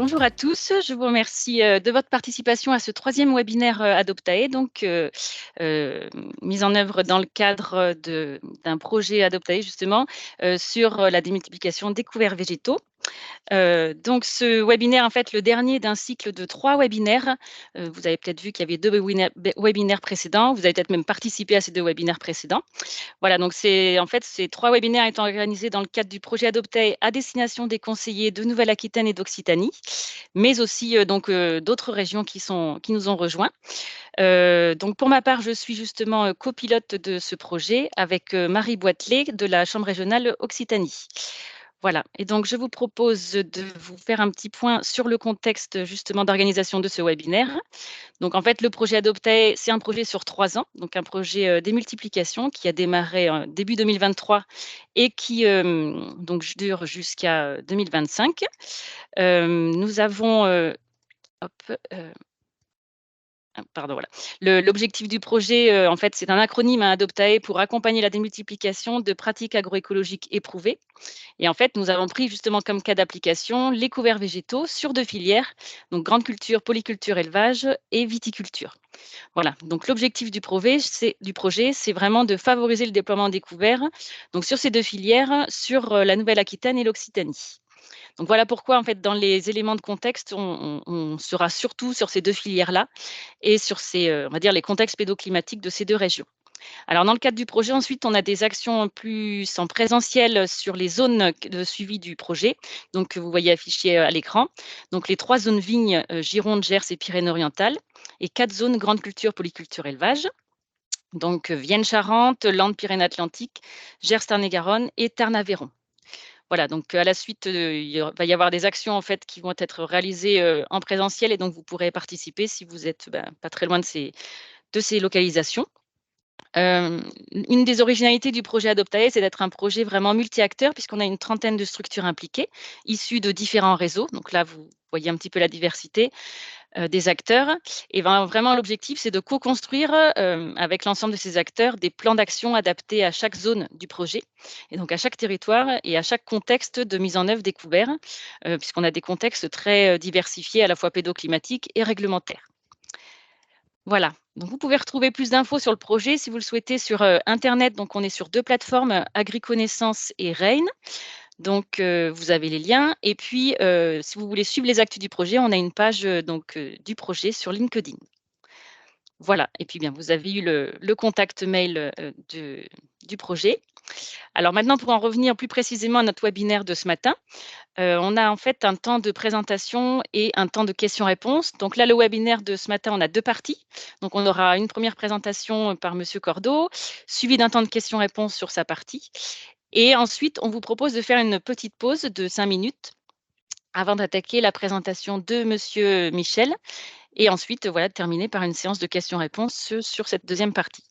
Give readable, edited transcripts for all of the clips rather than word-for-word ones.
Bonjour à tous, je vous remercie de votre participation à ce troisième webinaire Adoptae, mis en œuvre dans le cadre d'un projet Adoptae justement sur la démultiplication des couverts végétaux. Donc ce webinaire, en fait, le dernier d'un cycle de 3 webinaires. Vous avez peut-être vu qu'il y avait 2 webinaires précédents. Vous avez peut-être même participé à ces 2 webinaires précédents. Voilà, donc ces 3 webinaires étant organisés dans le cadre du projet Adoptae à destination des conseillers de Nouvelle-Aquitaine et d'Occitanie, mais aussi d'autres régions qui nous ont rejoints. Donc pour ma part, je suis justement copilote de ce projet avec Marie Boitelet de la Chambre régionale Occitanie. Voilà, et donc je vous propose de vous faire un petit point sur le contexte justement d'organisation de ce webinaire. Donc en fait, le projet Adoptae, c'est un projet sur 3 ans, donc un projet démultiplication qui a démarré début 2023 et qui donc dure jusqu'à 2025. Nous avons, hop, pardon, voilà. L'objectif du projet, en fait, c'est un acronyme à Adoptae pour accompagner la démultiplication de pratiques agroécologiques éprouvées. Et en fait, nous avons pris justement comme cas d'application les couverts végétaux sur 2 filières, donc grande culture, polyculture, élevage et viticulture. Voilà, donc l'objectif du projet, c'est vraiment de favoriser le déploiement des couverts, donc sur ces 2 filières, sur la Nouvelle-Aquitaine et l'Occitanie. Donc voilà pourquoi, en fait, dans les éléments de contexte, on sera surtout sur ces 2 filières-là et sur on va dire, les contextes pédoclimatiques de ces 2 régions. Alors dans le cadre du projet, ensuite, on a des actions plus en présentiel sur les zones de suivi du projet, donc que vous voyez affichées à l'écran. Donc les 3 zones vignes, Gironde, Gers et Pyrénées-Orientales et 4 zones grande culture, polyculture, élevage. Donc Vienne-Charente, Landes, Pyrénées-Atlantiques, Gers, Tarn-et-Garonne et Tarn-Aveyron. Voilà, donc à la suite, va y avoir des actions en fait qui vont être réalisées en présentiel et donc vous pourrez participer si vous êtes pas très loin de ces localisations. Une des originalités du projet Adoptae, c'est d'être un projet vraiment multi-acteurs puisqu'on a une trentaine de structures impliquées, issues de différents réseaux. Donc là, vous voyez un petit peu la diversité des acteurs. Et vraiment, l'objectif, c'est de co-construire avec l'ensemble de ces acteurs des plans d'action adaptés à chaque zone du projet et donc à chaque territoire et à chaque contexte de mise en œuvre des couverts, puisqu'on a des contextes très diversifiés, à la fois pédoclimatiques et réglementaires. Voilà, donc vous pouvez retrouver plus d'infos sur le projet si vous le souhaitez sur internet. Donc on est sur 2 plateformes, Agriconaissance et Rain. Donc vous avez les liens et puis si vous voulez suivre les actus du projet, on a une page du projet sur LinkedIn. Voilà, et puis bien vous avez eu le contact mail du projet. Alors maintenant, pour en revenir plus précisément à notre webinaire de ce matin, on a en fait un temps de présentation et un temps de questions-réponses. Donc là, le webinaire de ce matin, on a 2 parties. Donc on aura une première présentation par Monsieur Cordeau, suivie d'un temps de questions-réponses sur sa partie. Et ensuite, on vous propose de faire une petite pause de 5 minutes avant d'attaquer la présentation de Monsieur Michel et ensuite, voilà, de terminer par une séance de questions-réponses sur cette deuxième partie.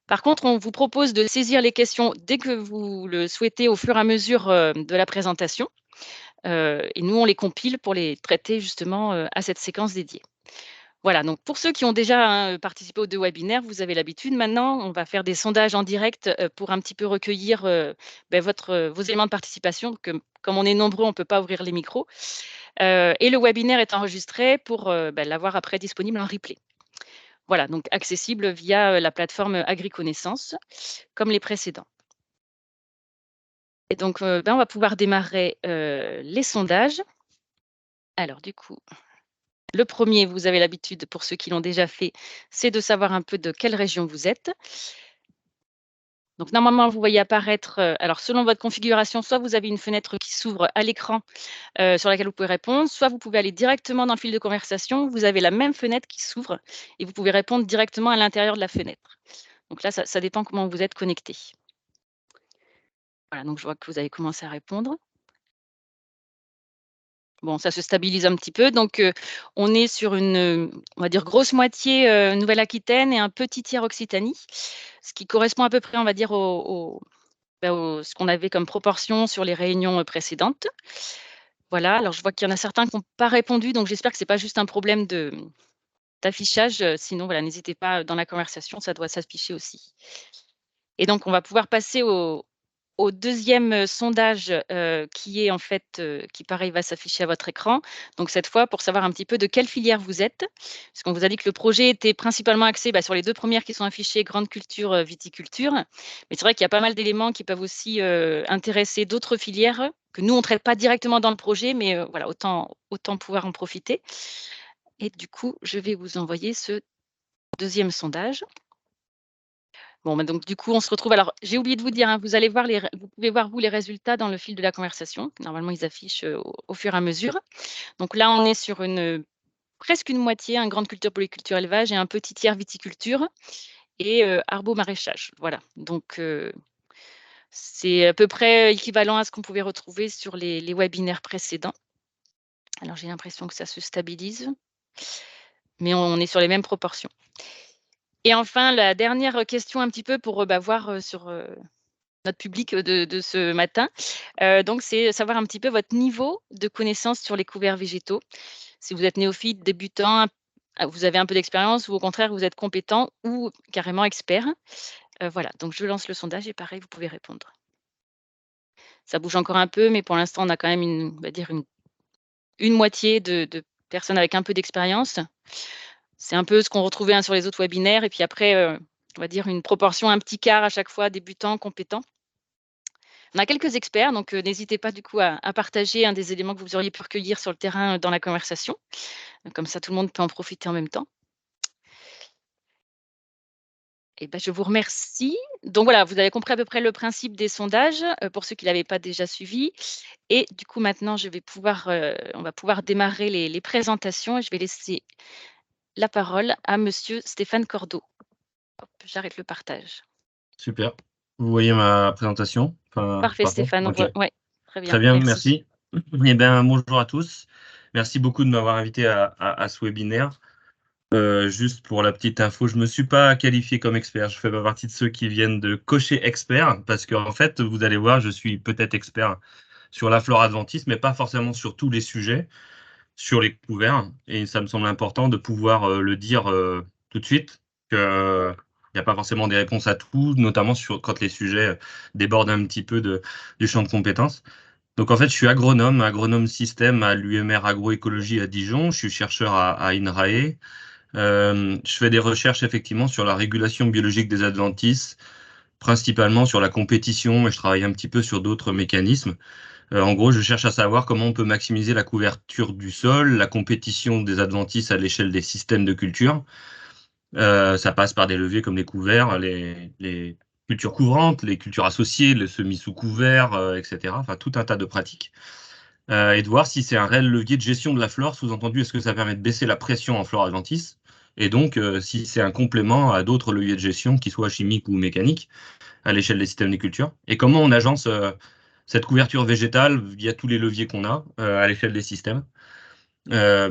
Par contre, on vous propose de saisir les questions dès que vous le souhaitez au fur et à mesure de la présentation. Et nous, on les compile pour les traiter justement à cette séquence dédiée. Voilà, donc pour ceux qui ont déjà participé aux 2 webinaires, vous avez l'habitude maintenant, on va faire des sondages en direct pour un petit peu recueillir vos éléments de participation. Donc, comme on est nombreux, on ne peut pas ouvrir les micros. Et le webinaire est enregistré pour l'avoir après disponible en replay. Voilà, donc accessible via la plateforme Agriconaissance, comme les précédents. Et donc, on va pouvoir démarrer les sondages. Alors du coup, le premier, vous avez l'habitude, pour ceux qui l'ont déjà fait, c'est de savoir un peu de quelle région vous êtes. Donc normalement, vous voyez apparaître, alors selon votre configuration, soit vous avez une fenêtre qui s'ouvre à l'écran, sur laquelle vous pouvez répondre, soit vous pouvez aller directement dans le fil de conversation, vous avez la même fenêtre qui s'ouvre et vous pouvez répondre directement à l'intérieur de la fenêtre. Donc là, ça dépend comment vous êtes connecté. Voilà, donc je vois que vous avez commencé à répondre. Bon, ça se stabilise un petit peu. Donc, on est sur une, on va dire grosse moitié, Nouvelle-Aquitaine et un petit tiers Occitanie, ce qui correspond à peu près, on va dire, au ce qu'on avait comme proportion sur les réunions, précédentes. Voilà, alors je vois qu'il y en a certains qui n'ont pas répondu, donc j'espère que c'est pas juste un problème d'affichage, sinon voilà, n'hésitez pas dans la conversation, ça doit s'afficher aussi. Et donc on va pouvoir passer au au deuxième sondage qui est en fait, qui pareil va s'afficher à votre écran. Donc cette fois, pour savoir un petit peu de quelle filière vous êtes, parce qu'on vous a dit que le projet était principalement axé sur les deux premières qui sont affichées, grande culture, viticulture. Mais c'est vrai qu'il y a pas mal d'éléments qui peuvent aussi intéresser d'autres filières que nous, on ne traite pas directement dans le projet, mais voilà, autant pouvoir en profiter. Et du coup, je vais vous envoyer ce deuxième sondage. Bon, bah, donc du coup, on se retrouve alors j'ai oublié de vous dire, hein, vous allez voir vous pouvez voir vous les résultats dans le fil de la conversation. Normalement, ils affichent, au fur et à mesure. Donc là, on est sur presque une moitié, hein, grande culture, polyculture, élevage et un petit tiers viticulture et arbo-maraîchage. Voilà, donc c'est à peu près équivalent à ce qu'on pouvait retrouver sur les webinaires précédents. Alors j'ai l'impression que ça se stabilise, mais on est sur les mêmes proportions. Et enfin, la dernière question un petit peu pour, voir, sur, notre public, de ce matin. Donc c'est savoir un petit peu votre niveau de connaissance sur les couverts végétaux. Si vous êtes néophyte, débutant, vous avez un peu d'expérience ou au contraire vous êtes compétent ou carrément expert. Voilà, donc je lance le sondage et pareil, vous pouvez répondre. Ça bouge encore un peu, mais pour l'instant, on a quand même on va dire une moitié de personnes avec un peu d'expérience. C'est un peu ce qu'on retrouvait, hein, sur les autres webinaires et puis après, on va dire une proportion, un petit quart à chaque fois, débutants, compétents. On a quelques experts, donc n'hésitez pas du coup à partager, hein, des éléments que vous auriez pu recueillir sur le terrain, dans la conversation. Comme ça, tout le monde peut en profiter en même temps. Et ben, je vous remercie. Donc voilà, vous avez compris à peu près le principe des sondages, pour ceux qui l'avaient pas déjà suivi. Et du coup, maintenant, on va pouvoir démarrer les présentations et je vais laisser la parole à monsieur Stéphane Cordeau. Hop, j'arrête le partage. Super. Vous voyez ma présentation? Enfin, Parfait pardon. Stéphane, on OK. voit ouais, très Très bien, bien, merci. merci. Eh bien, bonjour à tous. Merci beaucoup de m'avoir invité à ce webinaire. Juste pour la petite info, je ne me suis pas qualifié comme expert. Je fais pas partie de ceux qui viennent de cocher expert parce qu'en fait, vous allez voir, je suis peut-être expert sur la flore adventice, mais pas forcément sur tous les sujets, sur les couverts. Et ça me semble important de pouvoir le dire tout de suite, qu'il n'y a pas forcément des réponses à tout, notamment quand les sujets débordent un petit peu du champ de compétences. Donc en fait, je suis agronome système à l'UMR agroécologie à Dijon. Je suis chercheur à INRAE. Je fais des recherches effectivement sur la régulation biologique des adventices, principalement sur la compétition, mais je travaille un petit peu sur d'autres mécanismes. En gros, je cherche à savoir comment on peut maximiser la couverture du sol, la compétition des adventices à l'échelle des systèmes de culture. Ça passe par des leviers comme les couverts, les cultures couvrantes, les cultures associées, le semis sous couvert, etc. Enfin, tout un tas de pratiques. Et de voir si c'est un réel levier de gestion de la flore, sous-entendu, est-ce que ça permet de baisser la pression en flore adventice, et donc si c'est un complément à d'autres leviers de gestion, qu'ils soient chimiques ou mécaniques, à l'échelle des systèmes de culture, et comment on agence cette couverture végétale via tous les leviers qu'on a à l'échelle des systèmes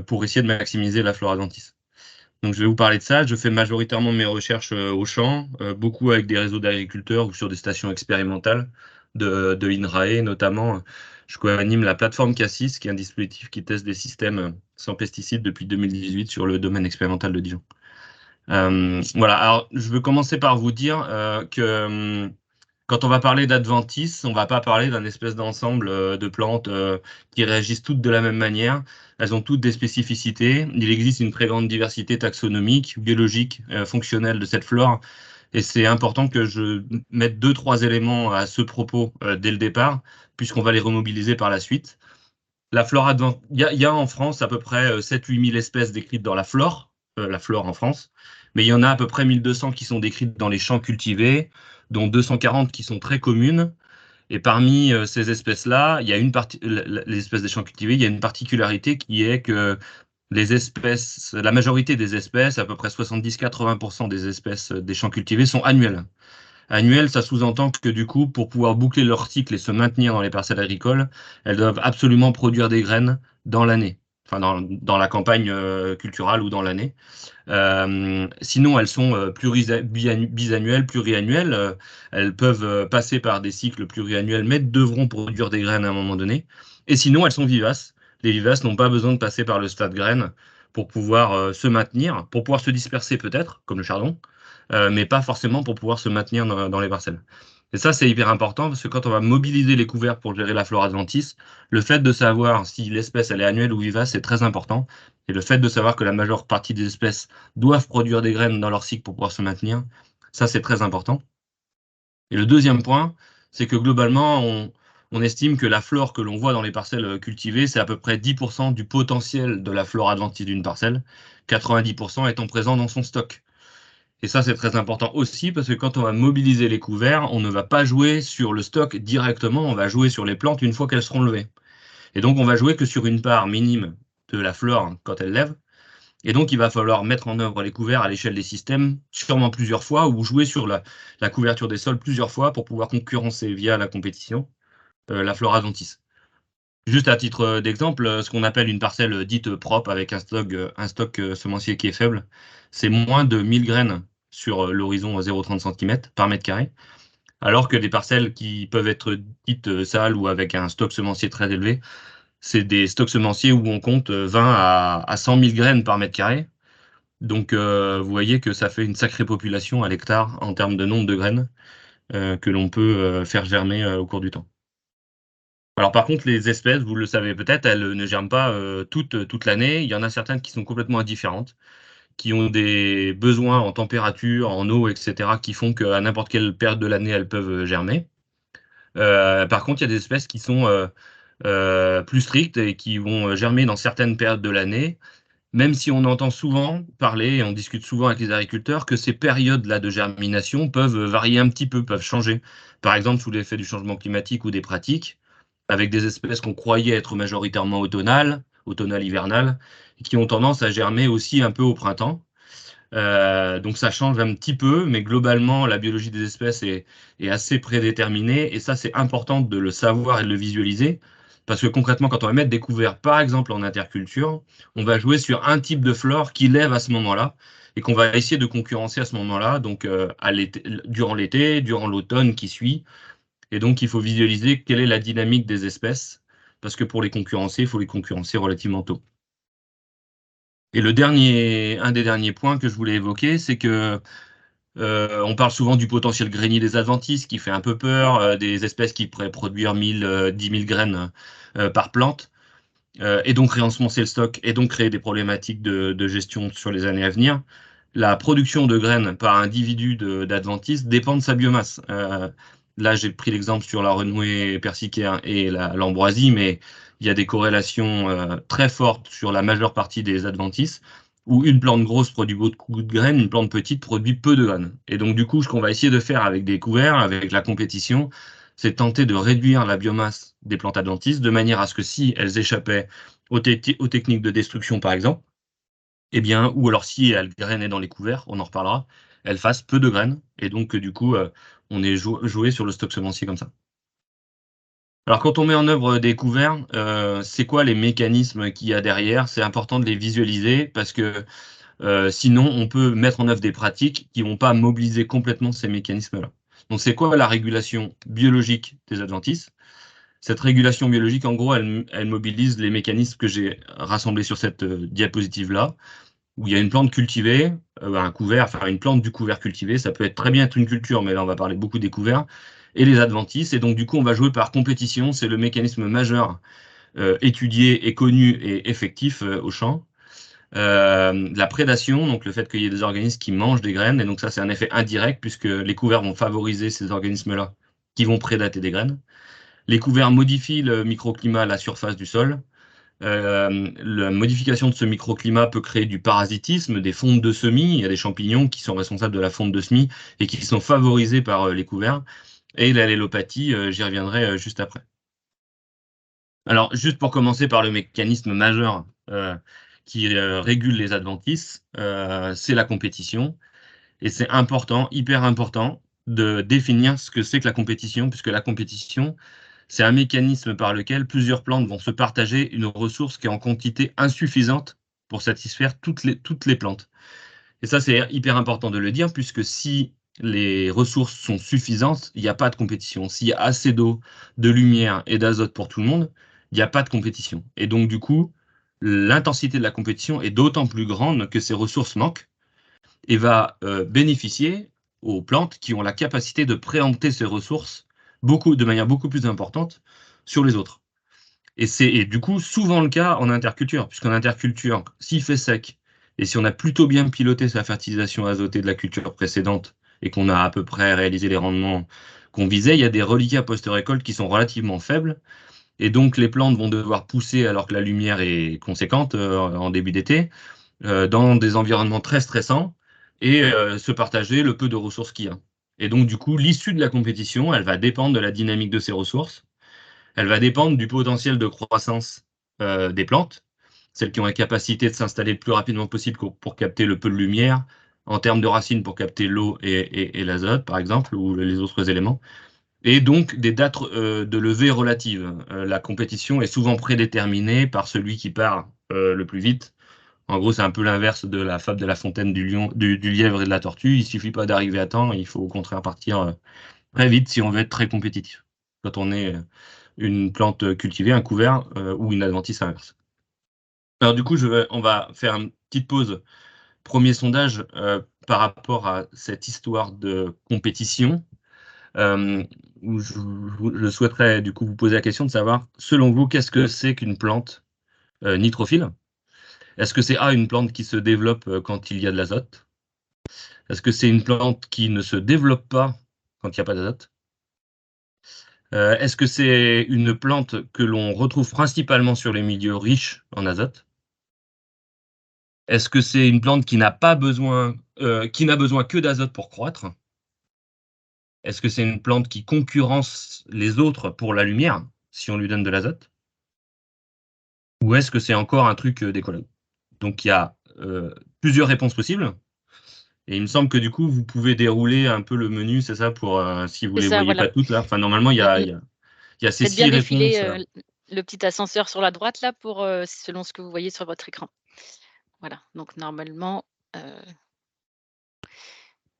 pour essayer de maximiser la flore adventice. Donc, je vais vous parler de ça. Je fais majoritairement mes recherches au champ, beaucoup avec des réseaux d'agriculteurs ou sur des stations expérimentales de l'INRAE, notamment. Je co-anime la plateforme Cassis, qui est un dispositif qui teste des systèmes sans pesticides depuis 2018 sur le domaine expérimental de Dijon. Voilà, alors je veux commencer par vous dire que quand on va parler d'adventice, on ne va pas parler d'un espèce d'ensemble de plantes qui réagissent toutes de la même manière. Elles ont toutes des spécificités. Il existe une très grande diversité taxonomique, biologique, fonctionnelle de cette flore. Et c'est important que je mette deux, trois éléments à ce propos dès le départ, puisqu'on va les remobiliser par la suite. La flore adventice, il y a en France à peu près 7-8 000 espèces décrites dans la flore en France, mais il y en a à peu près 1200 qui sont décrites dans les champs cultivés, dont 240 qui sont très communes. Et parmi ces espèces-là, il y a les espèces des champs cultivés, il y a une particularité qui est que la majorité des espèces, à peu près 70-80% des espèces des champs cultivés, sont annuelles. Annuelles, ça sous-entend que du coup, pour pouvoir boucler leur cycle et se maintenir dans les parcelles agricoles, elles doivent absolument produire des graines dans l'année, enfin dans la campagne culturale ou dans l'année. Sinon, elles sont bisannuelles, pluriannuelles. Elles peuvent passer par des cycles pluriannuels, mais devront produire des graines à un moment donné. Et sinon, elles sont vivaces. Les vivaces n'ont pas besoin de passer par le stade graine pour pouvoir se maintenir, pour pouvoir se disperser peut-être, comme le chardon, mais pas forcément pour pouvoir se maintenir dans les parcelles. Et ça, c'est hyper important parce que quand on va mobiliser les couverts pour gérer la flore adventice, le fait de savoir si l'espèce elle est annuelle ou vivace, c'est très important. Et le fait de savoir que la majeure partie des espèces doivent produire des graines dans leur cycle pour pouvoir se maintenir, ça, c'est très important. Et le deuxième point, c'est que globalement, on estime que la flore que l'on voit dans les parcelles cultivées, c'est à peu près 10% du potentiel de la flore adventice d'une parcelle, 90% étant présent dans son stock. Et ça, c'est très important aussi parce que quand on va mobiliser les couverts, on ne va pas jouer sur le stock directement, on va jouer sur les plantes une fois qu'elles seront levées. Et donc, on va jouer que sur une part minime de la flore quand elle lève. Et donc, il va falloir mettre en œuvre les couverts à l'échelle des systèmes, sûrement plusieurs fois, ou jouer sur la couverture des sols plusieurs fois pour pouvoir concurrencer via la compétition la flore adventice. Juste à titre d'exemple, ce qu'on appelle une parcelle dite propre avec un stock semencier qui est faible, c'est moins de 1000 graines sur l'horizon 0,30 cm par mètre carré, alors que des parcelles qui peuvent être dites sales ou avec un stock semencier très élevé, c'est des stocks semenciers où on compte 20 à 100 000 graines par mètre carré. Donc vous voyez que ça fait une sacrée population à l'hectare en termes de nombre de graines que l'on peut faire germer au cours du temps. Alors par contre, les espèces, vous le savez peut-être, elles ne germent pas toute l'année. Il y en a certaines qui sont complètement indifférentes, qui ont des besoins en température, en eau, etc., qui font qu'à n'importe quelle période de l'année, elles peuvent germer. Par contre, il y a des espèces qui sont plus strictes et qui vont germer dans certaines périodes de l'année, même si on entend souvent parler et on discute souvent avec les agriculteurs que ces périodes-là de germination peuvent varier un petit peu, peuvent changer. Par exemple, sous l'effet du changement climatique ou des pratiques, avec des espèces qu'on croyait être majoritairement automnales, hivernales, et qui ont tendance à germer aussi un peu au printemps. Donc ça change un petit peu, mais globalement, la biologie des espèces est assez prédéterminée, et ça, c'est important de le savoir et de le visualiser, parce que concrètement, quand on va mettre des couverts, par exemple en interculture, on va jouer sur un type de flore qui lève à ce moment-là, et qu'on va essayer de concurrencer à ce moment-là, donc durant l'été, durant l'automne qui suit, et donc il faut visualiser quelle est la dynamique des espèces, parce que pour les concurrencer, il faut les concurrencer relativement tôt. Et un des derniers points que je voulais évoquer, c'est que on parle souvent du potentiel grainé des adventices qui fait un peu peur, des espèces qui pourraient produire 10 000 graines par plante, et donc réensemencer le stock, et donc créer des problématiques de gestion sur les années à venir. La production de graines par individu d'adventices dépend de sa biomasse. Là, j'ai pris l'exemple sur la renouée persicaire et l'ambroisie, mais il y a des corrélations très fortes sur la majeure partie des adventices, où une plante grosse produit beaucoup de graines, une plante petite produit peu de graines. Et donc, du coup, ce qu'on va essayer de faire avec des couverts, avec la compétition, c'est tenter de réduire la biomasse des plantes adventices de manière à ce que si elles échappaient aux techniques de destruction, par exemple, eh bien, ou alors si elles grainaient dans les couverts, on en reparlera, elles fassent peu de graines, et donc du coup, on est joué sur le stock semencier comme ça. Alors, quand on met en œuvre des couverts, c'est quoi les mécanismes qu'il y a derrière? C'est important de les visualiser parce que sinon, on peut mettre en œuvre des pratiques qui ne vont pas mobiliser complètement ces mécanismes-là. Donc, c'est quoi la régulation biologique des adventices? Cette régulation biologique, en gros, elle mobilise les mécanismes que j'ai rassemblés sur cette diapositive-là, où il y a une plante cultivée, un couvert, enfin une plante du couvert cultivé, ça peut être très bien être une culture, mais là on va parler beaucoup des couverts, et les adventices, et donc du coup on va jouer par compétition, c'est le mécanisme majeur étudié et connu et effectif au champ. La prédation, donc le fait qu'il y ait des organismes qui mangent des graines, et donc ça c'est un effet indirect puisque les couverts vont favoriser ces organismes-là qui vont prédater des graines. Les couverts modifient le microclimat à la surface du sol. La modification de ce microclimat peut créer du parasitisme, des fontes de semis. Il y a des champignons qui sont responsables de la fonte de semis et qui sont favorisés par les couverts. Et l'allélopathie, j'y reviendrai juste après. Alors, juste pour commencer par le mécanisme majeur qui régule les adventices, c'est la compétition. Et c'est important, hyper important, de définir ce que c'est que la compétition, puisque la compétition, c'est un mécanisme par lequel plusieurs plantes vont se partager une ressource qui est en quantité insuffisante pour satisfaire toutes les plantes. Et ça, c'est hyper important de le dire, puisque si les ressources sont suffisantes, il n'y a pas de compétition. S'il y a assez d'eau, de lumière et d'azote pour tout le monde, il n'y a pas de compétition. Et donc, du coup, l'intensité de la compétition est d'autant plus grande que ces ressources manquent et va bénéficier aux plantes qui ont la capacité de préempter ces ressources de manière beaucoup plus importante sur les autres. Et c'est du coup souvent le cas en interculture, puisqu'en interculture, s'il fait sec, et si on a plutôt bien piloté sa fertilisation azotée de la culture précédente, et qu'on a à peu près réalisé les rendements qu'on visait, il y a des reliquats post-récolte qui sont relativement faibles, et donc les plantes vont devoir pousser alors que la lumière est conséquente en début d'été, dans des environnements très stressants, et se partager le peu de ressources qu'il y a. Et donc du coup, l'issue de la compétition, elle va dépendre de la dynamique de ces ressources, elle va dépendre du potentiel de croissance des plantes, celles qui ont la capacité de s'installer le plus rapidement possible pour capter le peu de lumière, en termes de racines pour capter l'eau et l'azote, par exemple, ou les autres éléments, et donc des dates de levée relatives. La compétition est souvent prédéterminée par celui qui part le plus vite. En gros, c'est un peu l'inverse de la fable de La Fontaine du lièvre et de la tortue. Il suffit pas d'arriver à temps, il faut au contraire partir très vite si on veut être très compétitif. Quand on est une plante cultivée, un couvert ou une adventice inverse. Alors du coup, on va faire une petite pause. Premier sondage par rapport à cette histoire de compétition, où je souhaiterais du coup vous poser la question de savoir, selon vous, qu'est-ce que c'est qu'une plante nitrophile? Est-ce que c'est une plante qui se développe quand il y a de l'azote? Est-ce que c'est une plante qui ne se développe pas quand il n'y a pas d'azote? Est-ce que c'est une plante que l'on retrouve principalement sur les milieux riches en azote? Est-ce que c'est une plante qui n'a besoin que d'azote pour croître? Est-ce que c'est une plante qui concurrence les autres pour la lumière, si on lui donne de l'azote? Ou est-ce que c'est encore un truc d'écologue? Donc il y a plusieurs réponses possibles. Et il me semble que du coup, vous pouvez dérouler un peu le menu, c'est ça, pour si vous C'est les ça, voyez voilà. pas toutes là. Enfin, normalement, Mmh mh. il y a ces Faites bien 6 défiler, réponses. le petit ascenseur sur la droite là pour, selon ce que vous voyez sur votre écran. Voilà, donc normalement, heu,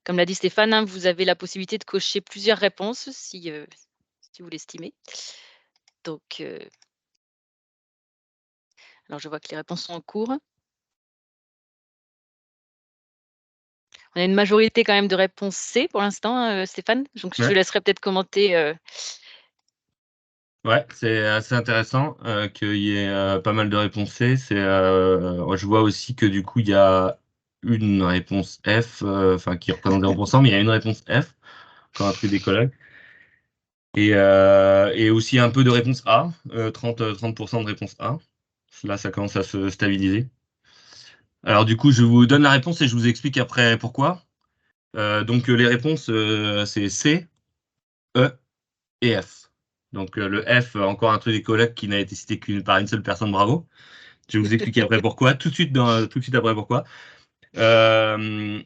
comme l'a dit Stéphane, hein, vous avez la possibilité de cocher plusieurs réponses si vous l'estimez. Donc, alors je vois que les réponses sont en cours. On a une majorité quand même de réponses C pour l'instant, Stéphane, donc je te Ouais, laisserai peut-être commenter, ouais, c'est assez intéressant qu'il y ait pas mal de réponses C. Je vois aussi que du coup, il y a une réponse F, enfin qui représente 0%, mais il y a une réponse F, encore un truc d'écologue. Et aussi un peu de réponse A, 30% de réponse A. Là, ça commence à se stabiliser. Alors du coup, je vous donne la réponse et je vous explique après pourquoi. Donc les réponses, c'est C, E et F. Donc le F, encore un truc des collègues qui n'a été cité par une seule personne, bravo. Je vais vous expliquer après pourquoi, tout de suite après pourquoi. E,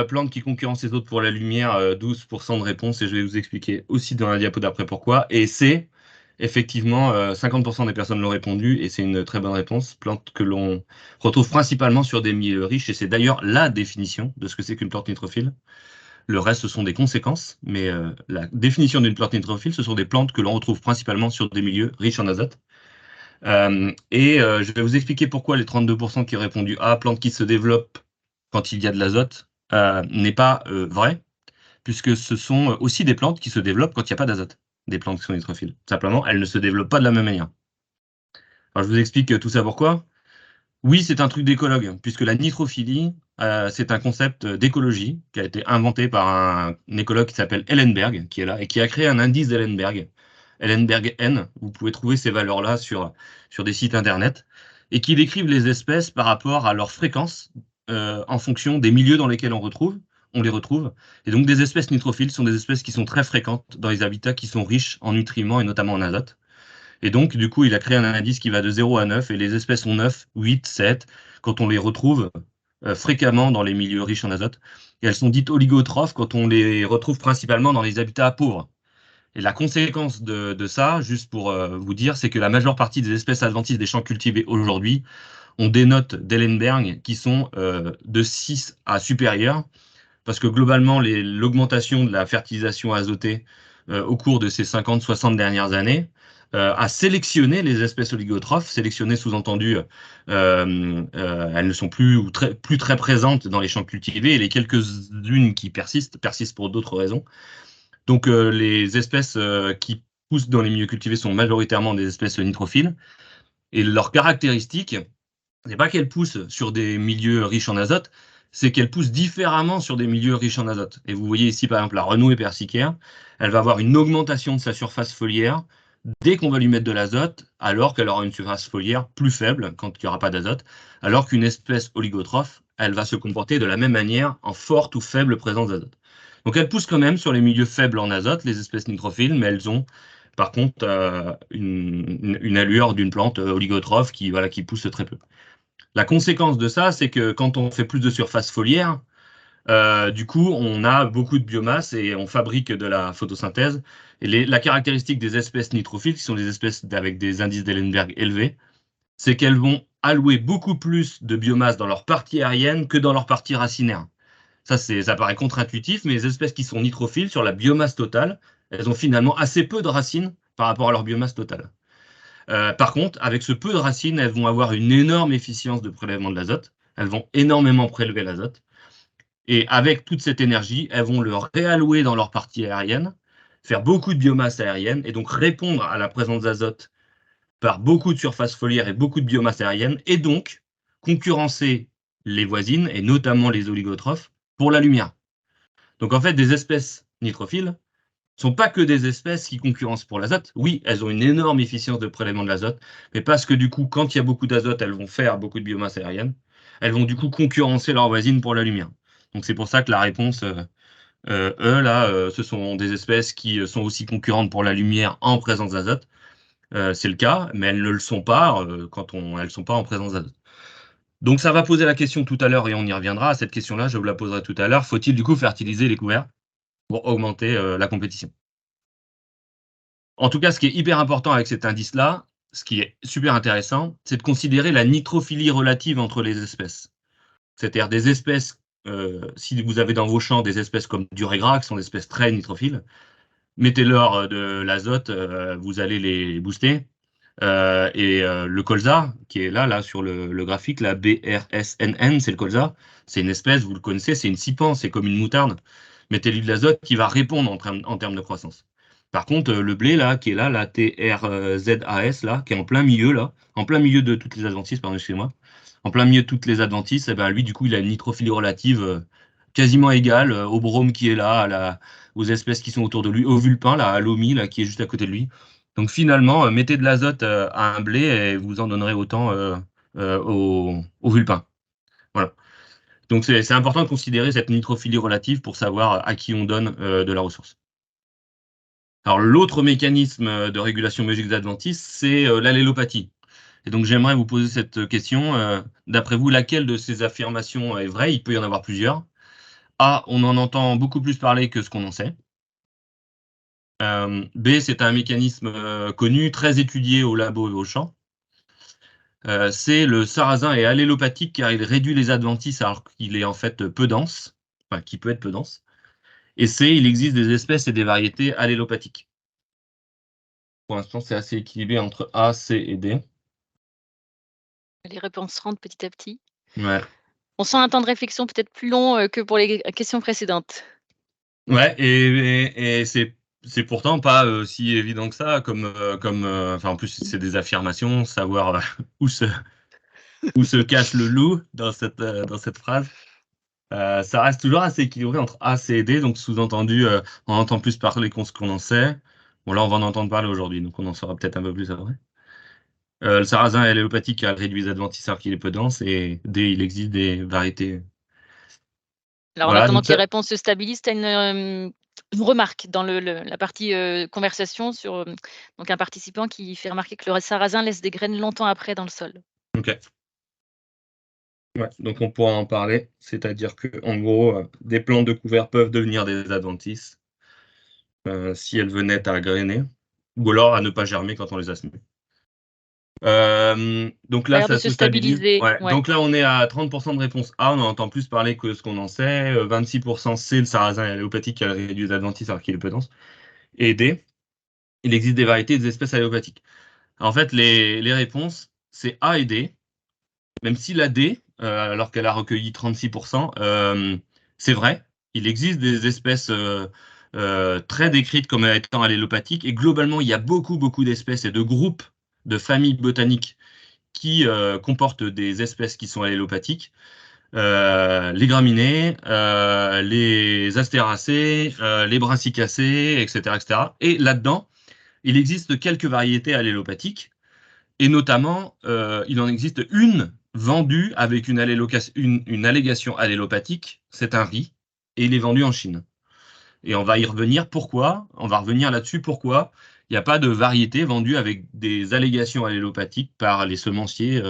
plante qui concurrence les autres pour la lumière, 12% de réponse, et je vais vous expliquer aussi dans la diapo d'après pourquoi. Et C, effectivement, 50% des personnes l'ont répondu, et c'est une très bonne réponse. Plante que l'on retrouve principalement sur des milieux riches, et c'est d'ailleurs la définition de ce que c'est qu'une plante nitrophile. Le reste, ce sont des conséquences, mais la définition d'une plante nitrophile, ce sont des plantes que l'on retrouve principalement sur des milieux riches en azote. Je vais vous expliquer pourquoi les 32% qui ont répondu A, plante qui se développe quand il y a de l'azote, n'est pas vrai, puisque ce sont aussi des plantes qui se développent quand il n'y a pas d'azote, des plantes qui sont nitrophiles. Simplement, elles ne se développent pas de la même manière. Alors, je vous explique tout ça pourquoi. Oui, c'est un truc d'écologue, puisque la nitrophilie, c'est un concept d'écologie qui a été inventé par un écologue qui s'appelle Ellenberg, qui est là, et qui a créé un indice d'Ellenberg, Ellenberg N. Vous pouvez trouver ces valeurs-là sur des sites internet, et qui décrivent les espèces par rapport à leur fréquence en fonction des milieux dans lesquels on les retrouve. Et donc, des espèces nitrophiles sont des espèces qui sont très fréquentes dans les habitats qui sont riches en nutriments et notamment en azote. Et donc, du coup, il a créé un indice qui va de 0 à 9, et les espèces sont 9, 8, 7, quand on les retrouve fréquemment dans les milieux riches en azote. Et elles sont dites oligotrophes quand on les retrouve principalement dans les habitats pauvres. Et la conséquence de ça, juste pour vous dire, c'est que la majeure partie des espèces adventices des champs cultivés aujourd'hui ont des notes d'Ellenberg qui sont de 6 à supérieures, parce que globalement, l'augmentation de la fertilisation azotée au cours de ces 50-60 dernières années, à sélectionner les espèces oligotrophes. Sélectionner, sous-entendu, elles ne sont plus ou plus très présentes dans les champs cultivés, et les quelques-unes qui persistent pour d'autres raisons. Donc, les espèces qui poussent dans les milieux cultivés sont majoritairement des espèces nitrophiles. Et leurs caractéristiques, c'est pas qu'elles poussent sur des milieux riches en azote, c'est qu'elles poussent différemment sur des milieux riches en azote. Et vous voyez ici, par exemple, la renouée persicaire, elle va avoir une augmentation de sa surface foliaire dès qu'on va lui mettre de l'azote, alors qu'elle aura une surface foliaire plus faible quand il n'y aura pas d'azote, alors qu'une espèce oligotrophe, elle va se comporter de la même manière en forte ou faible présence d'azote. Donc elles poussent quand même sur les milieux faibles en azote, les espèces nitrophiles, mais elles ont par contre une allure d'une plante oligotrophe qui pousse très peu. La conséquence de ça, c'est que quand on fait plus de surface foliaire, du coup, on a beaucoup de biomasse et on fabrique de la photosynthèse. Et la caractéristique des espèces nitrophiles, qui sont des espèces avec des indices d'Ellenberg élevés, c'est qu'elles vont allouer beaucoup plus de biomasse dans leur partie aérienne que dans leur partie racinaire. Ça paraît contre-intuitif, mais les espèces qui sont nitrophiles, sur la biomasse totale, elles ont finalement assez peu de racines par rapport à leur biomasse totale. Par contre, avec ce peu de racines, elles vont avoir une énorme efficience de prélèvement de l'azote. Elles vont énormément prélever l'azote. Et avec toute cette énergie, elles vont le réallouer dans leur partie aérienne, faire beaucoup de biomasse aérienne et donc répondre à la présence d'azote par beaucoup de surface foliaire et beaucoup de biomasse aérienne, et donc concurrencer les voisines, et notamment les oligotrophes, pour la lumière. Donc en fait, des espèces nitrophiles ne sont pas que des espèces qui concurrencent pour l'azote. Oui, elles ont une énorme efficience de prélèvement de l'azote, mais parce que du coup, quand il y a beaucoup d'azote, elles vont faire beaucoup de biomasse aérienne. Elles vont du coup concurrencer leurs voisines pour la lumière. Donc c'est pour ça que la réponse, ce sont des espèces qui sont aussi concurrentes pour la lumière en présence d'azote. C'est le cas, mais elles ne le sont pas elles ne sont pas en présence d'azote. Donc ça va poser la question tout à l'heure, et on y reviendra à cette question-là, je vous la poserai tout à l'heure. Faut-il du coup fertiliser les couverts pour augmenter la compétition? En tout cas, ce qui est hyper important avec cet indice-là, ce qui est super intéressant, c'est de considérer la nitrophilie relative entre les espèces. C'est-à-dire des espèces, si vous avez dans vos champs des espèces comme Durégra, qui sont des espèces très nitrophiles, mettez-leur de l'azote, vous allez les booster. Le colza, qui est là sur le graphique, la BRSNN, c'est le colza. C'est une espèce, vous le connaissez, c'est une cypan, c'est comme une moutarde. Mettez-lui de l'azote qui va répondre en termes de croissance. Par contre, le blé, là, qui est là, la TRZAS, là, qui est en plein milieu, là, en plein milieu de toutes les adventices, pardon, excusez-moi, en plein milieu de toutes les adventices, et ben, lui, du coup, il a une nitrophilie relative quasiment égale au brome qui est là, aux espèces qui sont autour de lui, au vulpin, là, à l'omi, là, qui est juste à côté de lui. Donc finalement, mettez de l'azote à un blé et vous en donnerez autant au vulpin. Voilà. Donc c'est important de considérer cette nitrophilie relative pour savoir à qui on donne de la ressource. Alors l'autre mécanisme de régulation biologique des adventices, c'est l'allélopathie. Et donc j'aimerais vous poser cette question. D'après vous, laquelle de ces affirmations est vraie? Il peut y en avoir plusieurs. A, on en entend beaucoup plus parler que ce qu'on en sait. B, c'est un mécanisme connu, très étudié au labo et au champ. C, le sarrasin est allélopathique car il réduit les adventices alors qu'il est en fait peu dense, enfin qui peut être peu dense. Et C, il existe des espèces et des variétés allélopathiques. Pour l'instant, c'est assez équilibré entre A, C et D. Les réponses rentrent petit à petit. Ouais. On sent un temps de réflexion peut-être plus long que pour les questions précédentes. Ouais, et c'est pourtant pas si évident que ça, enfin en plus c'est des affirmations, savoir où se cache le loup dans cette phrase. Ça reste toujours assez équilibré entre A, C et D, donc sous-entendu, on entend plus parler qu'on ce qu'on en sait. Bon, là, on va en entendre parler aujourd'hui, donc on en saura peut-être un peu plus après. Le sarrasin est allélopathique car il réduit les adventices alors qu'il est peu dense, et D, il existe des variétés. Alors, en Voilà, attendant donc que les ça, réponses se stabilisent, tu as une remarque dans la partie conversation sur donc un participant qui fait remarquer que le sarrasin laisse des graines longtemps après dans le sol. ok. Ouais, donc on pourra en parler, c'est-à-dire que en gros, des plantes de couvert peuvent devenir des adventices si elles venaient à grainer, ou alors à ne pas germer quand on les a semées. Donc Ça a là, l'air de ça se se stabilise. stabiliser, Ouais. ouais. Donc là, on est à 30% de réponse A, on en entend plus parler que ce qu'on en sait. 26% C, le sarrasin est allélopathique, qui réduit les adventices alors qu'il est peu dense. et D, il existe des variétés des espèces allélopathiques. En fait, les réponses, c'est A et D, même si la D, alors qu'elle a recueilli 36%, c'est vrai, il existe des espèces très décrites comme étant allélopathiques, et globalement, il y a beaucoup d'espèces et de groupes de familles botaniques qui comportent des espèces qui sont allélopathiques. Les graminées, les astéracées, les brassicacées, etc., etc. Et là-dedans, il existe quelques variétés allélopathiques, et notamment, il en existe une vendue avec une allégation allélopathique, c'est un riz, et il est vendu en Chine. Et on va y revenir. Pourquoi? On va revenir là-dessus. Pourquoi il n'y a pas de variété vendue avec des allégations allélopathiques par les semenciers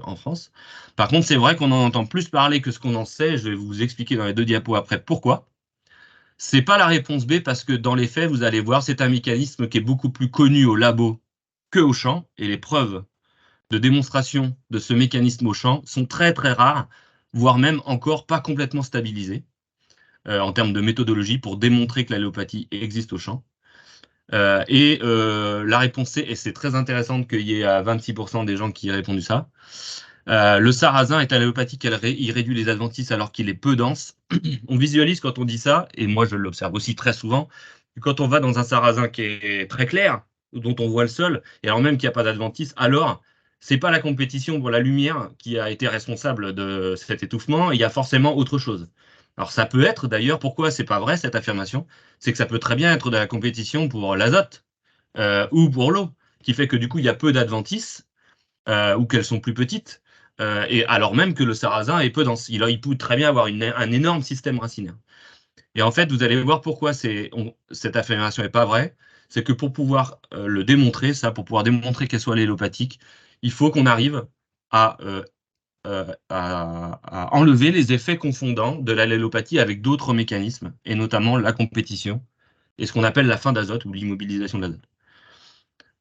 en France? Par contre, c'est vrai qu'on en entend plus parler que ce qu'on en sait. Je vais vous expliquer dans les 2 diapos après pourquoi. C'est pas la réponse B parce que dans les faits, vous allez voir, c'est un mécanisme qui est beaucoup plus connu au labo que au champ, et les preuves de démonstration de ce mécanisme au champ sont très rares, voire même encore pas complètement stabilisées en termes de méthodologie pour démontrer que l'allopathie existe au champ. La réponse C, et c'est très intéressant qu'il y ait à 26% des gens qui aient répondu ça, le sarrasin est allélopathique, il réduit les adventices alors qu'il est peu dense. On visualise quand on dit ça, et moi je l'observe aussi très souvent, quand on va dans un sarrasin qui est très clair, dont on voit le sol, et alors même qu'il n'y a pas d'adventice, alors c'est pas la compétition pour la lumière qui a été responsable de cet étouffement, il y a forcément autre chose. Alors ça peut être d'ailleurs, pourquoi c'est pas vrai cette affirmation, c'est que ça peut très bien être de la compétition pour l'azote ou pour l'eau, qui fait que du coup il y a peu d'adventices ou qu'elles sont plus petites, et alors même que le sarrasin est peu dense. Il peut très bien avoir un énorme système racinaire. Et en fait, vous allez voir pourquoi cette affirmation n'est pas vraie. C'est que pour pouvoir le démontrer, pour pouvoir démontrer qu'elle soit allélopathique, il faut qu'on arrive à enlever les effets confondants de l'allélopathie avec d'autres mécanismes, et notamment la compétition, et ce qu'on appelle la fin d'azote ou l'immobilisation de l'azote.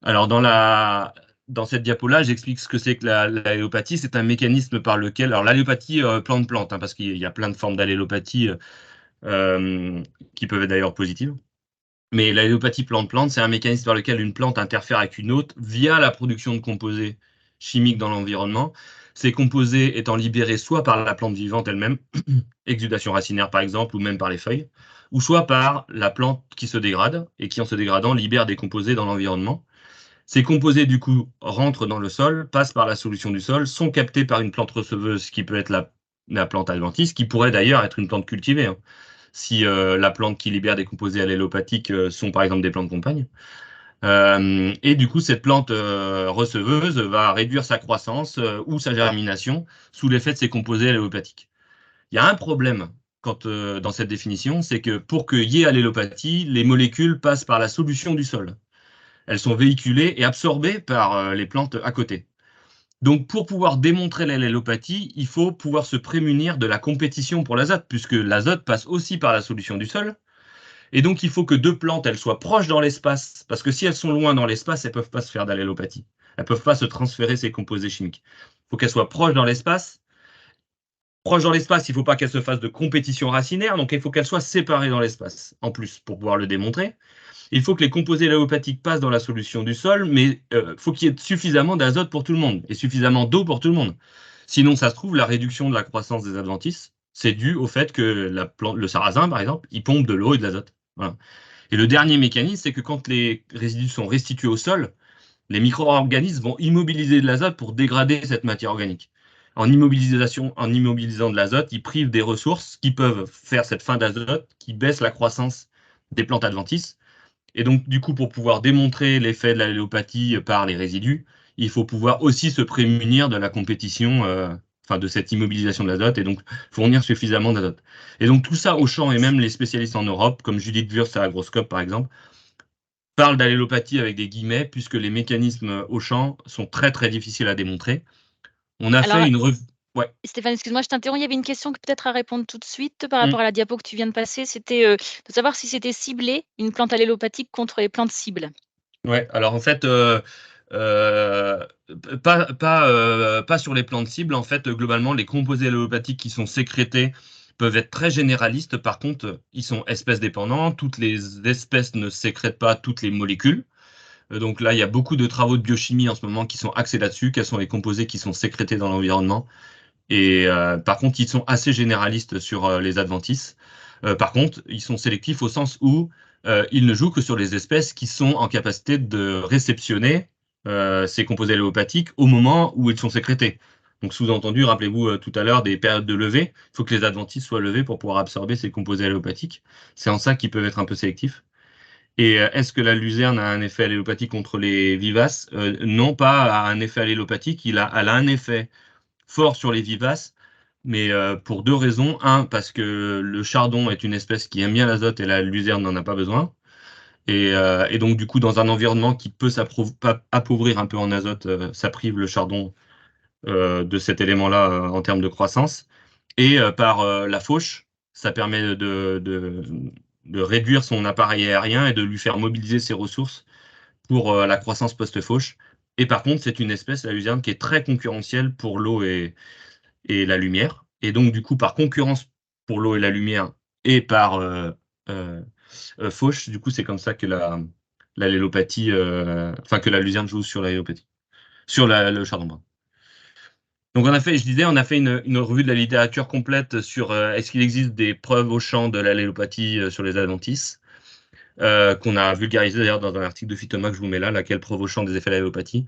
Alors, dans cette diapo-là, j'explique ce que c'est que l'allélopathie. C'est un mécanisme par lequel. Alors, l'allélopathie plante-plante, hein, parce qu'il y a plein de formes d'allélopathie qui peuvent être d'ailleurs positives. Mais l'allélopathie plante-plante, c'est un mécanisme par lequel une plante interfère avec une autre via la production de composés chimiques dans l'environnement. Ces composés étant libérés soit par la plante vivante elle-même, exudation racinaire par exemple, ou même par les feuilles, ou soit par la plante qui se dégrade et qui, en se dégradant, libère des composés dans l'environnement. Ces composés, du coup, rentrent dans le sol, passent par la solution du sol, sont captés par une plante receveuse qui peut être la plante adventice, qui pourrait d'ailleurs être une plante cultivée, hein, si la plante qui libère des composés allélopathiques sont par exemple des plantes compagnes. Et du coup, cette plante receveuse va réduire sa croissance ou sa germination sous l'effet de ces composés allélopathiques. Il y a un problème dans cette définition, c'est que pour qu'il y ait allélopathie, les molécules passent par la solution du sol. Elles sont véhiculées et absorbées par les plantes à côté. Donc, pour pouvoir démontrer l'allélopathie, il faut pouvoir se prémunir de la compétition pour l'azote, puisque l'azote passe aussi par la solution du sol. Et donc, il faut que deux plantes, elles soient proches dans l'espace, parce que si elles sont loin dans l'espace, elles ne peuvent pas se faire d'allélopathie. Elles ne peuvent pas se transférer ces composés chimiques. Il faut qu'elles soient proches dans l'espace. Proches dans l'espace, il ne faut pas qu'elles se fassent de compétition racinaire, donc il faut qu'elles soient séparées dans l'espace, en plus, pour pouvoir le démontrer. Il faut que les composés allélopathiques passent dans la solution du sol, mais il faut qu'il y ait suffisamment d'azote pour tout le monde et suffisamment d'eau pour tout le monde. Sinon, ça se trouve, la réduction de la croissance des adventices, c'est dû au fait que le sarrasin, par exemple, il pompe de l'eau et de l'azote. Voilà. Et le dernier mécanisme, c'est que quand les résidus sont restitués au sol, les micro-organismes vont immobiliser de l'azote pour dégrader cette matière organique. En immobilisant de l'azote, ils privent des ressources qui peuvent faire cette fin d'azote, qui baisse la croissance des plantes adventices. Et donc, du coup, pour pouvoir démontrer l'effet de l'allélopathie par les résidus, il faut pouvoir aussi se prémunir de la compétition, de cette immobilisation de l'azote, et donc fournir suffisamment d'azote. Et donc, tout ça au champ, et même les spécialistes en Europe, comme Judith Wurst à Agroscope, par exemple, parlent d'allélopathie avec des guillemets, puisque les mécanismes au champ sont très difficiles à démontrer. On a Alors, fait une revue. Ouais. Stéphane, excuse-moi, je t'interromps. Il y avait une question que peut-être à répondre tout de suite par Mm. rapport à la diapo que tu viens de passer. C'était de savoir si c'était ciblé, une plante allélopathique contre les plantes cibles. Ouais, alors en fait, euh, pas sur les plantes cibles. En fait, globalement, les composés allélopathiques qui sont sécrétés peuvent être très généralistes. Par contre, ils sont espèces dépendants. Toutes les espèces ne sécrètent pas toutes les molécules. Donc là, il y a beaucoup de travaux de biochimie en ce moment qui sont axés là-dessus. Quels sont les composés qui sont sécrétés dans l'environnement? Et par contre, ils sont assez généralistes sur les adventices. Par contre, ils sont sélectifs au sens où ils ne jouent que sur les espèces qui sont en capacité de réceptionner ces composés allélopathiques au moment où ils sont sécrétés. Donc, sous-entendu, rappelez-vous tout à l'heure des périodes de levée. Il faut que les adventices soient levés pour pouvoir absorber ces composés allélopathiques. C'est en ça qu'ils peuvent être un peu sélectifs. Et est-ce que la luzerne a un effet allélopathique contre les vivaces? Non, pas un effet allélopathique. Elle a un effet fort sur les vivaces, mais pour deux raisons. Un, parce que le chardon est une espèce qui aime bien l'azote et la luzerne n'en a pas besoin. Et donc, du coup, dans un environnement qui peut appauvrir un peu en azote, ça prive le chardon de cet élément-là en termes de croissance. Et par la fauche, ça permet de réduire son appareil aérien et de lui faire mobiliser ses ressources pour la croissance post-fauche. Et par contre, c'est une espèce, la luzerne, qui est très concurrentielle pour l'eau et la lumière. Et donc, du coup, par concurrence pour l'eau et la lumière et par euh, fauche, du coup, c'est comme ça que l'allélopathie, enfin, que la luzerne joue sur l'allélopathie, sur le chardon brun. Donc, je disais, on a fait une revue de la littérature complète sur est-ce qu'il existe des preuves au champ de l'allélopathie sur les adventices, qu'on a vulgarisé d'ailleurs dans un article de Phytoma que je vous mets là, laquelle preuve au champ des effets de l'allélopathie.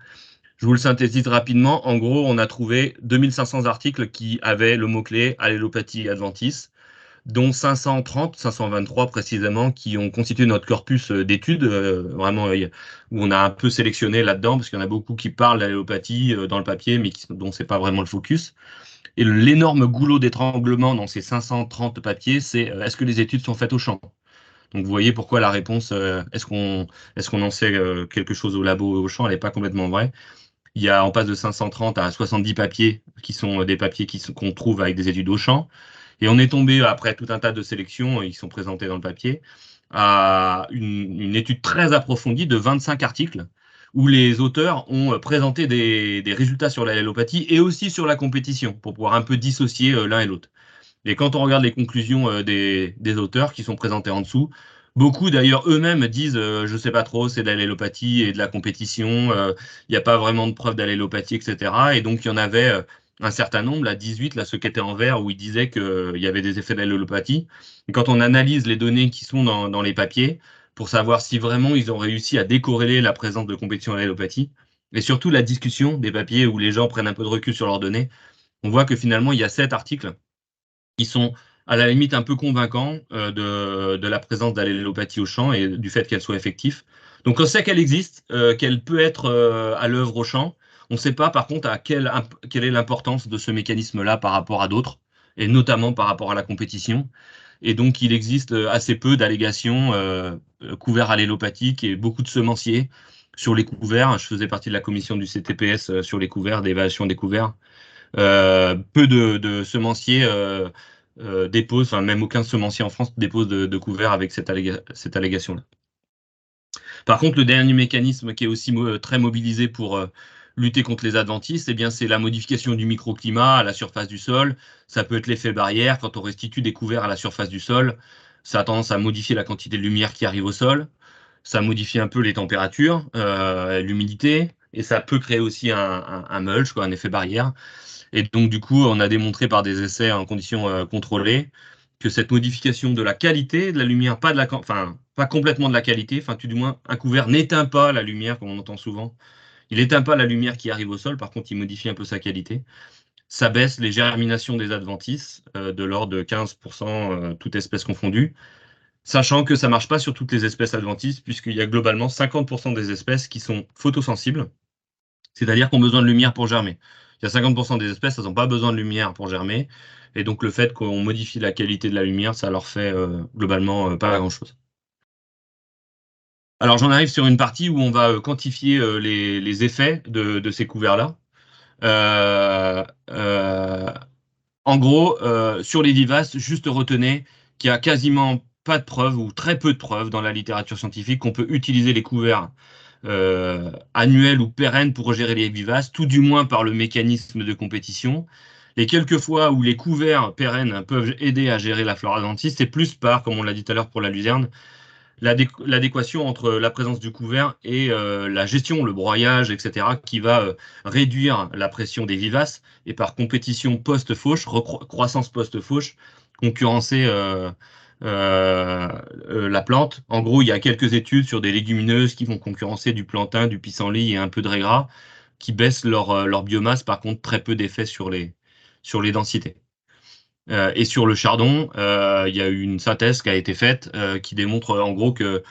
Je vous le synthétise rapidement. En gros, on a trouvé 2500 articles qui avaient le mot-clé allélopathie adventice, dont 530, 523 précisément, qui ont constitué notre corpus d'études, vraiment où on a un peu sélectionné là-dedans, parce qu'il y en a beaucoup qui parlent d'allélopathie dans le papier, mais dont c'est pas vraiment le focus. Et l'énorme goulot d'étranglement dans ces 530 papiers, c'est est-ce que les études sont faites au champ? Donc vous voyez pourquoi la réponse, est-ce qu'on en sait quelque chose au labo au champ, elle n'est pas complètement vraie. On passe de 530 à 70 papiers qui sont des papiers qu'on trouve avec des études au champ. Et on est tombé, après tout un tas de sélections, ils sont présentés dans le papier, à une étude très approfondie de 25 articles où les auteurs ont présenté des résultats sur l'allélopathie et aussi sur la compétition pour pouvoir un peu dissocier l'un et l'autre. Et quand on regarde les conclusions des auteurs qui sont présentés en dessous, beaucoup d'ailleurs eux-mêmes disent je sais pas trop, c'est de l'allélopathie et de la compétition, il n'y a pas vraiment de preuve d'allélopathie, etc. Et donc il y en avait un certain nombre, là 18, là ceux qui étaient en vert, où ils disaient qu'il y avait des effets d'allélopathie. Et quand on analyse les données qui sont dans les papiers, pour savoir si vraiment ils ont réussi à décorréler la présence de compétition et l'allélopathie, et surtout la discussion des papiers où les gens prennent un peu de recul sur leurs données, on voit que finalement il y a 7 articles qui sont à la limite un peu convaincants de la présence d'allélopathie au champ et du fait qu'elle soit effective. Donc on sait qu'elle existe, qu'elle peut être à l'œuvre au champ. On ne sait pas par contre quelle est l'importance de ce mécanisme-là par rapport à d'autres, et notamment par rapport à la compétition. Et donc il existe assez peu d'allégations couverts allélopathiques et beaucoup de semenciers sur les couverts. Je faisais partie de la commission du CTPS sur les couverts, d'évaluation des couverts. Peu de semenciers déposent, enfin même aucun semencier en France dépose de couvert avec cette allégation-là. Par contre, le dernier mécanisme qui est aussi très mobilisé pour lutter contre les adventices, eh bien, c'est la modification du microclimat à la surface du sol. Ça peut être l'effet barrière. Quand on restitue des couverts à la surface du sol, ça a tendance à modifier la quantité de lumière qui arrive au sol. Ça modifie un peu les températures, l'humidité, et ça peut créer aussi un mulch, quoi, un effet barrière. Et donc, du coup, on a démontré par des essais en conditions contrôlées que cette modification de la qualité de la lumière, pas complètement de la qualité, enfin, tout du moins, un couvert n'éteint pas la lumière, comme on entend souvent. Il n'éteint pas la lumière qui arrive au sol, par contre, il modifie un peu sa qualité. Ça baisse les germinations des adventices de l'ordre de 15%, toutes espèces confondues, sachant que ça ne marche pas sur toutes les espèces adventices, puisqu'il y a globalement 50% des espèces qui sont photosensibles, c'est-à-dire qu'on a besoin de lumière pour germer. Il y a 50% des espèces, elles n'ont pas besoin de lumière pour germer. Et donc, le fait qu'on modifie la qualité de la lumière, ça leur fait globalement pas grand-chose. Alors, j'en arrive sur une partie où on va quantifier les effets de ces couverts-là. En gros, sur les vivaces, juste retenez qu'il n'y a quasiment pas de preuves ou très peu de preuves dans la littérature scientifique qu'on peut utiliser les couverts annuels ou pérennes pour gérer les vivaces, tout du moins par le mécanisme de compétition. Les quelques fois où les couverts pérennes peuvent aider à gérer la flore adventice, c'est plus par, comme on l'a dit tout à l'heure pour la luzerne, l'adéquation entre la présence du couvert et la gestion, le broyage, etc., qui va réduire la pression des vivaces et par compétition post-fauche, croissance post-fauche, concurrencer la plante. En gros, il y a quelques études sur des légumineuses qui vont concurrencer du plantain, du pissenlit et un peu de raisin qui baissent leur biomasse, par contre très peu d'effet sur les densités. Et sur le chardon, il y a eu une synthèse qui a été faite qui démontre en gros que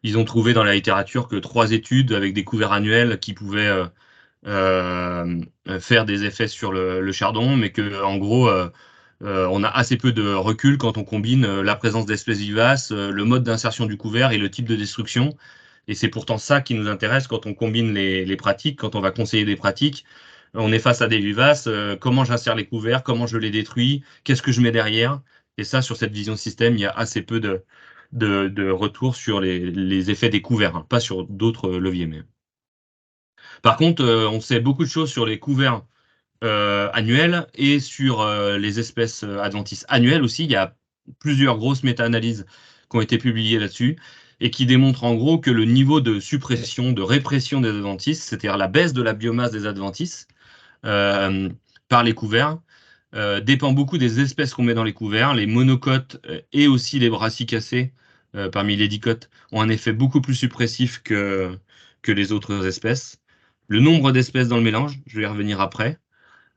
ils ont trouvé dans la littérature que 3 études avec des couverts annuels qui pouvaient faire des effets sur le chardon, mais que en gros on a assez peu de recul quand on combine la présence d'espèces vivaces, le mode d'insertion du couvert et le type de destruction. Et c'est pourtant ça qui nous intéresse quand on combine les pratiques, quand on va conseiller des pratiques. On est face à des vivaces, comment j'insère les couverts, comment je les détruis, qu'est-ce que je mets derrière. Et ça, sur cette vision système, il y a assez peu de retours sur les effets des couverts, hein, pas sur d'autres leviers. Mais... Par contre, on sait beaucoup de choses sur les couverts annuels et sur les espèces adventices annuelles aussi. Il y a plusieurs grosses méta-analyses qui ont été publiées là-dessus et qui démontrent en gros que le niveau de suppression, de répression des adventices, c'est-à-dire la baisse de la biomasse des adventices euh, par les couverts, dépend beaucoup des espèces qu'on met dans les couverts. Les monocotes et aussi les brassicacées parmi les dicotes ont un effet beaucoup plus suppressif que les autres espèces. Le nombre d'espèces dans le mélange, je vais y revenir après.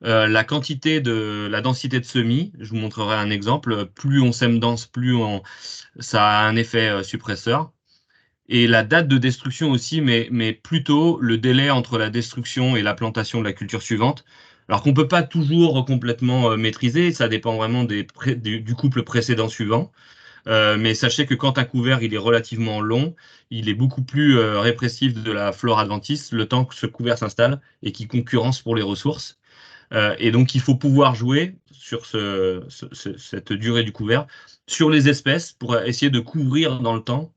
La densité de semis, je vous montrerai un exemple. Plus on sème dense, ça a un effet suppresseur. Et la date de destruction aussi, mais plutôt le délai entre la destruction et la plantation de la culture suivante. Alors qu'on ne peut pas toujours complètement maîtriser, ça dépend vraiment du couple précédent-suivant. Mais sachez que quand un couvert il est relativement long, il est beaucoup plus répressif de la flore adventice le temps que ce couvert s'installe et qui concurrence pour les ressources. Et donc, il faut pouvoir jouer sur cette durée du couvert, sur les espèces, pour essayer de couvrir dans le temps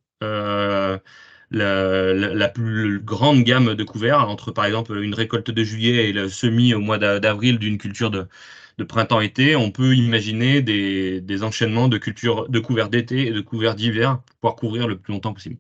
la plus grande gamme de couverts, entre par exemple une récolte de juillet et le semis au mois d'avril d'une culture de printemps-été. On peut imaginer des enchaînements de cultures de couverts d'été et de couverts d'hiver pour pouvoir couvrir le plus longtemps possible.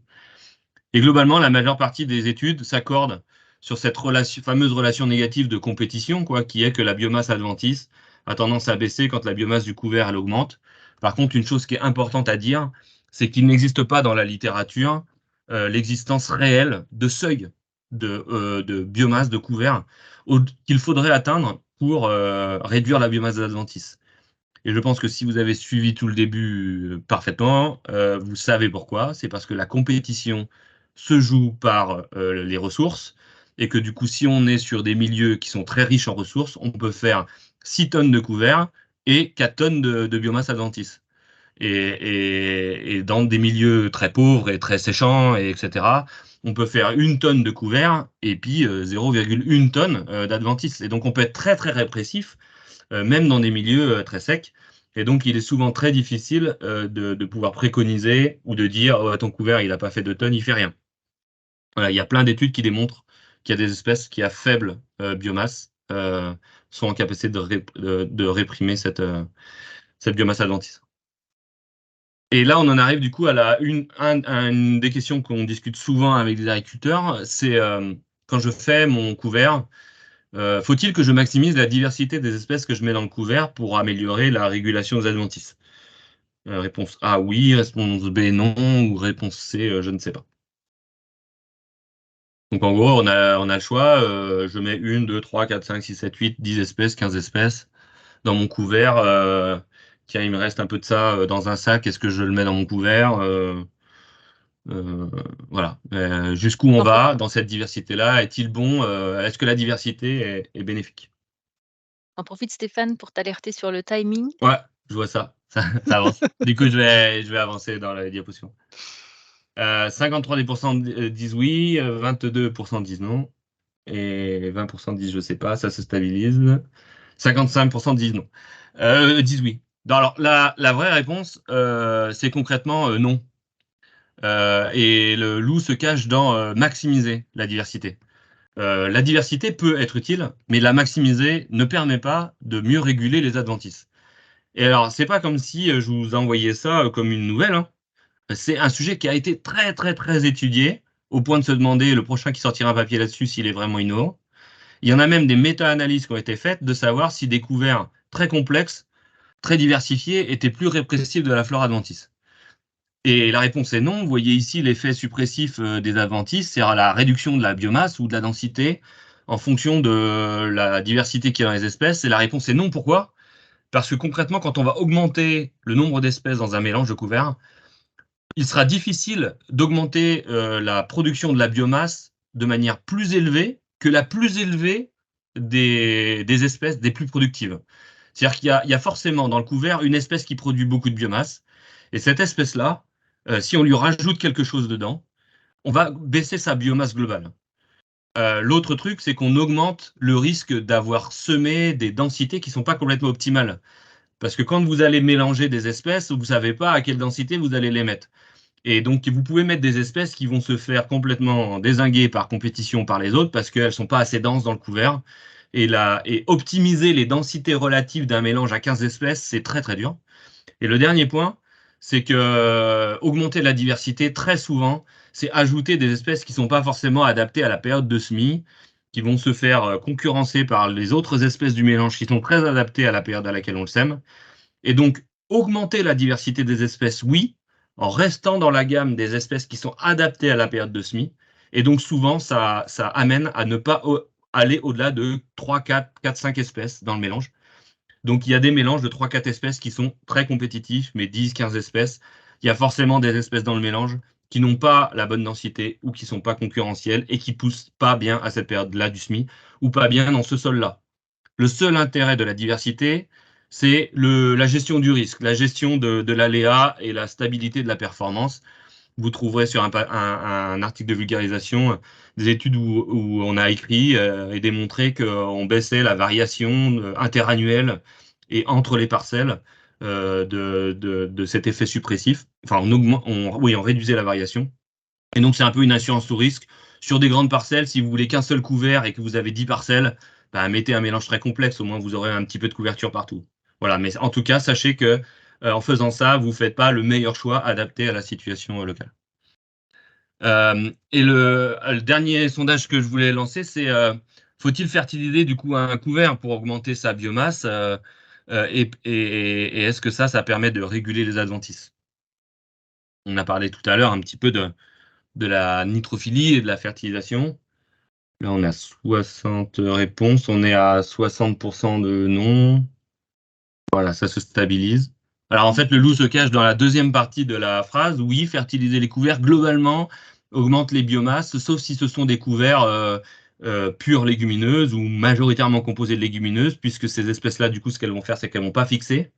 Et globalement, la majeure partie des études s'accordent sur cette fameuse relation négative de compétition, quoi, qui est que la biomasse adventice a tendance à baisser quand la biomasse du couvert elle augmente. Par contre, une chose qui est importante à dire, c'est qu'il n'existe pas dans la littérature l'existence réelle de seuil de biomasse de couvert qu'il faudrait atteindre pour réduire la biomasse adventice. Et je pense que si vous avez suivi tout le début parfaitement, vous savez pourquoi. C'est parce que la compétition se joue par les ressources et que du coup, si on est sur des milieux qui sont très riches en ressources, on peut faire 6 tonnes de couverts et 4 tonnes de biomasse adventice. Et dans des milieux très pauvres et très séchants, etc., on peut faire 1 tonne de couverts et puis 0,1 tonne d'adventice. Et donc, on peut être très, très répressif même dans des milieux très secs. Et donc, il est souvent très difficile de pouvoir préconiser ou de dire oh, ton couvert, il n'a pas fait 2 tonnes, il fait rien. Voilà, il y a plein d'études qui démontrent qu'il y a des espèces qui, à faible biomasse, sont en capacité de réprimer cette biomasse adventice. Et là, on en arrive du coup à une des questions qu'on discute souvent avec les agriculteurs, c'est quand je fais mon couvert, faut-il que je maximise la diversité des espèces que je mets dans le couvert pour améliorer la régulation des adventices? Réponse A, oui. Réponse B, non. Ou réponse C, je ne sais pas. Donc en gros, on a le choix. Je mets 1, 2, 3, 4, 5, 6, 7, 8, 10 espèces, 15 espèces dans mon couvert. Tiens, il me reste un peu de ça dans un sac. Est-ce que je le mets dans mon couvert? Voilà. Jusqu'où on va dans cette diversité-là? Est-il bon? Est-ce que la diversité est bénéfique? On profite, Stéphane, pour t'alerter sur le timing. Ouais, je vois ça. Ça avance. Du coup, je vais avancer dans la diapositive. 53% disent oui, 22% disent non, et 20% disent je sais pas, ça se stabilise. 55% disent non. Disent oui. Non, alors, la vraie réponse, c'est concrètement non. Et le loup se cache dans maximiser la diversité. La diversité peut être utile, mais la maximiser ne permet pas de mieux réguler les adventices. Et alors, c'est pas comme si je vous envoyais ça comme une nouvelle, hein. C'est un sujet qui a été très, très, très étudié, au point de se demander le prochain qui sortira un papier là-dessus s'il est vraiment innovant. Il y en a même des méta-analyses qui ont été faites de savoir si des couverts très complexes, très diversifiés, étaient plus répressifs de la flore adventice. Et la réponse est non. Vous voyez ici l'effet suppressif des adventices, c'est la réduction de la biomasse ou de la densité en fonction de la diversité qu'il y a dans les espèces. Et la réponse est non. Pourquoi? Parce que concrètement, quand on va augmenter le nombre d'espèces dans un mélange de couverts, il sera difficile d'augmenter la production de la biomasse de manière plus élevée que la plus élevée des espèces des plus productives. C'est-à-dire qu'il y a forcément dans le couvert une espèce qui produit beaucoup de biomasse, et cette espèce-là, si on lui rajoute quelque chose dedans, on va baisser sa biomasse globale. L'autre truc, c'est qu'on augmente le risque d'avoir semé des densités qui ne sont pas complètement optimales. Parce que quand vous allez mélanger des espèces, vous ne savez pas à quelle densité vous allez les mettre. Et donc, vous pouvez mettre des espèces qui vont se faire complètement dézinguer par compétition par les autres parce qu'elles ne sont pas assez denses dans le couvert. Et optimiser les densités relatives d'un mélange à 15 espèces, c'est très très dur. Et le dernier point, c'est que augmenter la diversité, très souvent, c'est ajouter des espèces qui ne sont pas forcément adaptées à la période de semis, qui vont se faire concurrencer par les autres espèces du mélange qui sont très adaptées à la période à laquelle on le sème. Et donc, augmenter la diversité des espèces, oui, en restant dans la gamme des espèces qui sont adaptées à la période de semis. Et donc, souvent, ça amène à ne pas aller au-delà de 3, 4, 4, 5 espèces dans le mélange. Donc, il y a des mélanges de 3, 4 espèces qui sont très compétitifs, mais 10, 15 espèces. Il y a forcément des espèces dans le mélange qui n'ont pas la bonne densité ou qui ne sont pas concurrentielles et qui ne poussent pas bien à cette période-là du semis ou pas bien dans ce sol-là. Le seul intérêt de la diversité, c'est la gestion du risque, la gestion de l'aléa et la stabilité de la performance. Vous trouverez sur un article de vulgarisation des études où on a écrit et démontré qu'on baissait la variation interannuelle et entre les parcelles de cet effet suppressif. Enfin, on réduisait la variation. Et donc, c'est un peu une assurance tout risque. Sur des grandes parcelles, si vous voulez qu'un seul couvert et que vous avez 10 parcelles, bah, mettez un mélange très complexe, au moins vous aurez un petit peu de couverture partout. Voilà, mais en tout cas, sachez que en faisant ça, vous ne faites pas le meilleur choix adapté à la situation locale. Et le dernier sondage que je voulais lancer, c'est faut-il fertiliser du coup un couvert pour augmenter sa biomasse et est-ce que ça permet de réguler les adventices? On a parlé tout à l'heure un petit peu de la nitrophilie et de la fertilisation. Là, on a 60 réponses, on est à 60% de non. Voilà, ça se stabilise. Alors en fait, le loup se cache dans la deuxième partie de la phrase. Oui, fertiliser les couverts, globalement, augmente les biomasses, sauf si ce sont des couverts pures légumineuses ou majoritairement composés de légumineuses, puisque ces espèces-là, du coup, ce qu'elles vont faire, c'est qu'elles ne vont pas fixer,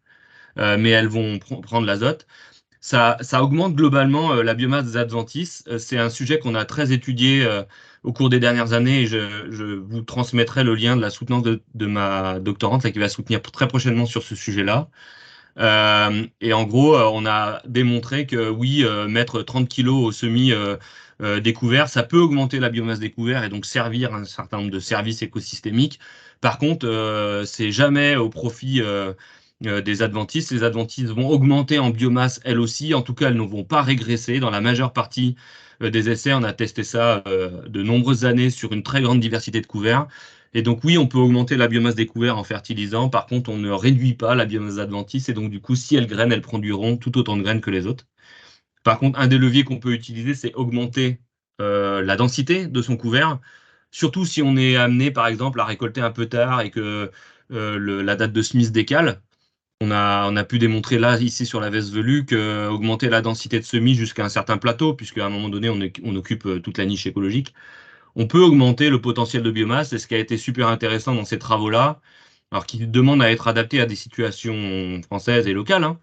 mais elles vont prendre l'azote. Ça augmente globalement la biomasse des adventices. C'est un sujet qu'on a très étudié au cours des dernières années et je vous transmettrai le lien de la soutenance de ma doctorante là, qui va soutenir très prochainement sur ce sujet-là. Et en gros, on a démontré que oui, mettre 30 kilos au semis découvert, ça peut augmenter la biomasse découvert et donc servir un certain nombre de services écosystémiques. Par contre, c'est jamais au profit des adventices. Les adventices vont augmenter en biomasse elles aussi. En tout cas, elles ne vont pas régresser. Dans la majeure partie des essais, on a testé ça de nombreuses années sur une très grande diversité de couverts. Et donc oui, on peut augmenter la biomasse des couverts en fertilisant. Par contre, on ne réduit pas la biomasse adventice. Et donc du coup, si elles grainent, elles produiront tout autant de graines que les autres. Par contre, un des leviers qu'on peut utiliser, c'est augmenter la densité de son couvert. Surtout si on est amené, par exemple, à récolter un peu tard et que la date de semis se décale. On a pu démontrer là, ici sur la veste velue, qu'augmenter la densité de semis jusqu'à un certain plateau, puisqu'à un moment donné, on occupe toute la niche écologique, on peut augmenter le potentiel de biomasse. Et ce qui a été super intéressant dans ces travaux-là, alors qui demandent à être adaptés à des situations françaises et locales, hein,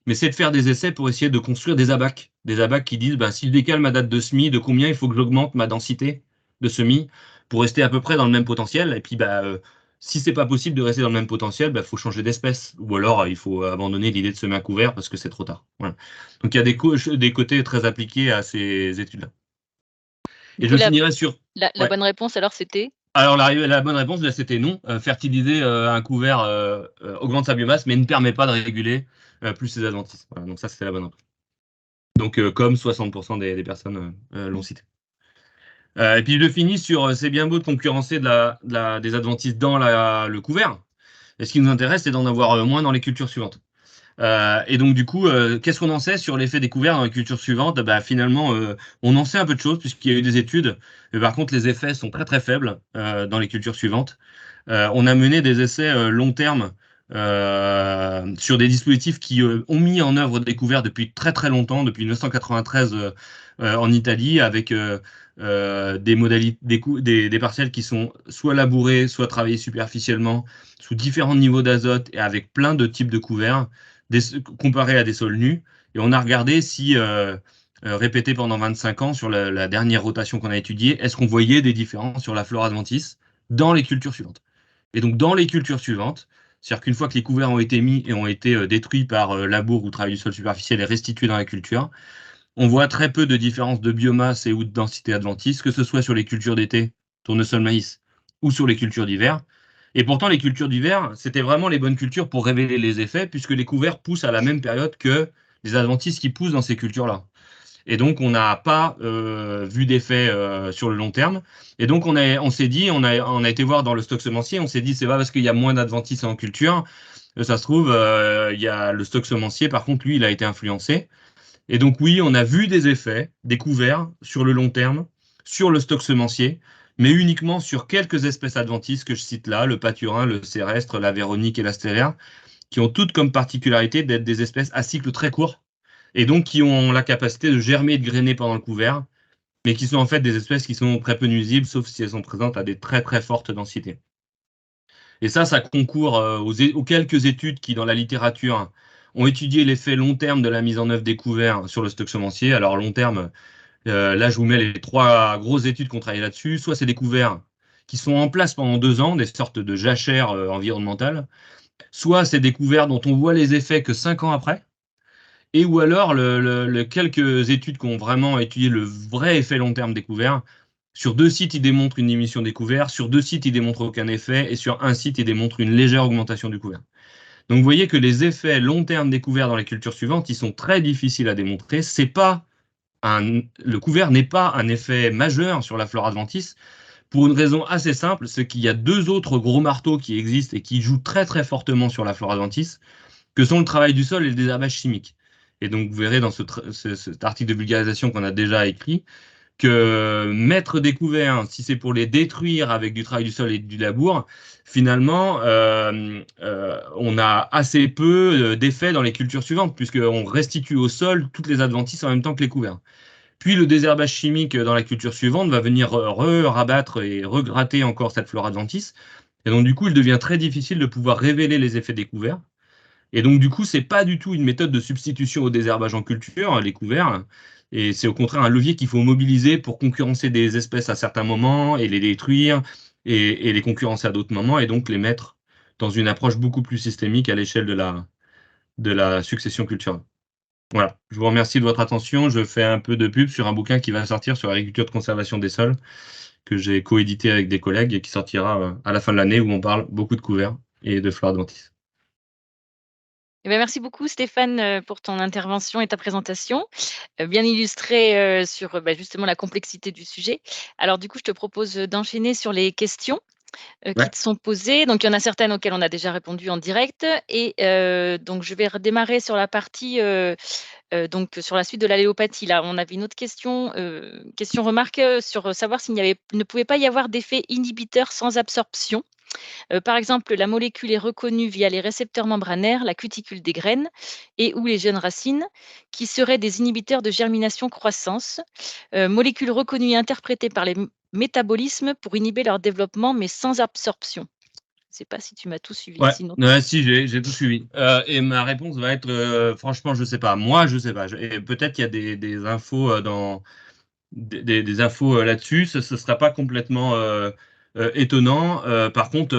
mais c'est de faire des essais pour essayer de construire des abacs. Des abacs qui disent, bah, si je décale ma date de semis, de combien il faut que j'augmente ma densité de semis pour rester à peu près dans le même potentiel. Et puis, bah, si c'est pas possible de rester dans le même potentiel, bah, faut changer d'espèce. Ou alors, il faut abandonner l'idée de semer un couvert parce que c'est trop tard. Voilà. Donc, il y a des côtés très appliqués à ces études-là. Et Du je coup, finirai sur... la Ouais. bonne réponse, alors, c'était? Alors, la bonne réponse, là, c'était non. Fertiliser un couvert augmente sa biomasse, mais ne permet pas de réguler plus ses adventices. Voilà, donc ça, c'était la bonne réponse. Donc, comme 60% des personnes l'ont cité. Et puis, je finis sur, c'est bien beau de concurrencer des adventices dans le couvert. Et ce qui nous intéresse, c'est d'en avoir moins dans les cultures suivantes. Et donc, du coup, qu'est-ce qu'on en sait sur l'effet découvert dans les cultures suivantes? Bah, finalement, on en sait un peu de choses, puisqu'il y a eu des études. Mais par contre, les effets sont très, très faibles dans les cultures suivantes. On a mené des essais long terme sur des dispositifs qui ont mis en œuvre des couverts depuis très, très longtemps, depuis 1993 en Italie, avec des modalités, des parcelles qui sont soit labourées, soit travaillées superficiellement, sous différents niveaux d'azote et avec plein de types de couverts comparé à des sols nus. Et on a regardé si, répété pendant 25 ans sur la dernière rotation qu'on a étudiée, est-ce qu'on voyait des différences sur la flore adventice dans les cultures suivantes. Et donc, dans les cultures suivantes, c'est-à-dire qu'une fois que les couverts ont été mis et ont été détruits par labour ou travail du sol superficiel et restitués dans la culture, on voit très peu de différence de biomasse et ou de densité adventice, que ce soit sur les cultures d'été, tournesol maïs, ou sur les cultures d'hiver. Et pourtant, les cultures d'hiver, c'était vraiment les bonnes cultures pour révéler les effets, puisque les couverts poussent à la même période que les adventices qui poussent dans ces cultures-là. Et donc, on n'a pas vu d'effet sur le long terme. Et donc, on s'est dit, on a été voir dans le stock semencier, on s'est dit, c'est pas parce qu'il y a moins d'adventices en culture, ça se trouve, il y a le stock semencier, par contre, lui, il a été influencé. Et donc, oui, on a vu des effets découverts sur le long terme, sur le stock semencier, mais uniquement sur quelques espèces adventices que je cite là, le paturin, le cérèstre, la véronique et la stélaire, qui ont toutes comme particularité d'être des espèces à cycle très court, et donc qui ont la capacité de germer et de grainer pendant le couvert, mais qui sont en fait des espèces qui sont très peu nuisibles, sauf si elles sont présentes à des très très fortes densités. Et ça concourt aux quelques études qui, dans la littérature, ont étudié l'effet long terme de la mise en œuvre des couverts sur le stock semencier. Alors, long terme, là, je vous mets les trois grosses études qui ont travaillé là-dessus. Soit c'est des couverts qui sont en place pendant 2 ans, des sortes de jachères environnementales. Soit c'est des couverts dont on voit les effets que 5 ans après. Et ou alors, quelques études qui ont vraiment étudié le vrai effet long terme des couverts. Sur 2 sites, ils démontrent une diminution des couverts. Sur 2 sites, ils démontrent aucun effet. Et sur un site, ils démontrent une légère augmentation du couvert. Donc, vous voyez que les effets long terme des couverts dans les cultures suivantes, ils sont très difficiles à démontrer. Le couvert n'est pas un effet majeur sur la flore adventice pour une raison assez simple, c'est qu'il y a 2 autres gros marteaux qui existent et qui jouent très très fortement sur la flore adventice, que sont le travail du sol et le désherbage chimique. Et donc, vous verrez dans cet article de vulgarisation qu'on a déjà écrit, que mettre des couverts, si c'est pour les détruire avec du travail du sol et du labour, finalement, on a assez peu d'effets dans les cultures suivantes, puisqu'on restitue au sol toutes les adventices en même temps que les couverts. Puis le désherbage chimique dans la culture suivante va venir rabattre et regratter encore cette flore adventice. Et donc, du coup, il devient très difficile de pouvoir révéler les effets des couverts. Et donc, du coup, c'est pas du tout une méthode de substitution au désherbage en culture, les couverts. Et c'est au contraire un levier qu'il faut mobiliser pour concurrencer des espèces à certains moments et les détruire et les concurrencer à d'autres moments et donc les mettre dans une approche beaucoup plus systémique à l'échelle de la succession culturelle. Voilà, je vous remercie de votre attention. Je fais un peu de pub sur un bouquin qui va sortir sur l'agriculture de conservation des sols, que j'ai coédité avec des collègues et qui sortira à la fin de l'année, où on parle beaucoup de couverts et de flore adventice. Eh ben, merci beaucoup Stéphane, pour ton intervention et ta présentation, bien illustrée, sur, bah, justement la complexité du sujet. Alors du coup, je te propose, d'enchaîner sur les questions, qui Ouais, te sont posées. Donc il y en a certaines auxquelles on a déjà répondu en direct et donc je vais redémarrer sur la partie, donc sur la suite de l'allélopathie. Là, on avait une autre question remarque, sur, savoir s'il ne pouvait pas y avoir d'effet inhibiteur sans absorption. Par exemple, la molécule est reconnue via les récepteurs membranaires, la cuticule des graines et ou les jeunes racines, qui seraient des inhibiteurs de germination-croissance. Molécules reconnues et interprétées par les métabolismes pour inhiber leur développement, mais sans absorption. Je ne sais pas si tu m'as tout suivi, ouais, sinon. ouais, si, j'ai tout suivi. Et ma réponse va être, franchement, je sais pas. Moi, je sais pas. Et peut-être qu'il y a des infos des infos là-dessus. Ce ne sera pas complètement étonnant. Par contre,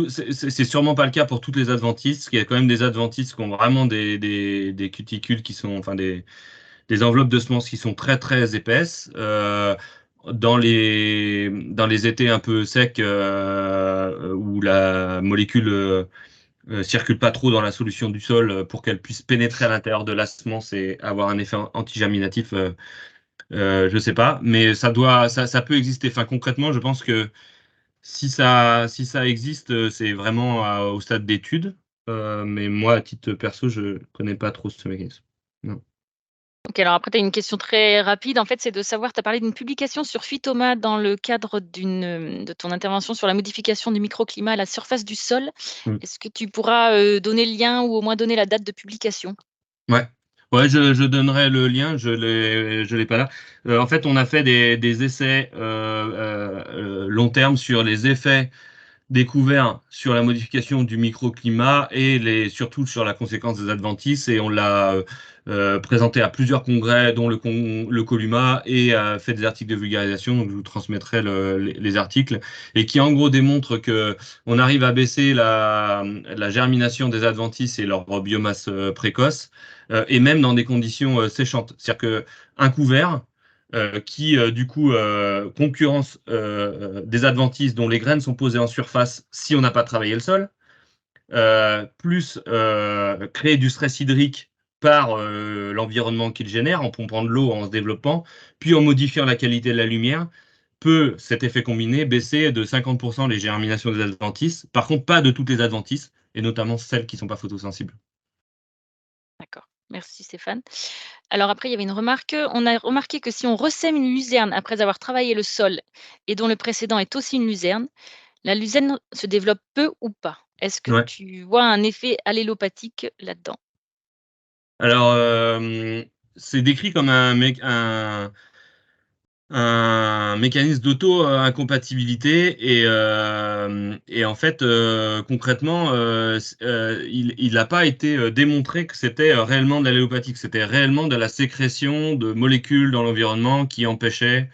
c'est sûrement pas le cas pour toutes les adventices. Il y a quand même des adventices qui ont vraiment des cuticules qui sont, enfin des enveloppes de semences qui sont très très épaisses. Dans les étés un peu secs où la molécule circule pas trop dans la solution du sol pour qu'elle puisse pénétrer à l'intérieur de la semence et avoir un effet antigerminatif, je sais pas, mais ça peut exister. Enfin, concrètement, je pense que si ça existe, c'est vraiment au stade d'étude. Mais moi, à titre perso, je connais pas trop ce mécanisme. Non. OK, alors après, tu as une question très rapide. En fait, c'est de savoir, tu as parlé d'une publication sur Phytoma dans le cadre de ton intervention sur la modification du microclimat à la surface du sol. Mm. Est-ce que tu pourras, donner le lien ou au moins donner la date de publication? Ouais. Ouais, je donnerai le lien, je l'ai pas là. En fait, on a fait des essais long terme sur les effets découvert sur la modification du microclimat et surtout sur la conséquence des adventices. Et on l'a présenté à plusieurs congrès, dont le Columa, et fait des articles de vulgarisation. Donc, je vous transmettrai les articles. Et qui, en gros, démontrent que on arrive à baisser la germination des adventices et leur biomasse précoce, et même dans des conditions séchantes. C'est-à-dire qu'un couvert, qui du coup concurrence des adventices dont les graines sont posées en surface si on n'a pas travaillé le sol, plus créer du stress hydrique par l'environnement qu'il génère en pompant de l'eau, en se développant, puis en modifiant la qualité de la lumière, peut cet effet combiné baisser de 50% les germinations des adventices. Par contre, pas de toutes les adventices, et notamment celles qui ne sont pas photosensibles. D'accord, merci Stéphane. Alors après, il y avait une remarque, on a remarqué que si on ressème une luzerne après avoir travaillé le sol et dont le précédent est aussi une luzerne, la luzerne se développe peu ou pas. Est-ce que Ouais. tu vois un effet allélopathique là-dedans? Alors, c'est décrit comme un mécanisme d'auto-incompatibilité et en fait concrètement il n'a pas été démontré que c'était réellement de l'allélopathie, que c'était réellement de la sécrétion de molécules dans l'environnement qui empêchaient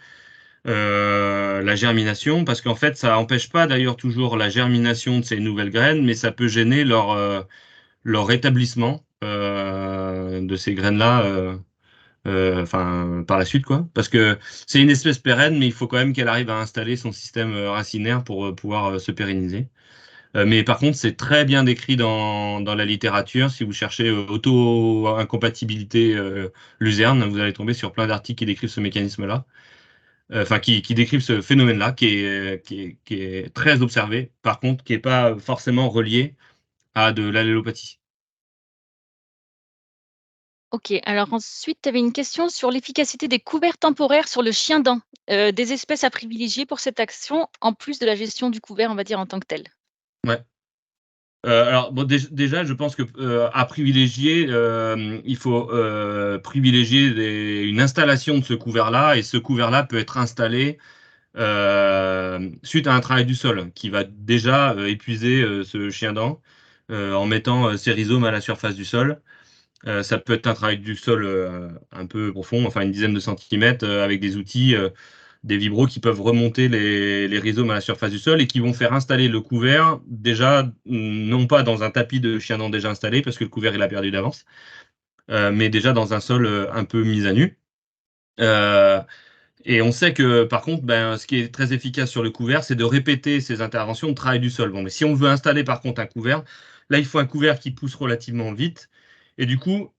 la germination, parce qu'en fait ça empêche pas d'ailleurs toujours la germination de ces nouvelles graines, mais ça peut gêner leur rétablissement de ces graines-là enfin par la suite quoi, parce que c'est une espèce pérenne, mais il faut quand même qu'elle arrive à installer son système racinaire pour pouvoir se pérenniser. Mais par contre, c'est très bien décrit dans la littérature. Si vous cherchez auto-incompatibilité luzerne, vous allez tomber sur plein d'articles qui décrivent ce mécanisme-là, enfin qui décrivent ce phénomène-là, qui est très observé, par contre, qui n'est pas forcément relié à de l'allélopathie. OK, alors ensuite, tu avais une question sur l'efficacité des couverts temporaires sur le chien-dent, des espèces à privilégier pour cette action, en plus de la gestion du couvert, on va dire, en tant que tel. Ouais. Alors bon, déjà, je pense que à privilégier, il faut privilégier une installation de ce couvert-là, et ce couvert-là peut être installé suite à un travail du sol qui va déjà épuiser ce chien-dent en mettant ses rhizomes à la surface du sol. Ça peut être un travail du sol un peu profond, enfin une dizaine de centimètres, avec des outils, des vibros qui peuvent remonter les rhizomes à la surface du sol et qui vont faire installer le couvert déjà, non pas dans un tapis de chien-dent déjà installé, parce que le couvert il a perdu d'avance, mais déjà dans un sol un peu mis à nu. Euh, et on sait que par contre, ben, ce qui est très efficace sur le couvert, c'est de répéter ces interventions de travail du sol. Bon, mais si on veut installer par contre un couvert, là il faut un couvert qui pousse relativement vite et du coup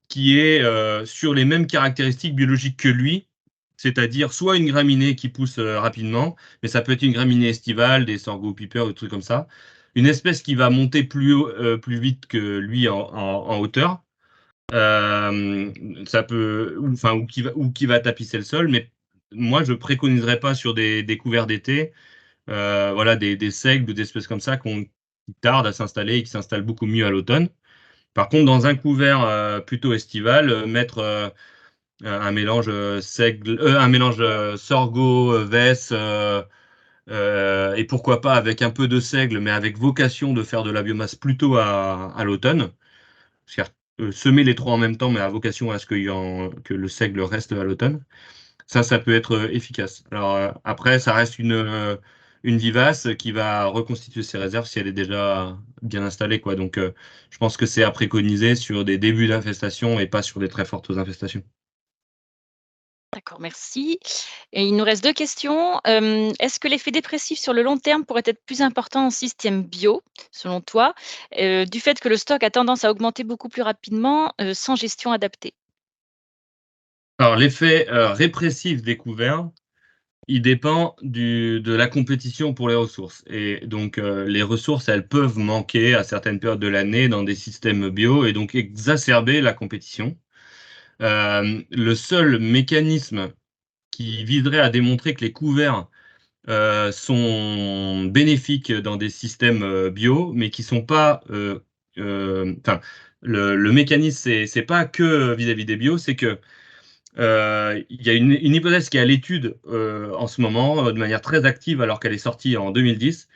qui est sur les mêmes caractéristiques biologiques que lui, c'est-à-dire soit une graminée qui pousse rapidement, mais ça peut être une graminée estivale, des sorgho pipers, ou des trucs comme ça, une espèce qui va monter plus haut, plus vite que lui en hauteur. Euh, Ça peut, enfin, ou qui va tapisser le sol, mais moi je préconiserais pas sur des couverts d'été, voilà, des seigles ou des espèces comme ça qui tardent à s'installer et qui s'installent beaucoup mieux à l'automne. Par contre, dans un couvert plutôt estival, mettre un mélange un mélange sorgho, vesse, et pourquoi pas avec un peu de seigle, mais avec vocation de faire de la biomasse plutôt à l'automne. C'est-à-dire semer les trois en même temps, mais à vocation à ce que le seigle reste à l'automne. Ça peut être efficace. Alors après, ça reste une vivace qui va reconstituer ses réserves si elle est déjà bien installée, quoi. Donc, je pense que c'est à préconiser sur des débuts d'infestation et pas sur des très fortes infestations. D'accord, merci. Et il nous reste 2 questions. Est-ce que l'effet dépressif sur le long terme pourrait être plus important en système bio, selon toi, du fait que le stock a tendance à augmenter beaucoup plus rapidement, sans gestion adaptée? Alors, l'effet répressif découvert, il dépend de la compétition pour les ressources. Et donc, les ressources, elles peuvent manquer à certaines périodes de l'année dans des systèmes bio et donc exacerber la compétition. Le seul mécanisme qui viserait à démontrer que les couverts sont bénéfiques dans des systèmes bio, mais qui sont pas. Enfin, le mécanisme, c'est pas que vis-à-vis des bio, c'est que il y a une hypothèse qui est à l'étude en ce moment de manière très active alors qu'elle est sortie en 2010,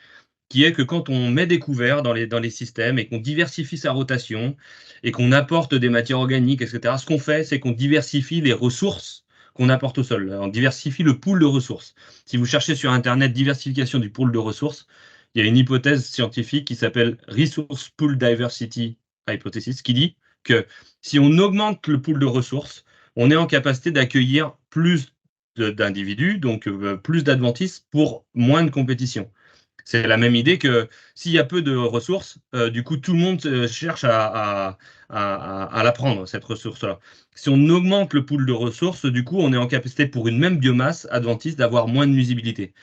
qui est que quand on met des couverts dans les systèmes et qu'on diversifie sa rotation et qu'on apporte des matières organiques, etc., ce qu'on fait, c'est qu'on diversifie les ressources qu'on apporte au sol. On diversifie le pool de ressources. Si vous cherchez sur Internet diversification du pool de ressources, il y a une hypothèse scientifique qui s'appelle Resource Pool Diversity Hypothesis, qui dit que si on augmente le pool de ressources, on est en capacité d'accueillir plus d'individus, donc plus d'adventistes pour moins de compétition. C'est la même idée que s'il y a peu de ressources, du coup, tout le monde cherche à la prendre, cette ressource-là. Si on augmente le pool de ressources, du coup, on est en capacité, pour une même biomasse adventiste, d'avoir moins de nuisibilité.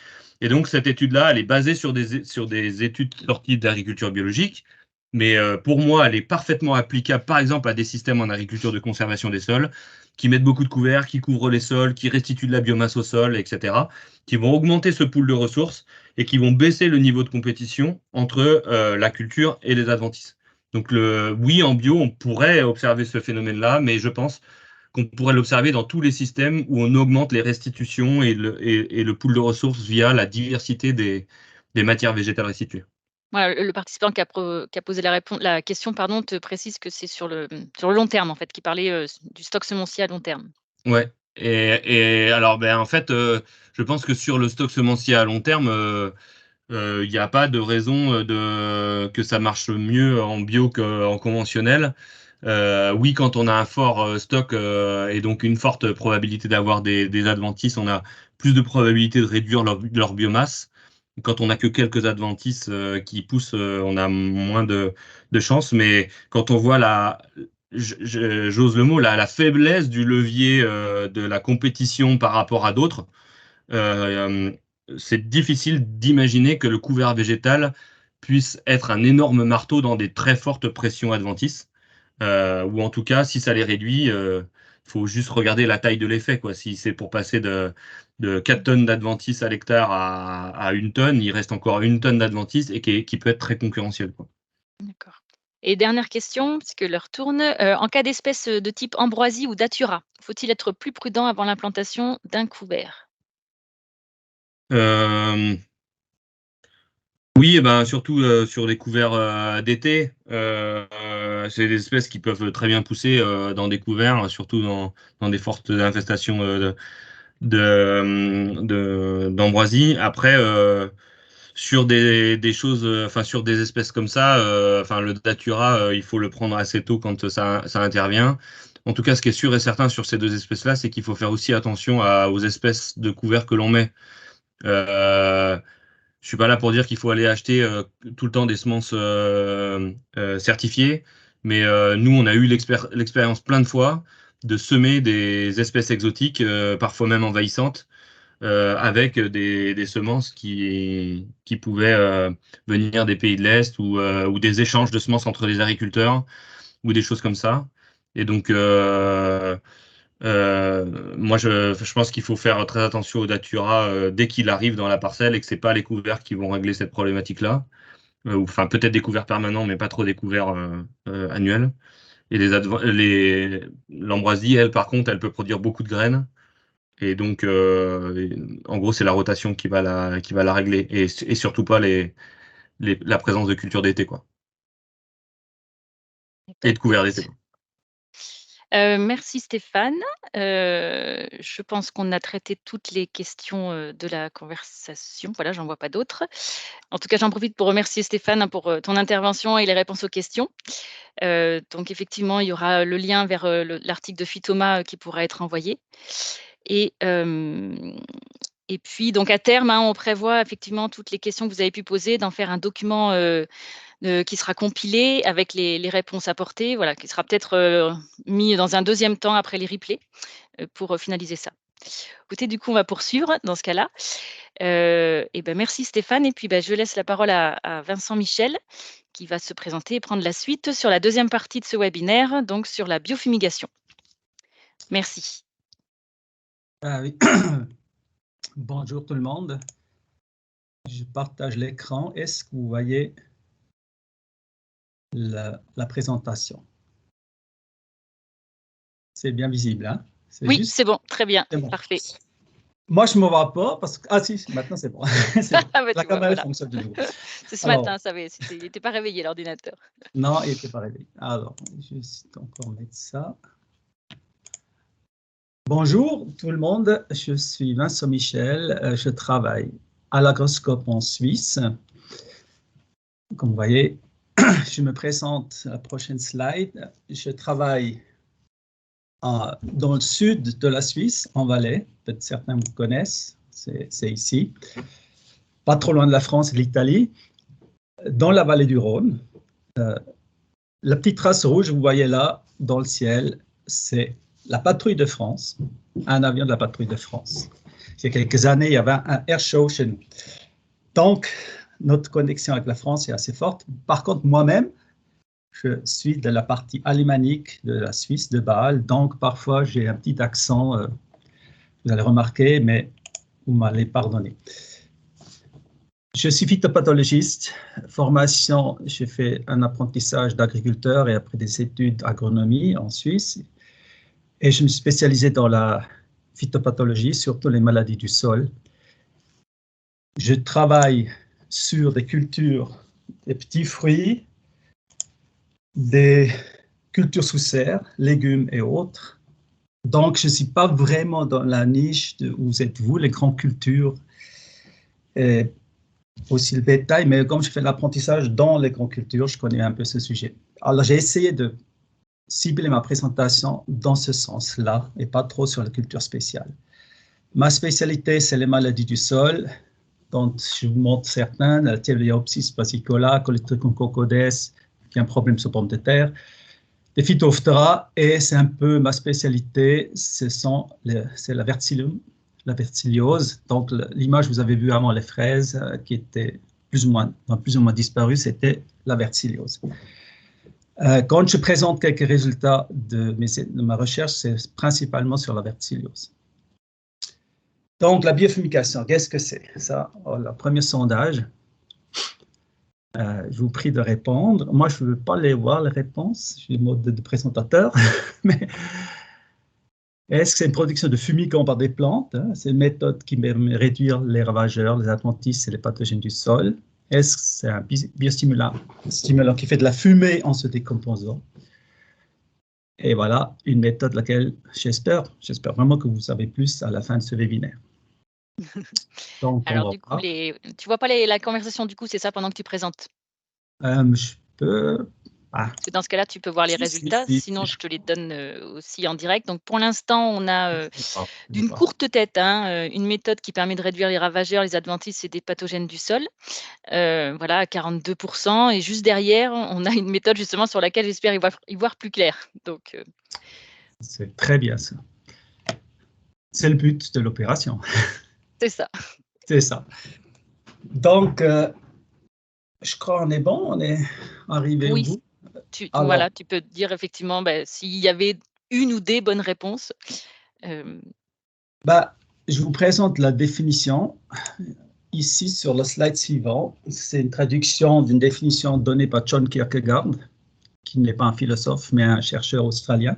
Et donc, cette étude-là, elle est basée sur sur des études sorties d'agriculture biologique, mais pour moi, elle est parfaitement applicable, par exemple, à des systèmes en agriculture de conservation des sols, qui mettent beaucoup de couverts, qui couvrent les sols, qui restituent de la biomasse au sol, etc., qui vont augmenter ce pool de ressources et qui vont baisser le niveau de compétition entre la culture et les adventices. Donc oui, en bio, on pourrait observer ce phénomène-là, mais je pense qu'on pourrait l'observer dans tous les systèmes où on augmente les restitutions et le pool de ressources via la diversité des matières végétales restituées. Voilà, le participant qui a posé la question, pardon, te précise que c'est sur le long terme, en fait, qu'il parlait, du stock semencier à long terme. Ouais. Et alors, ben, en fait, je pense que sur le stock semencier à long terme, il n'y a pas de raison que ça marche mieux en bio qu'en conventionnel. Oui, quand on a un fort stock et donc une forte probabilité d'avoir des adventices, on a plus de probabilité de réduire leur biomasse. Quand on n'a que quelques adventices qui poussent, on a moins de chances. Mais quand on voit j'ose le mot, la faiblesse du levier de la compétition par rapport à d'autres, euh, c'est difficile d'imaginer que le couvert végétal puisse être un énorme marteau dans des très fortes pressions adventices. Ou en tout cas, si ça les réduit, faut juste regarder la taille de l'effet, quoi. Si c'est pour passer de 4 tonnes d'adventices à l'hectare à 1 tonne, il reste encore 1 tonne d'adventices et qui peut être très concurrentiel, quoi. D'accord. Et dernière question, puisque l'heure tourne, en cas d'espèce, de type ambroisie ou datura, faut-il être plus prudent avant l'implantation d'un couvert? Euh, Oui, et ben, surtout sur les couverts d'été, c'est des espèces qui peuvent très bien pousser dans des couverts, surtout dans des fortes infestations d'ambroisie. Après, sur des choses, enfin sur des espèces comme ça, enfin le datura, il faut le prendre assez tôt quand ça intervient. En tout cas, ce qui est sûr et certain sur ces deux espèces-là, c'est qu'il faut faire aussi attention aux espèces de couverts que l'on met. Euh, je suis pas là pour dire qu'il faut aller acheter tout le temps des semences certifiées, mais nous, on a eu l'expérience plein de fois de semer des espèces exotiques, parfois même envahissantes, avec des semences qui pouvaient venir des pays de l'Est ou des échanges de semences entre les agriculteurs ou des choses comme ça. Et donc, moi, je pense qu'il faut faire très attention au datura dès qu'il arrive dans la parcelle et que c'est pas les couverts qui vont régler cette problématique-là. Ou enfin, peut-être des couverts permanents, mais pas trop des couverts annuels. Et l'ambroisie, elle, par contre, elle peut produire beaucoup de graines. Et donc, en gros, c'est la rotation qui va la régler. Et surtout pas la présence de culture d'été, quoi. Et de couverts d'été, quoi. Merci Stéphane. Je pense qu'on a traité toutes les questions, de la conversation. Voilà, j'en vois pas d'autres. En tout cas, j'en profite pour remercier Stéphane, hein, pour, ton intervention et les réponses aux questions. Donc effectivement, il y aura le lien vers, l'article de Phytoma, qui pourra être envoyé et et puis donc à terme, hein, on prévoit effectivement toutes les questions que vous avez pu poser, d'en faire un document, qui sera compilé avec les réponses apportées, voilà, qui sera peut-être, mis dans un deuxième temps après les replays, pour, finaliser ça. Écoutez, du coup, on va poursuivre dans ce cas-là. Et ben, merci Stéphane et puis, bah, je laisse la parole à Vincent Michel qui va se présenter et prendre la suite sur la deuxième partie de ce webinaire, donc sur la biofumigation. Merci. Ah oui. Bonjour tout le monde. Je partage l'écran. Est-ce que vous voyez la présentation? C'est bien visible, hein? Oui, juste... c'est bon, très bien, bon. Parfait. Moi, je ne me vois pas parce que... Ah si, maintenant c'est bon. Bon. Ah, bah, la caméra voilà. fonctionne toujours. C'est ce matin, ça va, il n'était pas réveillé l'ordinateur. Non, il n'était pas réveillé. Alors, je vais encore mettre ça. Bonjour tout le monde, je suis Vincent Michel, je travaille à l'agroscope en Suisse. Comme vous voyez, je me présente à la prochaine slide. Je travaille dans le sud de la Suisse, en Valais. Peut-être certains vous connaissent, c'est ici. Pas trop loin de la France et de l'Italie, dans la vallée du Rhône. La petite trace rouge, vous voyez là, dans le ciel, c'est la patrouille de France, un avion de la patrouille de France. Il y a quelques années, il y avait un air show chez nous. Donc, notre connexion avec la France est assez forte. Par contre, moi-même, je suis de la partie alémanique de la Suisse, de Bâle, donc parfois j'ai un petit accent, vous allez remarquer, mais vous m'allez pardonner. Je suis phytopathologiste, formation, j'ai fait un apprentissage d'agriculteur et après des études d'agronomie en Suisse. Et je me suis spécialisé dans la phytopathologie, surtout les maladies du sol. Je travaille sur des cultures, des petits fruits, des cultures sous serre, légumes et autres. Donc, je ne suis pas vraiment dans la niche où vous êtes vous, les grandes cultures, et aussi le bétail, mais comme je fais l'apprentissage dans les grandes cultures, je connais un peu ce sujet. Alors, j'ai essayé de cibler ma présentation dans ce sens-là et pas trop sur la culture spéciale. Ma spécialité, c'est les maladies du sol, dont je vous montre certaines, la Theriopsis pasicola, Colitrichum cocodes, qui est un problème sur pommes de terre, des Phytophthora, et c'est un peu ma spécialité, c'est la vertiliose. Donc l'image que vous avez vue avant les fraises, qui était plus ou moins disparue, c'était la vertiliose. Quand je présente quelques résultats de ma recherche, c'est principalement sur la vertiliose. Donc, la biofumigation, qu'est-ce que c'est? Ça, le premier sondage, je vous prie de répondre. Moi, je ne veux pas les voir, les réponses. Je suis le mode de présentateur. Mais est-ce que c'est une production de fumigants par des plantes? C'est une méthode qui permet de réduire les ravageurs, les adventices et les pathogènes du sol. Est-ce que c'est un biostimulant qui fait de la fumée en se décomposant? Et voilà une méthode laquelle j'espère vraiment que vous savez plus à la fin de ce webinaire. Donc, alors, du coup, tu vois pas la conversation, du coup, c'est ça, pendant que tu présentes? Je peux... Parce que dans ce cas-là, tu peux voir les résultats, sinon je te les donne aussi en direct. Donc, pour l'instant, on a d'une courte tête, hein, une méthode qui permet de réduire les ravageurs, les adventices et des pathogènes du sol, voilà, à 42%. Et juste derrière, on a une méthode justement sur laquelle j'espère y voir plus clair. Donc, c'est très bien ça. C'est le but de l'opération. C'est ça. C'est ça. Donc, je crois qu'on est bon, on est arrivé au bout. Voilà, tu peux dire effectivement s'il y avait une ou des bonnes réponses. Je vous présente la définition ici sur le slide suivant. C'est une traduction d'une définition donnée par John Kierkegaard, qui n'est pas un philosophe, mais un chercheur australien.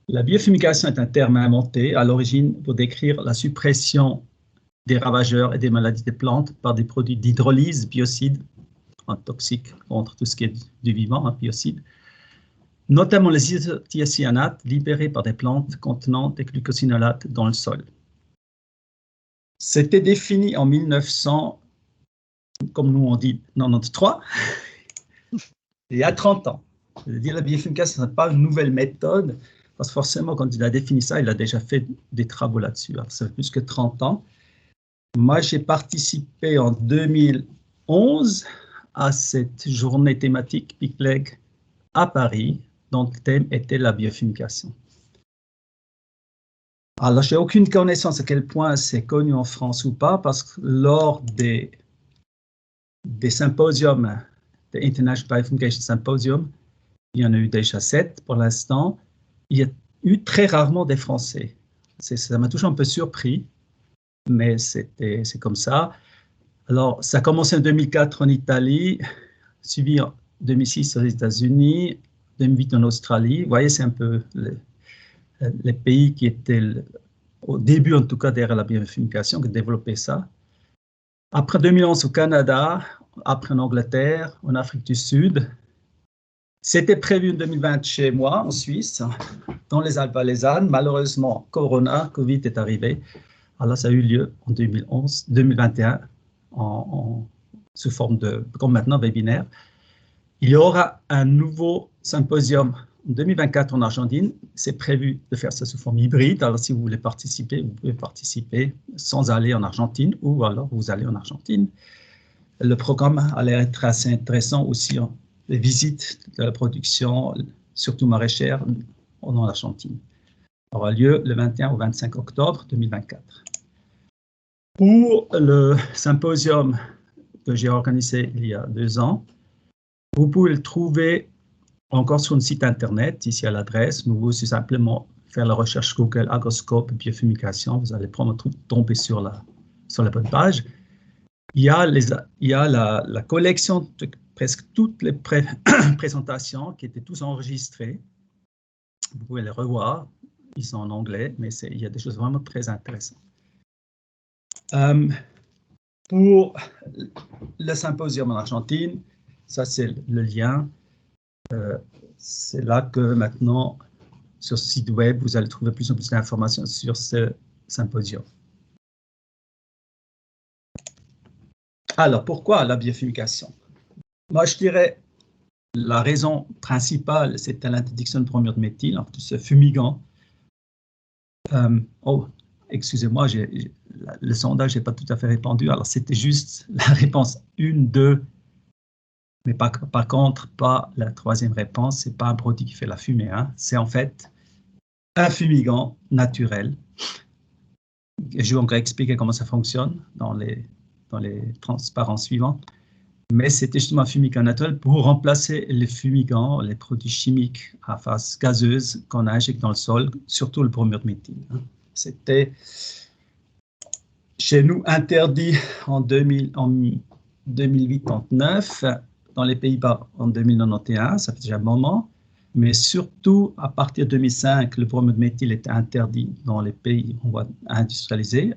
La biofumigation est un terme inventé à l'origine pour décrire la suppression des ravageurs et des maladies des plantes par des produits d'hydrolyse biocides, toxiques contre tout ce qui est du vivant, biocides, notamment les isothiocyanates libérés par des plantes contenant des glucosinolates dans le sol. C'était défini en 1900, comme nous on dit, 93, il y a 30 ans. Je veux dire, la biofumication, ce n'est pas une nouvelle méthode, parce que forcément, quand il a défini ça, il a déjà fait des travaux là-dessus. Ça fait plus que 30 ans. Moi, j'ai participé en 2011 à cette journée thématique Big Leg à Paris, dont le thème était la biofumication. Alors, je n'ai aucune connaissance à quel point c'est connu en France ou pas, parce que lors des symposiums, des International Biofumication Symposium, il y en a eu déjà 7 pour l'instant, il y a eu très rarement des Français. Ça m'a toujours un peu surpris, mais c'est comme ça. Alors, ça a commencé en 2004 en Italie, suivi en 2006 aux États-Unis, 2008 en Australie. Vous voyez, c'est un peu les pays qui étaient, au début en tout cas, derrière la biofumication, qui développaient ça. Après 2011 au Canada, après en Angleterre, en Afrique du Sud. C'était prévu en 2020 chez moi, en Suisse, dans les Alpes valaisannes. Malheureusement, Covid est arrivé. Alors, ça a eu lieu en 2021, sous forme de, comme maintenant, webinaire. Il y aura un nouveau symposium en 2024 en Argentine. C'est prévu de faire ça sous forme hybride. Alors, si vous voulez participer, vous pouvez participer sans aller en Argentine, ou alors vous allez en Argentine. Le programme a l'air d'être assez intéressant aussi. Les visites de la production, surtout maraîchère, en Argentine, aura lieu le 21 au 25 octobre 2024. Pour le symposium que j'ai organisé il y a 2 ans, vous pouvez le trouver encore sur le site internet, ici à l'adresse. Vous pouvez simplement faire la recherche Google Agroscope biofumication, vous allez tomber sur la bonne page. Il y a la collection de presque toutes les présentations qui étaient tous enregistrées. Vous pouvez les revoir, ils sont en anglais, mais il y a des choses vraiment très intéressantes. Pour le symposium en Argentine, ça c'est le lien. C'est là que maintenant, sur ce site web, vous allez trouver plus en plus d'informations sur ce symposium. Alors, pourquoi la biofumication? Moi, je dirais la raison principale, c'était l'interdiction de bromure de méthyle, en ce fumigant. Excusez-moi, le sondage n'est pas tout à fait répondu. Alors, c'était juste la réponse 1, 2, mais par contre, pas la troisième réponse. Ce n'est pas un produit qui fait la fumée. Hein. C'est en fait un fumigant naturel. Je vais encore expliquer comment ça fonctionne dans les transparents suivants. Mais c'était justement un fumigant naturel pour remplacer les fumigants, les produits chimiques à phase gazeuse qu'on injecte dans le sol, surtout le bromure de méthyle. C'était chez nous interdit en 2089, dans les Pays-Bas en 2091, ça fait déjà un moment, mais surtout à partir de 2005, le bromure de méthyle était interdit dans les pays industrialisés.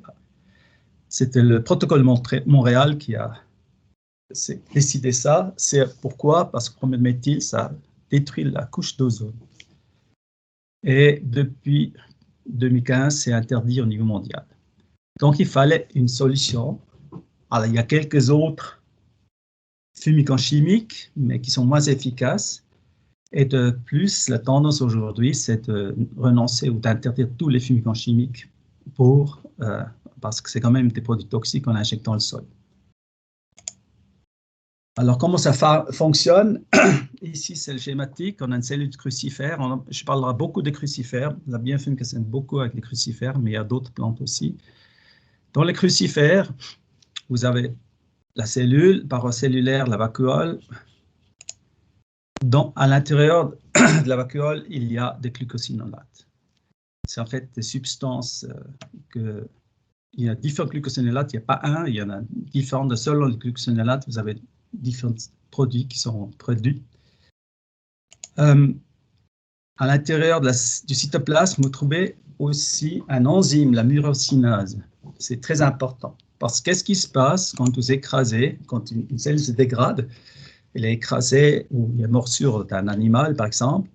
C'était le protocole Montréal qui a décidé ça. C'est pourquoi? Parce que le bromure de méthyle, ça détruit la couche d'ozone. Et depuis 2015, c'est interdit au niveau mondial. Donc, il fallait une solution. Alors, il y a quelques autres fumigants chimiques, mais qui sont moins efficaces. Et de plus, la tendance aujourd'hui, c'est de renoncer ou d'interdire tous les fumigants chimiques parce que c'est quand même des produits toxiques qu'on injecte dans le sol. Alors, comment ça fonctionne? Ici, c'est le schématique. On a une cellule de crucifère. Je parlerai beaucoup des crucifères. La biofumication beaucoup avec les crucifères, mais il y a d'autres plantes aussi. Dans les crucifères, vous avez la cellule, paroi cellulaire, la vacuole. À l'intérieur de la vacuole, il y a des glucosinolates. C'est en fait des substances il y a différents glucosinolates, il n'y a pas un, il y en a différents. Selon les glucosinolates, vous avez différents produits qui sont produits. À l'intérieur du cytoplasme, vous trouvez aussi un enzyme, la myrosinase. C'est très important. Parce que qu'est-ce qui se passe quand vous écrasez, quand une cellule se dégrade, elle est écrasée ou il y a morsure d'un animal, par exemple,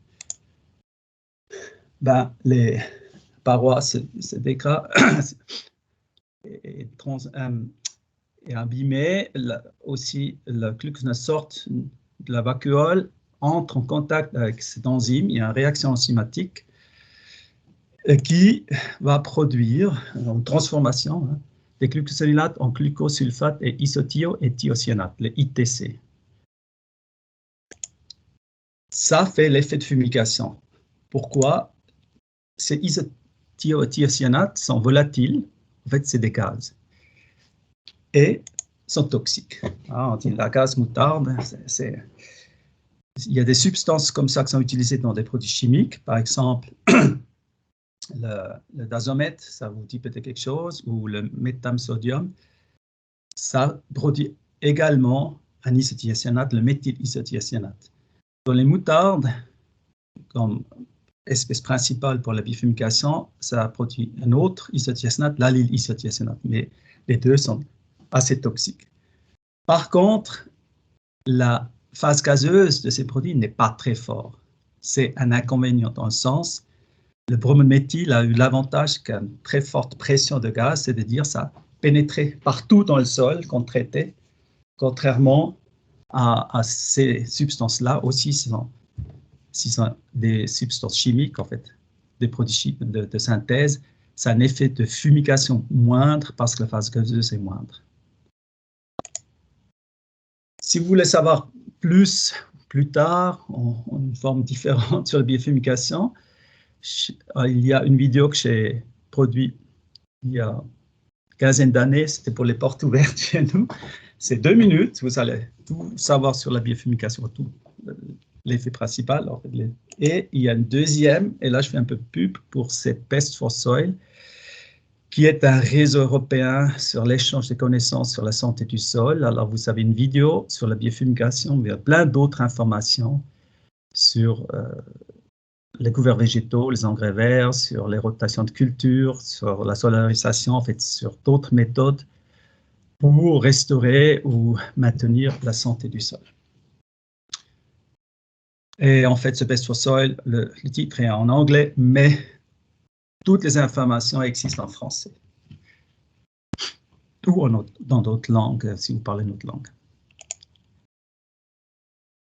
ben, les parois se dégradent et abîmées. Aussi, le glucose sorte de la vacuole, entre en contact avec cette enzyme, il y a une réaction enzymatique qui va produire une transformation des glucosénylates en glucosulfate et isothio et thiocyanate, les ITC. Ça fait l'effet de fumigation. Pourquoi? Ces isothio et thiocyanate sont volatiles, en fait c'est des gaz, et sont toxiques. On dit la gaz moutarde, il y a des substances comme ça qui sont utilisées dans des produits chimiques, par exemple le dazomètre, ça vous dit peut-être quelque chose, ou le métamsodium, ça produit également un isothiocyanate, le méthylisothiocyanate. Dans les moutardes, comme espèce principale pour la bifumigation, ça produit un autre isothiocyanate, l'allyle isothiocyanate, mais les deux sont assez toxiques. Par contre, la phase gazeuse de ces produits n'est pas très forte. C'est un inconvénient dans le sens, le bromométhyle a eu l'avantage qu'à une très forte pression de gaz, c'est-à-dire ça pénétrait partout dans le sol qu'on traitait, contrairement à ces substances-là aussi, ce sont des substances chimiques, en fait, des produits chimiques de synthèse, ça a un effet de fumigation moindre parce que la phase gazeuse est moindre. Si vous voulez savoir plus tard, en une forme différente sur la biofumigation, il y a une vidéo que j'ai produite il y a une quinzaine d'années, c'était pour les portes ouvertes chez nous. C'est 2 minutes, vous allez tout savoir sur la biofumigation, tout l'effet principal. En fait. Et il y a une deuxième, et là je fais un peu de pub pour cette Best for Soil, qui est un réseau européen sur l'échange de connaissances sur la santé du sol. Alors vous avez une vidéo sur la biofumigation, il y a plein d'autres informations sur les couverts végétaux, les engrais verts, sur les rotations de culture, sur la solarisation, en fait, sur d'autres méthodes pour restaurer ou maintenir la santé du sol. Et en fait, ce Best for Soil, le titre est en anglais, mais toutes les informations existent en français. Ou dans d'autres langues, si vous parlez une autre langue.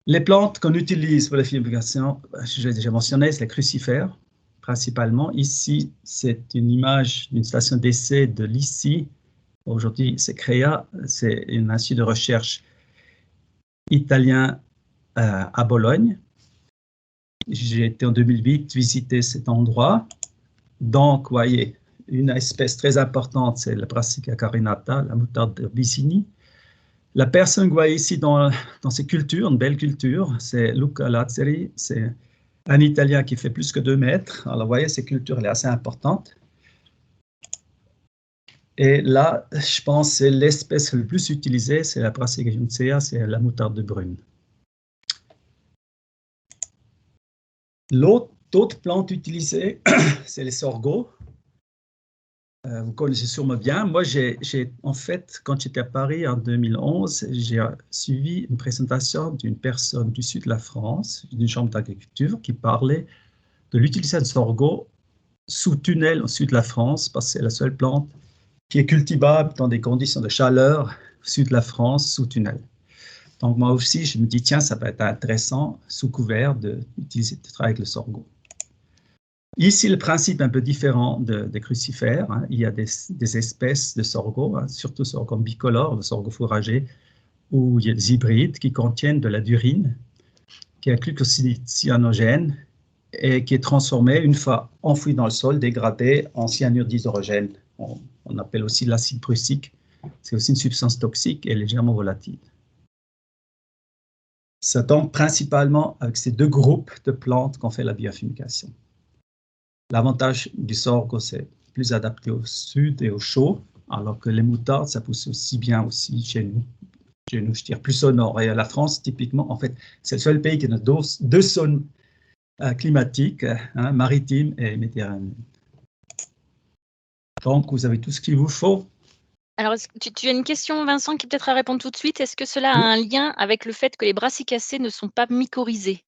Les plantes qu'on utilise pour la fumigation, j'ai déjà mentionné, c'est les crucifères, principalement. Ici, c'est une image d'une station d'essai de l'ICI. Aujourd'hui, c'est CREA, c'est un institut de recherche italien à Bologne. J'ai été en 2008 visiter cet endroit. Donc, vous voyez, une espèce très importante, c'est la Brassica carinata, la moutarde de Vicini. La personne que vous voyez ici dans ces cultures, une belle culture, c'est Luca Lazzeri, c'est un Italien qui fait plus que 2 mètres. Alors, vous voyez, ces cultures, elle est assez importante. Et là, je pense que c'est l'espèce le plus utilisée, c'est la Brassica juncea, c'est la moutarde de brune. L'autre plante utilisée, c'est les sorgho. Vous connaissez sûrement bien. Moi, en fait, quand j'étais à Paris en 2011, j'ai suivi une présentation d'une personne du sud de la France, d'une chambre d'agriculture, qui parlait de l'utilisation de sorgho sous tunnel au sud de la France, parce que c'est la seule plante qui est cultivable dans des conditions de chaleur au sud de la France, sous tunnel. Donc, moi aussi, je me dis, tiens, ça peut être intéressant, sous couvert, de travailler avec le sorgho. Ici, le principe est un peu différent des crucifères. Il y a des espèces de sorgho, surtout sorgho bicolore, le sorgho fourragé, où il y a des hybrides qui contiennent de la durine, qui est un glucosylcyanogène et qui est transformé, une fois enfoui dans le sol, dégradé en cyanure d'hydrogène. On appelle aussi l'acide prussique. C'est aussi une substance toxique et légèrement volatile. Ça tombe principalement avec ces 2 groupes de plantes qu'on fait la biofumigation. L'avantage du sorgho, c'est plus adapté au sud et au chaud, alors que les moutardes, ça pousse aussi bien aussi chez nous, je dirais plus au nord. Et la France, typiquement, en fait, c'est le seul pays qui a 2 zones climatiques, maritimes et méditerranéennes. Donc, vous avez tout ce qu'il vous faut. Alors, tu as une question, Vincent, qui peut-être à répondre tout de suite. Est-ce que cela a un lien avec le fait que les brassicacées ne sont pas mycorhizées?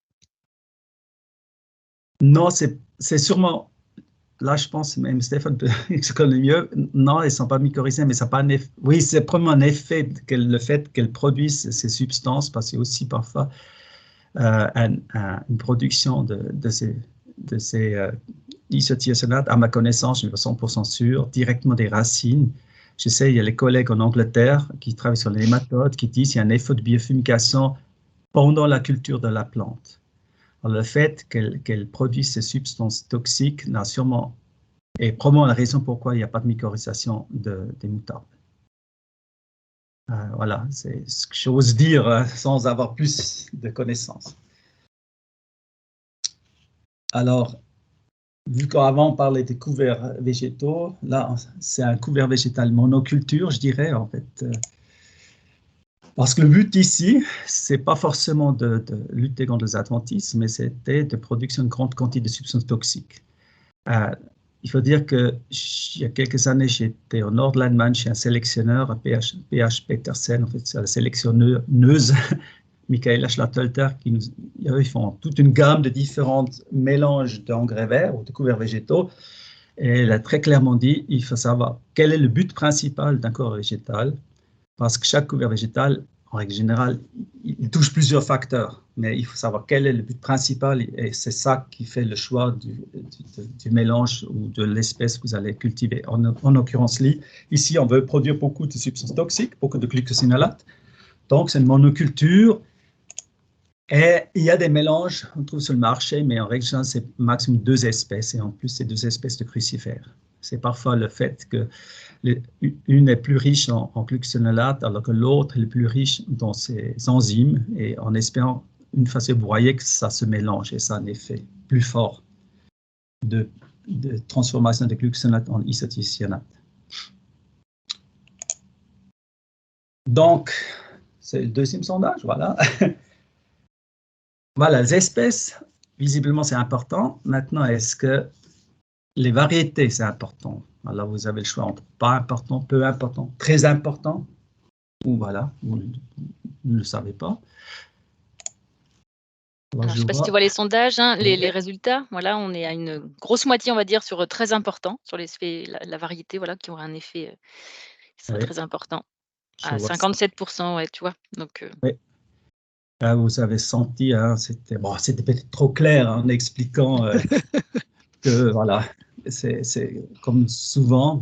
Non, c'est sûrement, là je pense, même Stéphane peut se connaît mieux, non, elles ne sont pas mycorhizées, mais ça n'a pas un effet. Oui, c'est probablement un effet, le fait qu'elles produisent ces substances, parce qu'il y a aussi parfois une production de ces isothiocénates, à ma connaissance, je suis 100% sûr, directement des racines. Je sais, il y a les collègues en Angleterre qui travaillent sur les nématodes qui disent qu'il y a un effet de biofumication pendant la culture de la plante. Alors, le fait qu'elle produise ces substances toxiques est probablement la raison pourquoi il n'y a pas de mycorhisation des moutardes. Voilà, c'est ce que j'ose dire sans avoir plus de connaissances. Alors, vu qu'avant on parlait des couverts végétaux, là c'est un couvert végétal monoculture, je dirais en fait. Parce que le but ici, c'est pas forcément de lutter contre les adventices, mais c'était de produire une grande quantité de substances toxiques. Il faut dire qu'il y a quelques années, j'étais au nord de l'Allemagne chez un sélectionneur, à PH Petersen, en fait, c'est la sélectionneuse, Michaela Schlattelter, ils font toute une gamme de différents mélanges d'engrais verts ou de couverts végétaux. Et elle a très clairement dit, il faut savoir quel est le but principal d'un couvert végétal, parce que chaque couvert végétal, en règle générale, il touche plusieurs facteurs, mais il faut savoir quel est le but principal, et c'est ça qui fait le choix du mélange ou de l'espèce que vous allez cultiver. En l'occurrence, ici, on veut produire beaucoup de substances toxiques, beaucoup de glucosinolates, donc c'est une monoculture, et il y a des mélanges, on trouve sur le marché, mais en règle générale, c'est maximum 2 espèces, et en plus, c'est 2 espèces de crucifères. C'est parfois le fait que une est plus riche en glucosinolates, alors que l'autre est plus riche dans ses enzymes, et en espérant, une fois que vous voyez que ça se mélange, et ça a un effet plus fort de transformation de glucosinolates en isothiocyanate. Donc, c'est le deuxième sondage, voilà. Voilà, les espèces, visiblement c'est important. Maintenant, est-ce que les variétés, c'est important? Alors, vous avez le choix entre pas important, peu important, très important, ou voilà, vous ne le savez pas. Alors, je ne sais pas si tu vois les sondages, hein, les résultats. Voilà, on est à une grosse moitié, on va dire, sur très important, sur la variété, voilà, qui aura un effet qui serait très important. À 57%, ouais, tu vois. Donc, oui. Vous avez senti, hein, c'était peut-être trop clair en expliquant que voilà, c'est comme souvent,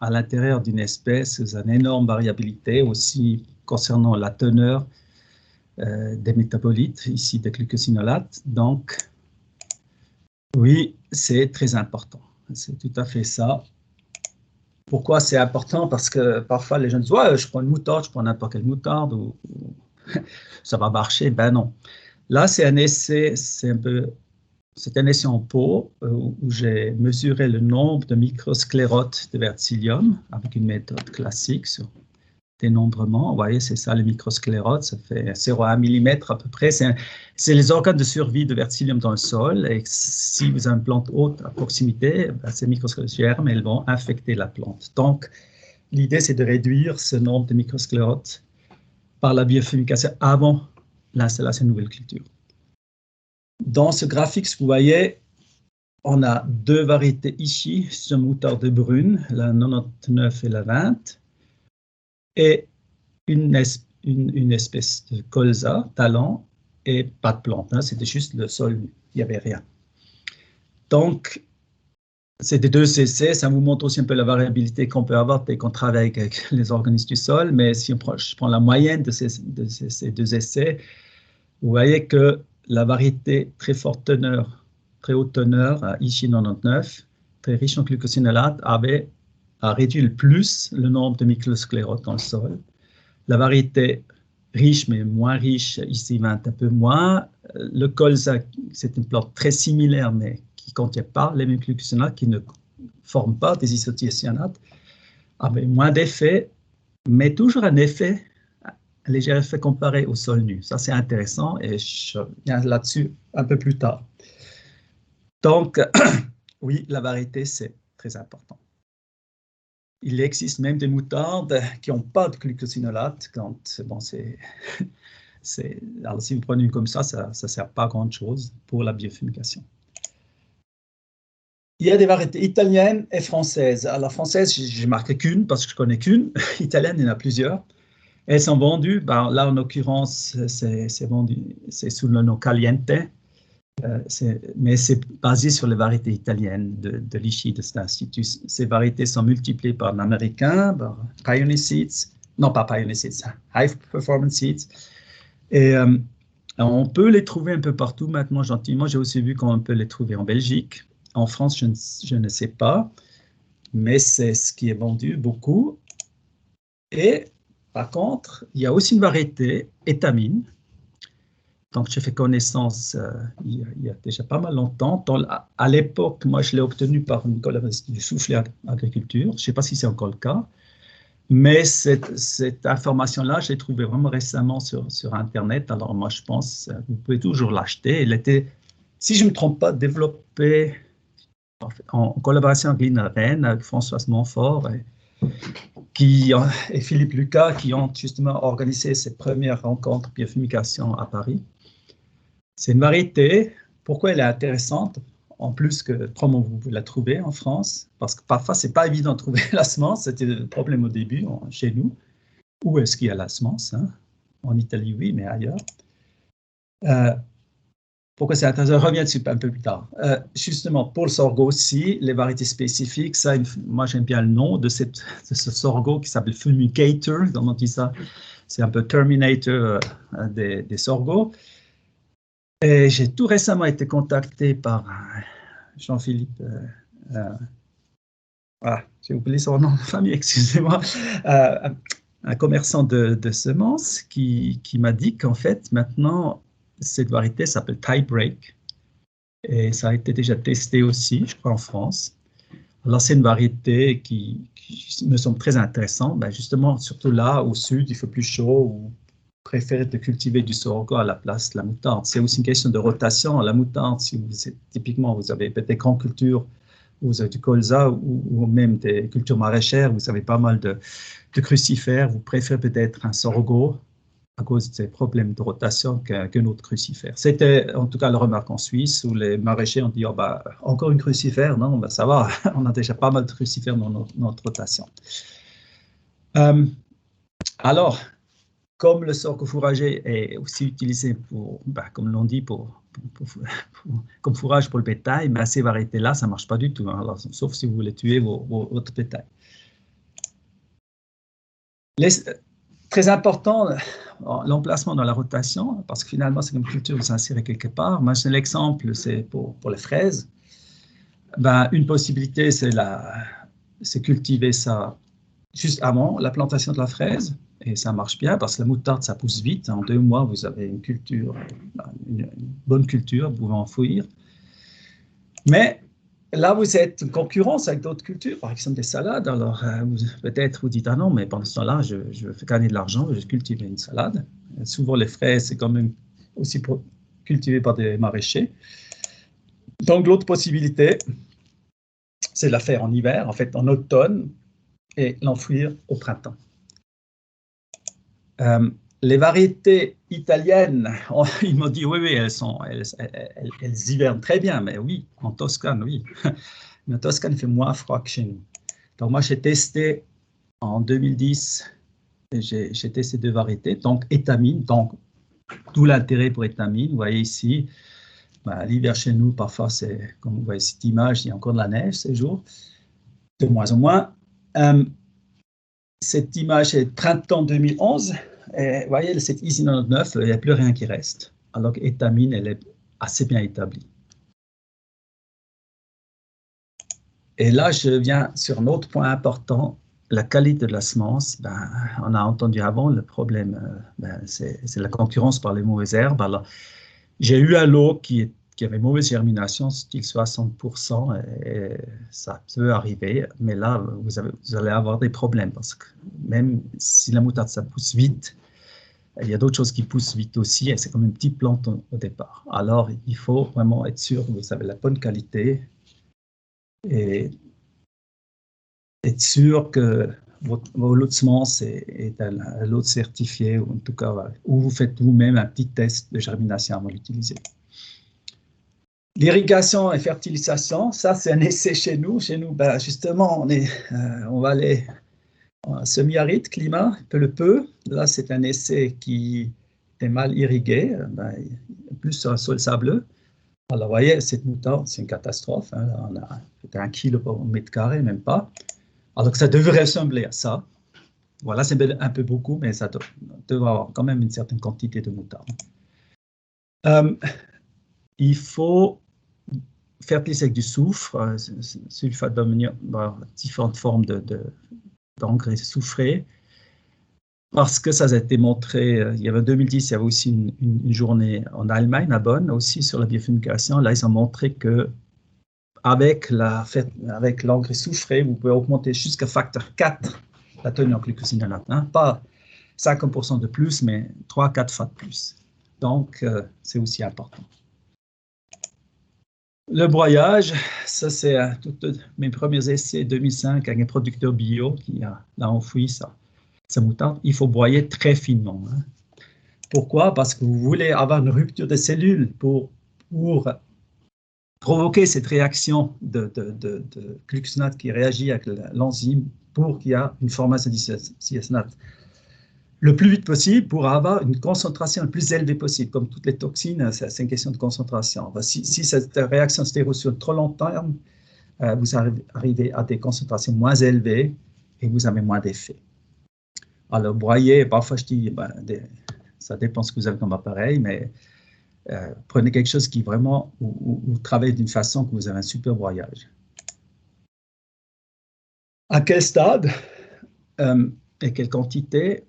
à l'intérieur d'une espèce, il y a une énorme variabilité aussi concernant la teneur des métabolites, ici des glucosinolates. Donc, oui, c'est très important. C'est tout à fait ça. Pourquoi c'est important? Parce que parfois les gens disent ouais, je prends une moutarde, je prends n'importe quelle moutarde, ou ça va marcher. Ben non. Là, c'est un essai, c'est un essai en pot où j'ai mesuré le nombre de microsclérotes de Verticillium avec une méthode classique sur dénombrement. Vous voyez, c'est ça, les microsclérotes, ça fait 0,1 mm à peu près. C'est les organes de survie de Verticillium dans le sol. Et si vous avez une plante haute à proximité, ces microsclérotes germent, elles vont infecter la plante. Donc, l'idée, c'est de réduire ce nombre de microsclérotes par la biofumication avant l'installation de nouvelles cultures. Dans ce graphique, vous voyez, on a 2 variétés ici, une moutarde brune, la 99 et la 20, et une espèce de colza, talent, et pas de plante, hein, c'était juste le sol, il n'y avait rien. Donc, c'est des 2 essais, ça vous montre aussi un peu la variabilité qu'on peut avoir dès qu'on travaille avec les organismes du sol, mais si je prends la moyenne de ces 2 essais, vous voyez que la variété très forte teneur, très haute teneur, ici 99, très riche en glucosinolates, a réduit le plus le nombre de microsclérotes dans le sol. La variété riche, mais moins riche, ici 20, un peu moins. Le colza, c'est une plante très similaire, mais qui ne contient pas les mêmes glucosinolates, qui ne forment pas des isothiocyanates, avait moins d'effet, mais toujours un effet, un léger effet comparé au sol nu. Ça, c'est intéressant et je viens là-dessus un peu plus tard. Donc, oui, la variété, c'est très important. Il existe même des moutardes qui n'ont pas de glucosinolates. Alors, si vous prenez une comme ça ne sert pas à grand-chose pour la biofumication. Il y a des variétés italiennes et françaises. Alors, française, j'ai marqué qu'une parce que je connais qu'une. Italienne, il y en a plusieurs. Elles sont vendues, ben, là en l'occurrence, c'est vendu, c'est sous le nom Caliente, mais c'est basé sur les variétés italiennes de l'ICHI, de cet institut. Ces variétés sont multipliées par l'américain, par Pioneer Seeds, non pas Pioneer Seeds, High Performance Seeds. Et on peut les trouver un peu partout maintenant, gentiment. J'ai aussi vu qu'on peut les trouver en Belgique. En France, je ne sais pas, mais c'est ce qui est vendu beaucoup. Et par contre, il y a aussi une variété étamine. Donc, j'ai fait connaissance il y a déjà pas mal longtemps. À l'époque, moi, je l'ai obtenu par une collaboration du Soufflet Agriculture. Je ne sais pas si c'est encore le cas. Mais cette information-là, je l'ai trouvée vraiment récemment sur Internet. Alors, moi, je pense que vous pouvez toujours l'acheter. Elle était, si je ne me trompe pas, développée en collaboration avec l'INRAE, avec Françoise Montfort et Philippe Lucas, qui ont justement organisé ces premières rencontres biofumication à Paris. C'est une variété. Pourquoi elle est intéressante? En plus que comment vous la trouvez en France, parce que parfois, ce n'est pas évident de trouver la semence. C'était le problème au début chez nous. Où est-ce qu'il y a la semence, hein? En Italie, oui, mais ailleurs. Pourquoi c'est intéressant? Je reviens dessus un peu plus tard. Justement, pour le sorgho aussi, les variétés spécifiques, ça, moi, j'aime bien le nom de ce sorgho qui s'appelle Fumigator, comment on dit ça? C'est un peu Terminator des sorghos. Et j'ai tout récemment été contacté par Jean-Philippe, j'ai oublié son nom de famille, excusez-moi, un commerçant de semences qui m'a dit qu'en fait, maintenant, cette variété s'appelle Tie Break et ça a été déjà testé aussi, je crois, en France. Alors, c'est une variété qui me semble très intéressante, ben justement, surtout là, au sud, il fait plus chaud, ou préférez de cultiver du sorgho à la place de la moutarde. C'est aussi une question de rotation. La moutarde, si typiquement vous avez des grandes cultures, vous avez du colza ou même des cultures maraîchères, vous avez pas mal de crucifères, vous préférez peut-être un sorgho à cause de ces problèmes de rotation qu'un autre crucifère. C'était en tout cas la remarque en Suisse où les maraîchers ont dit oh, bah, encore une crucifère, non, bah, ça va, on a déjà pas mal de crucifères dans notre rotation. Alors, comme le sorgho fourragé est aussi utilisé pour, bah, comme l'on dit, comme fourrage pour le bétail, mais à ces variétés-là, ça ne marche pas du tout, hein, alors, sauf si vous voulez tuer votre bétail. Très important, l'emplacement dans la rotation, parce que finalement, c'est comme culture, vous s'insérez quelque part. Moi, c'est l'exemple, c'est pour les fraises. Ben, une possibilité, c'est cultiver ça juste avant la plantation de la fraise. Et ça marche bien parce que la moutarde, ça pousse vite. En 2 mois, vous avez une culture, une bonne culture, vous pouvez enfouir. Mais là, vous êtes en concurrence avec d'autres cultures, par exemple des salades. Alors, peut-être vous dites, ah non, mais pendant ce temps-là, je veux gagner de l'argent, je vais cultiver une salade. Souvent, les fraises, c'est quand même aussi cultivé par des maraîchers. Donc, l'autre possibilité, c'est de la faire en hiver, en fait en automne, et l'enfouir au printemps. Les variétés italiennes, ils m'ont dit oui, elles hivernent très bien, mais oui, en Toscane, oui. Mais en Toscane, il fait moins froid que chez nous. Donc moi, j'ai testé en 2010, j'ai testé 2 variétés, donc étamine, donc tout l'intérêt pour étamine. Vous voyez ici, l'hiver chez nous, parfois, c'est, comme vous voyez cette image, il y a encore de la neige ces jours, de moins en moins. Cette image est printemps 2011. Et vous voyez, cette ISI 99, il n'y a plus rien qui reste. Alors qu'étamine, elle est assez bien établie. Et là, je viens sur un autre point important, la qualité de la semence. Ben, on a entendu avant, le problème, c'est la concurrence par les mauvaises herbes. Alors, j'ai eu un lot qui avait mauvaise germination, style 60%, et ça peut arriver, mais là, vous allez avoir des problèmes, parce que même si la moutarde, ça pousse vite, il y a d'autres choses qui poussent vite aussi, et c'est comme une petite plante au départ. Alors, il faut vraiment être sûr que vous avez la bonne qualité, et être sûr que vos lots de semences est un lot certifié, ou en tout cas, ou vous faites vous-même un petit test de germination avant de l'utiliser. L'irrigation et fertilisation, ça c'est un essai chez nous. Chez nous, ben, justement, on va aller en semi-aride, climat, peu. Là, c'est un essai qui est mal irrigué, ben, plus sur un sol sableux. Alors, vous voyez, cette moutarde, c'est une catastrophe. Hein. Là, on a 1 kilo par mètre carré, même pas. Alors que ça devrait ressembler à ça. Voilà, c'est un peu beaucoup, mais ça devrait avoir quand même une certaine quantité de moutarde. Il faut fertiliser avec du soufre, sulfate d'ammonium, différentes formes d'engrais soufrés, parce que ça a été montré, il y avait en 2010, il y avait aussi une journée en Allemagne, à Bonn, aussi sur la biofumigation. Là, ils ont montré que avec l'engrais soufré, vous pouvez augmenter jusqu'à facteur 4 la tenue en glucosinolate. Hein, pas 50% de plus, mais 3-4 fois de plus. Donc, c'est aussi important. Le broyage, ça c'est tous mes premiers essais 2005 avec un producteur bio qui a enfoui sa moutarde. Il faut broyer très finement. Hein. Pourquoi? Parce que vous voulez avoir une rupture des cellules pour provoquer cette réaction de glucosinate qui réagit avec l'enzyme pour qu'il y ait une formation d'isocyanate le plus vite possible pour avoir une concentration la plus élevée possible. Comme toutes les toxines, c'est une question de concentration. Si cette réaction se déroule sur trop long terme, vous arrivez à des concentrations moins élevées et vous avez moins d'effet. Alors, broyer, parfois je dis, ça dépend ce que vous avez comme appareil, mais prenez quelque chose qui vraiment, vous travaillez d'une façon que vous avez un super broyage. À quel stade et quelle quantité?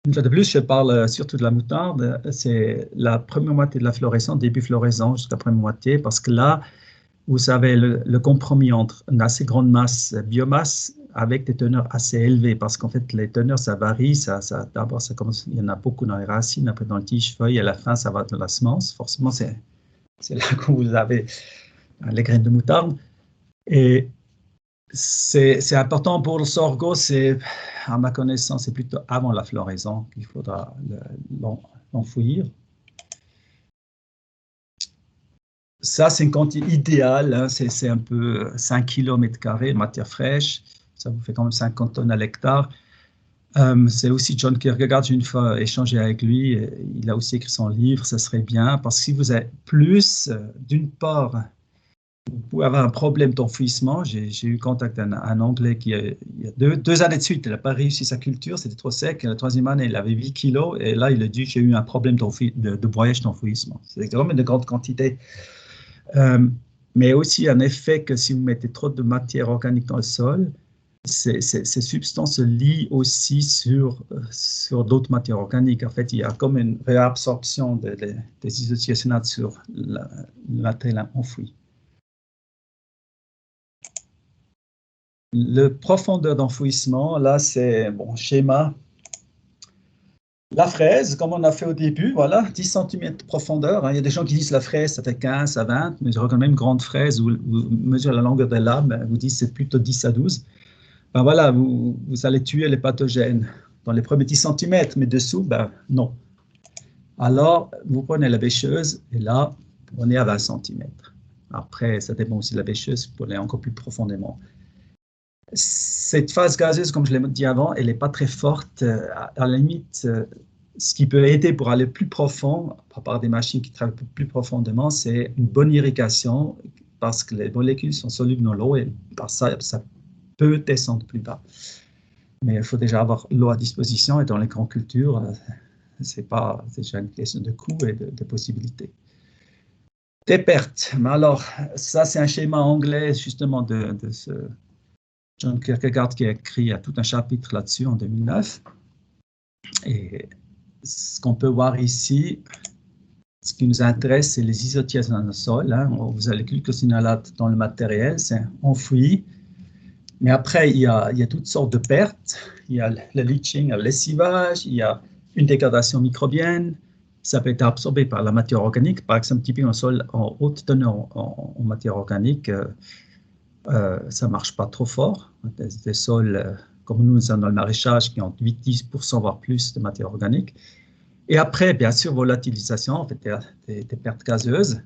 Une fois de plus, je parle surtout de la moutarde, c'est la première moitié de la floraison, début floraison jusqu'à la première moitié, parce que là, vous avez le compromis entre une assez grande masse biomasse avec des teneurs assez élevées, parce qu'en fait, les teneurs, ça varie. D'abord, il y en a beaucoup dans les racines, après dans le tige-feuille, et à la fin, ça va dans la semence. Forcément, c'est là que vous avez les graines de moutarde. Et c'est important pour le sorgho, à ma connaissance, c'est plutôt avant la floraison qu'il faudra l'enfouir. Ça, c'est une quantité idéale, hein, c'est un peu 5 km² de matière fraîche, ça vous fait quand même 50 tonnes à l'hectare. C'est aussi John Kierkegaard, j'ai une fois échangé avec lui, il a aussi écrit son livre, ça serait bien, parce que si vous avez plus, d'une part, vous pouvez avoir un problème d'enfouissement. J'ai eu contact avec un Anglais qui, il y a deux années de suite, il n'a pas réussi sa culture, c'était trop sec. La troisième année, il avait 8 kilos et là, il a dit j'ai eu un problème de broyage d'enfouissement. C'est vraiment une grande quantité. Mais aussi un effet que si vous mettez trop de matière organique dans le sol, ces substances se lient aussi sur d'autres matières organiques. En fait, il y a comme une réabsorption des isocyanate sur le matériel enfoui. Le profondeur d'enfouissement, là, c'est bon schéma. La fraise, comme on a fait au début, voilà, 10 cm de profondeur. Hein. Il y a des gens qui disent la fraise, ça fait 15 à 20, mais je regarde même grande fraise, où vous mesurez la longueur des lames, vous dites c'est plutôt 10 à 12. Ben voilà, vous allez tuer les pathogènes dans les premiers 10 cm, mais dessous, ben non. Alors, vous prenez la bêcheuse, et là, on est à 20 cm. Après, ça dépend aussi de la bêcheuse pour aller encore plus profondément. Cette phase gazeuse, comme je l'ai dit avant, elle n'est pas très forte. À la limite, ce qui peut aider pour aller plus profond, à part des machines qui travaillent plus profondément, c'est une bonne irrigation, parce que les molécules sont solubles dans l'eau et par ça peut descendre plus bas. Mais il faut déjà avoir l'eau à disposition et dans les grandes cultures, c'est déjà une question de coût et de possibilités. Des pertes. Mais alors, ça, c'est un schéma anglais justement de ce John Kierkegaard qui a écrit tout un chapitre là-dessus en 2009. Et ce qu'on peut voir ici, ce qui nous intéresse, c'est les isothiases dans le sol. Hein. Vous avez le glucosinolate dans le matériel, c'est enfoui. Mais après, il y a toutes sortes de pertes. Il y a le leaching, le lessivage, il y a une dégradation microbienne. Ça peut être absorbé par la matière organique. Par exemple, typiquement un sol en haute teneur en matière organique, ça ne marche pas trop fort. Des sols comme nous sommes dans le maraîchage qui ont 8-10% voire plus de matière organique. Et après, bien sûr, volatilisation, en fait, des pertes gazeuses.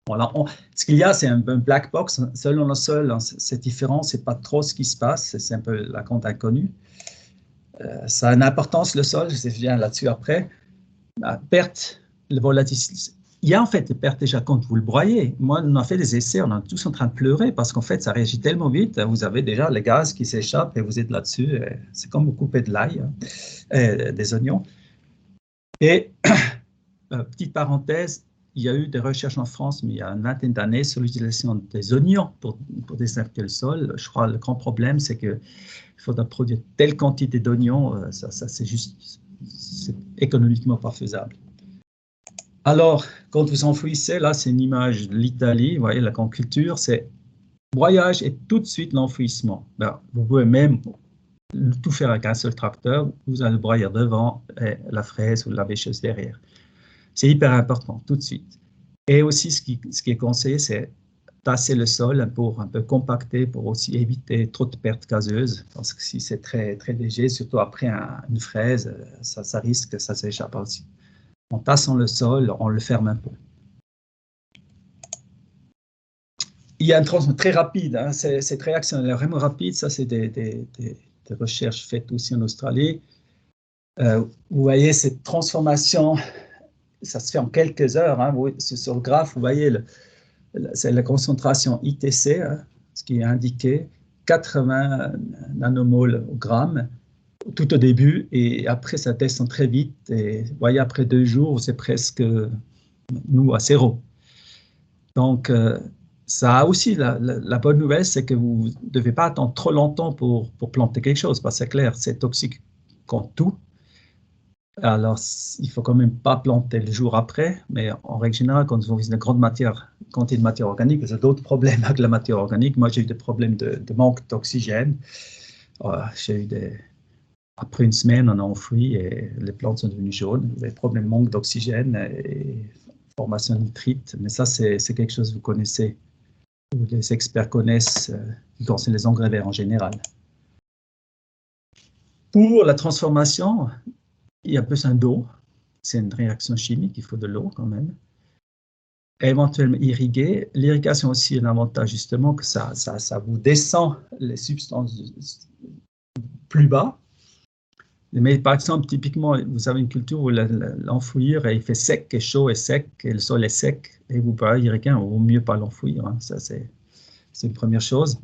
Voilà, ce qu'il y a, c'est un black box. Selon le sol, c'est différent, c'est pas trop ce qui se passe, c'est un peu la compte inconnue. Ça a une importance, le sol, je viens là-dessus après. La perte, le volatilité. Il y a en fait des pertes déjà quand vous le broyez. Moi, on a fait des essais, on est tous en train de pleurer parce qu'en fait, ça réagit tellement vite. Vous avez déjà les gaz qui s'échappent et vous êtes là-dessus. C'est comme vous coupez de l'ail, des oignons. Et, petite parenthèse, il y a eu des recherches en France, mais il y a une vingtaine d'années, sur l'utilisation des oignons pour désinfecter le sol. Je crois que le grand problème, c'est qu'il faudra produire telle quantité d'oignons, ça c'est juste, c'est économiquement pas faisable. Alors, quand vous enfouissez, là, c'est une image de l'Italie, vous voyez, la grande culture, c'est broyage et tout de suite l'enfouissement. Ben, vous pouvez même tout faire avec un seul tracteur, vous allez le broyer devant et la fraise ou la bêcheuse derrière. C'est hyper important, tout de suite. Et aussi, ce qui est conseillé, c'est tasser le sol pour un peu compacter, pour aussi éviter trop de pertes gazeuses, parce que si c'est très, très léger, surtout après une fraise, ça risque que ça s'échappe aussi. En tassant le sol, on le ferme un peu. Il y a une transformation très rapide, hein, cette réaction elle est vraiment rapide, ça c'est des recherches faites aussi en Australie. Vous voyez cette transformation, ça se fait en quelques heures, hein, sur le graphe, vous voyez, c'est la concentration ITC, hein, ce qui est indiqué, 80 nanomoles au gramme, tout au début, et après ça descend très vite, et vous voyez, après 2 jours, c'est presque, nous, à 0. Donc, ça a aussi, la bonne nouvelle, c'est que vous ne devez pas attendre trop longtemps pour planter quelque chose, parce que c'est clair, c'est toxique comme tout. Alors, il ne faut quand même pas planter le jour après, mais en règle générale, quand vous avez une grande quantité de matière organique, vous avez d'autres problèmes avec la matière organique. Moi, j'ai eu des problèmes de manque d'oxygène. Après une semaine, on a enfoui et les plantes sont devenues jaunes. Vous avez des problèmes de manque d'oxygène et formation de nitrite. Mais ça, c'est quelque chose que vous connaissez, ou les experts connaissent, quand c'est les engrais verts en général. Pour la transformation, il y a besoin d'eau. C'est une réaction chimique, il faut de l'eau quand même. Éventuellement irriguer. L'irrigation aussi a un avantage justement que ça vous descend les substances plus bas. Mais par exemple, typiquement, vous avez une culture où l'enfouir, il fait sec et chaud et sec, et le sol est sec, et vous pouvez irriguer, il vaut mieux pas l'enfouir. Hein. Ça, c'est une première chose.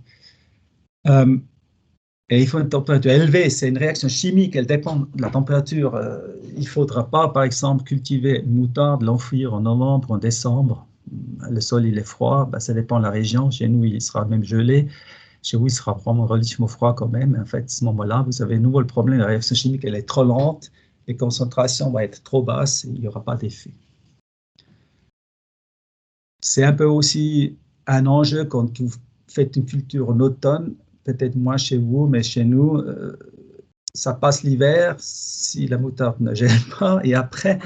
Et il faut une température élevée, c'est une réaction chimique, elle dépend de la température. Il ne faudra pas, par exemple, cultiver une moutarde, l'enfouir en novembre, en décembre. Le sol, il est froid, ben, ça dépend de la région. Chez nous, il sera même gelé. Chez vous, il sera vraiment relativement froid quand même. En fait, à ce moment-là, vous avez de nouveau le problème, la réaction chimique, elle est trop lente, les concentrations vont être trop basses et il n'y aura pas d'effet. C'est un peu aussi un enjeu quand vous faites une culture en automne, peut-être moins chez vous, mais chez nous, ça passe l'hiver si la moutarde ne gèle pas, et après,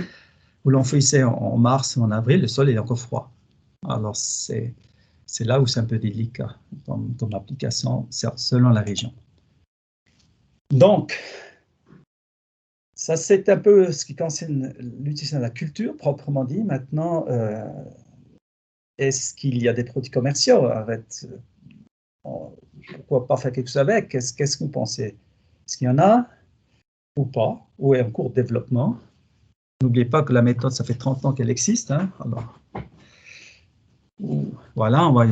vous l'enfouissez en mars ou en avril, le sol est encore froid. Alors, c'est là où c'est un peu délicat dans l'application, selon la région. Donc, ça c'est un peu ce qui concerne l'utilisation de la culture, proprement dit. Maintenant, est-ce qu'il y a des produits commerciaux? Arrête. Pourquoi pas faire quelque chose avec? Qu'est-ce que vous pensez? Est-ce qu'il y en a ou pas? Ou est en cours de développement? N'oubliez pas que la méthode, ça fait 30 ans qu'elle existe. Hein? Alors, voilà, on va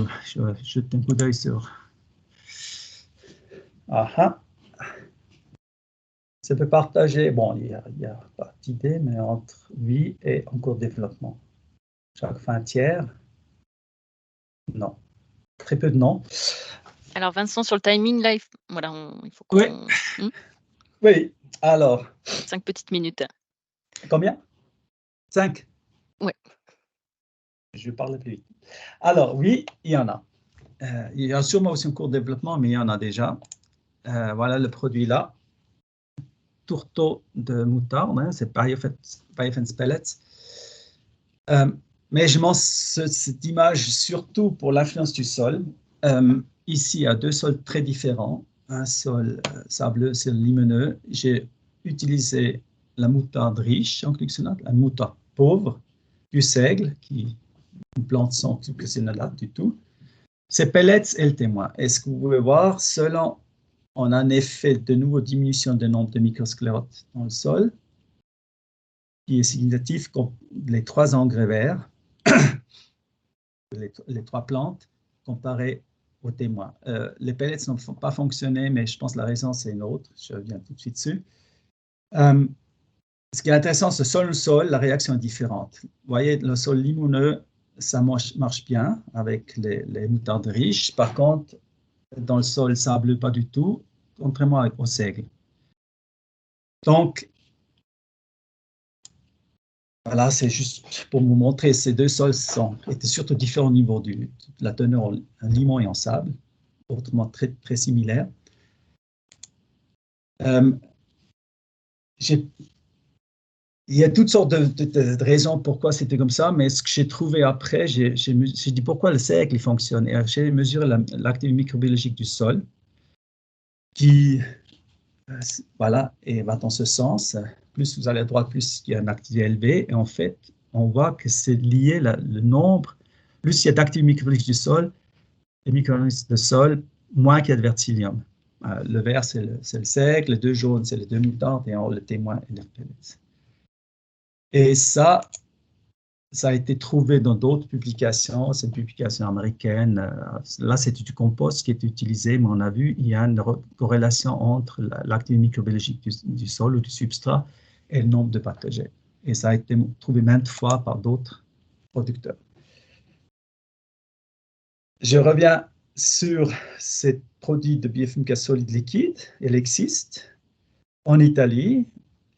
jeter un coup d'œil sur. Ça peut partager, bon, il y a pas d'idée, mais entre oui et en cours de développement. Chaque fin tiers? Non. Très peu de non. Alors, Vincent, sur le timing, là, il faut qu'on... Oui. Oui, alors. 5 petites minutes. Combien? 5? Oui. Je vais parler plus vite. Alors, oui, il y en a. Il y a sûrement aussi un cours de développement, mais il y en a déjà. Voilà le produit là. Tourteau de moutarde, hein, c'est Biofence Pellets. Mais je montre cette image surtout pour l'influence du sol. Ici, il y a 2 sols très différents. Un sol sableux, c'est limoneux. J'ai utilisé la moutarde riche en glucosinate, la moutarde pauvre, du seigle, qui une plante sans que c'est là du tout. Ces pellets est le témoin. Et ce que vous pouvez voir, selon on a un effet de nouveau diminution du nombre de microsclérotes dans le sol, qui est significatif comme les 3 engrais verts, les 3 plantes, comparées aux témoins. Les pellets n'ont pas fonctionné, mais je pense que la raison, c'est une autre. Je reviens tout de suite dessus. Ce qui est intéressant, c'est sur le sol, la réaction est différente. Vous voyez, le sol limoneux, ça marche bien avec les moutardes riches. Par contre, dans le sol sableux, pas du tout, contrairement au seigle. Donc, voilà, c'est juste pour vous montrer, ces 2 sols étaient surtout différents au niveau de la teneur en limon et en sable, autrement très, très similaires. Il y a toutes sortes de raisons pourquoi c'était comme ça, mais ce que j'ai trouvé après, j'ai dit pourquoi le seigle fonctionne. Et j'ai mesuré l'activité microbiologique du sol, qui voilà, et va dans ce sens. Plus vous allez à droite, plus il y a une activité élevée. Et en fait, on voit que c'est lié, le nombre, plus il y a d'activité microbiologique du sol, les micro-organismes de sol, moins qu'il y a de verticillium. Le vert, c'est le seigle, les 2 jaunes, c'est les 2 moutardes, et en haut, le témoin et les pellets. Et ça a été trouvé dans d'autres publications, c'est une publication américaine. Là, c'est du compost qui est utilisé, mais on a vu qu'il y a une corrélation entre l'activité microbiologique du sol ou du substrat et le nombre de pathogènes. Et ça a été trouvé maintes fois par d'autres producteurs. Je reviens sur ces produits de biofumication solide liquide. Il existe en Italie.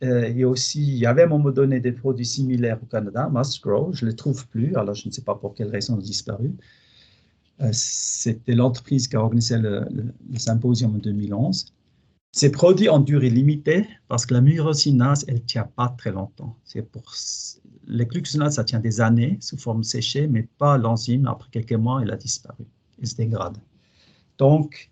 Il y avait à un moment donné des produits similaires au Canada, Must Grow, je ne les trouve plus, alors je ne sais pas pour quelle raison ils ont disparu. C'était l'entreprise qui a organisé le symposium en 2011. Ces produits ont durée limitée parce que la myrosinase, elle ne tient pas très longtemps. Les glucosinases, ça tient des années sous forme séchée, mais pas l'enzyme. Après quelques mois, elle a disparu. Elle se dégrade. Donc,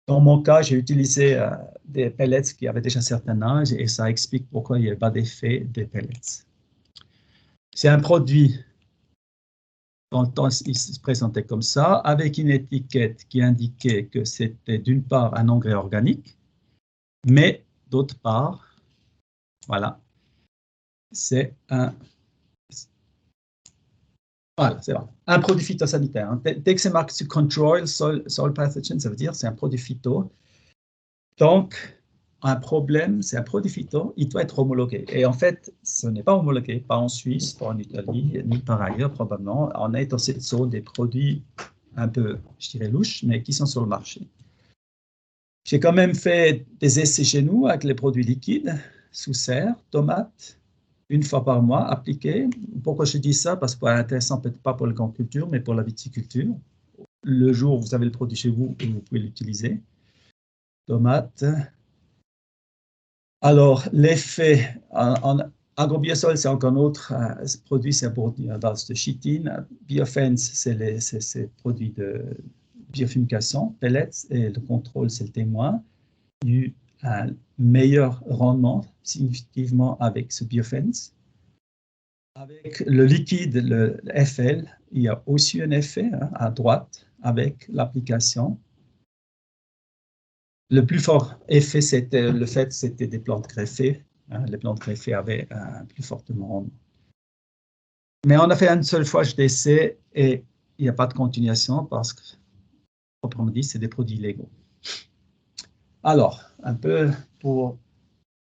dans mon cas, j'ai utilisé des pellets qui avaient déjà un certain âge et ça explique pourquoi il n'y a pas d'effet des pellets. C'est un produit, dans le temps, il se présentait comme ça, avec une étiquette qui indiquait que c'était d'une part un engrais organique, mais d'autre part, voilà, c'est un produit phytosanitaire. Dès que c'est marqué Control Soil Pathogen, ça veut dire c'est un produit phyto. Donc, un problème, c'est un produit phyto, il doit être homologué. Et en fait, ce n'est pas homologué, pas en Suisse, pas en Italie, ni par ailleurs probablement. On est dans cette zone des produits un peu, je dirais, louches, mais qui sont sur le marché. J'ai quand même fait des essais chez nous avec les produits liquides, sous serre, tomates, 1 fois par mois, appliqués. Pourquoi je dis ça? Parce que c'est intéressant, peut-être pas pour l'agriculture, mais pour la viticulture. Le jour où vous avez le produit chez vous, vous pouvez l'utiliser. Tomates. Alors, l'effet en agrobiosol, c'est encore un autre produit, c'est un produit à base de chitine. Biofence, c'est les produits de biofumication, pellets, et le contrôle, c'est le témoin. Il y a eu un meilleur rendement significativement avec ce biofence. Avec le liquide, le FL, il y a aussi un effet à droite avec l'application. Le plus fort effet, c'était le fait que c'était des plantes greffées. Les plantes greffées avaient un plus fort rendement. Mais on a fait une seule fois d'essai et il n'y a pas de continuation parce que, proprement dit, c'est des produits légaux. Alors, un peu pour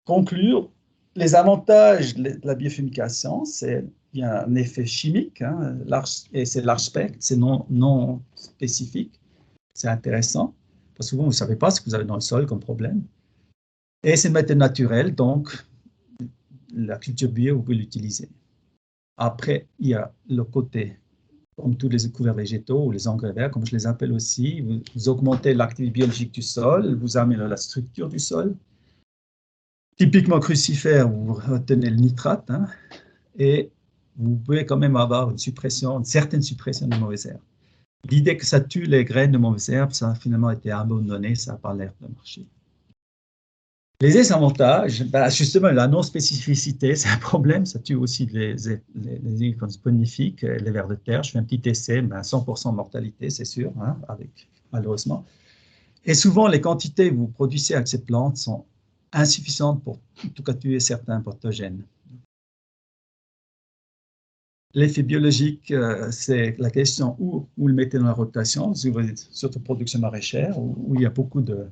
conclure, les avantages de la biofumication, c'est qu'il y a un effet chimique, et c'est large spectre, c'est non spécifique, c'est intéressant. Parce que souvent, vous ne savez pas ce que vous avez dans le sol comme problème. Et c'est une méthode naturelle, donc la culture bio, vous pouvez l'utiliser. Après, il y a le côté, comme tous les couverts végétaux ou les engrais verts, comme je les appelle aussi, vous augmentez l'activité biologique du sol, vous améliorez la structure du sol. Typiquement crucifère, vous retenez le nitrate, et vous pouvez quand même avoir une certaine suppression de mauvaises herbes. L'idée que ça tue les graines de mauvaises herbes, ça a finalement été abandonné, ça n'a pas l'air de marcher. Les désavantages, justement, la non-spécificité, c'est un problème. Ça tue aussi les bonifiques, les vers de terre. Je fais un petit essai, 100% de mortalité, c'est sûr, hein, malheureusement. Et souvent, les quantités que vous produisez avec ces plantes sont insuffisantes pour, en tout cas, tuer certains pathogènes. L'effet biologique, c'est la question où le mettez dans la rotation, surtout production maraîchère, où il y a beaucoup de...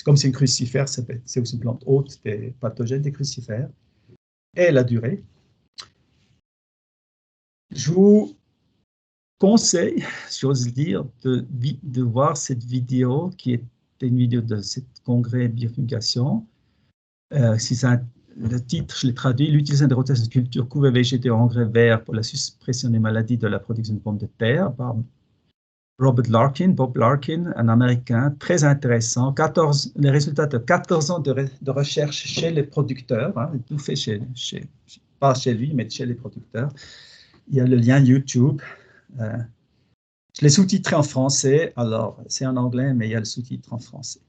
Comme c'est une crucifère, c'est aussi une plante haute des pathogènes des crucifères. Et la durée. Je vous conseille, j'ose dire, de voir cette vidéo qui est une vidéo de ce congrès biofumigation. Le titre, je l'ai traduit, l'utilisation des rotations de culture couverts végétaux en engrais verts pour la suppression des maladies de la production de pommes de terre par Bob Larkin, un Américain, très intéressant. Les résultats de 14 ans de recherche chez les producteurs, hein, tout fait pas chez lui, mais chez les producteurs. Il y a le lien YouTube. Je l'ai sous-titré en français, alors c'est en anglais, mais il y a le sous-titre en français.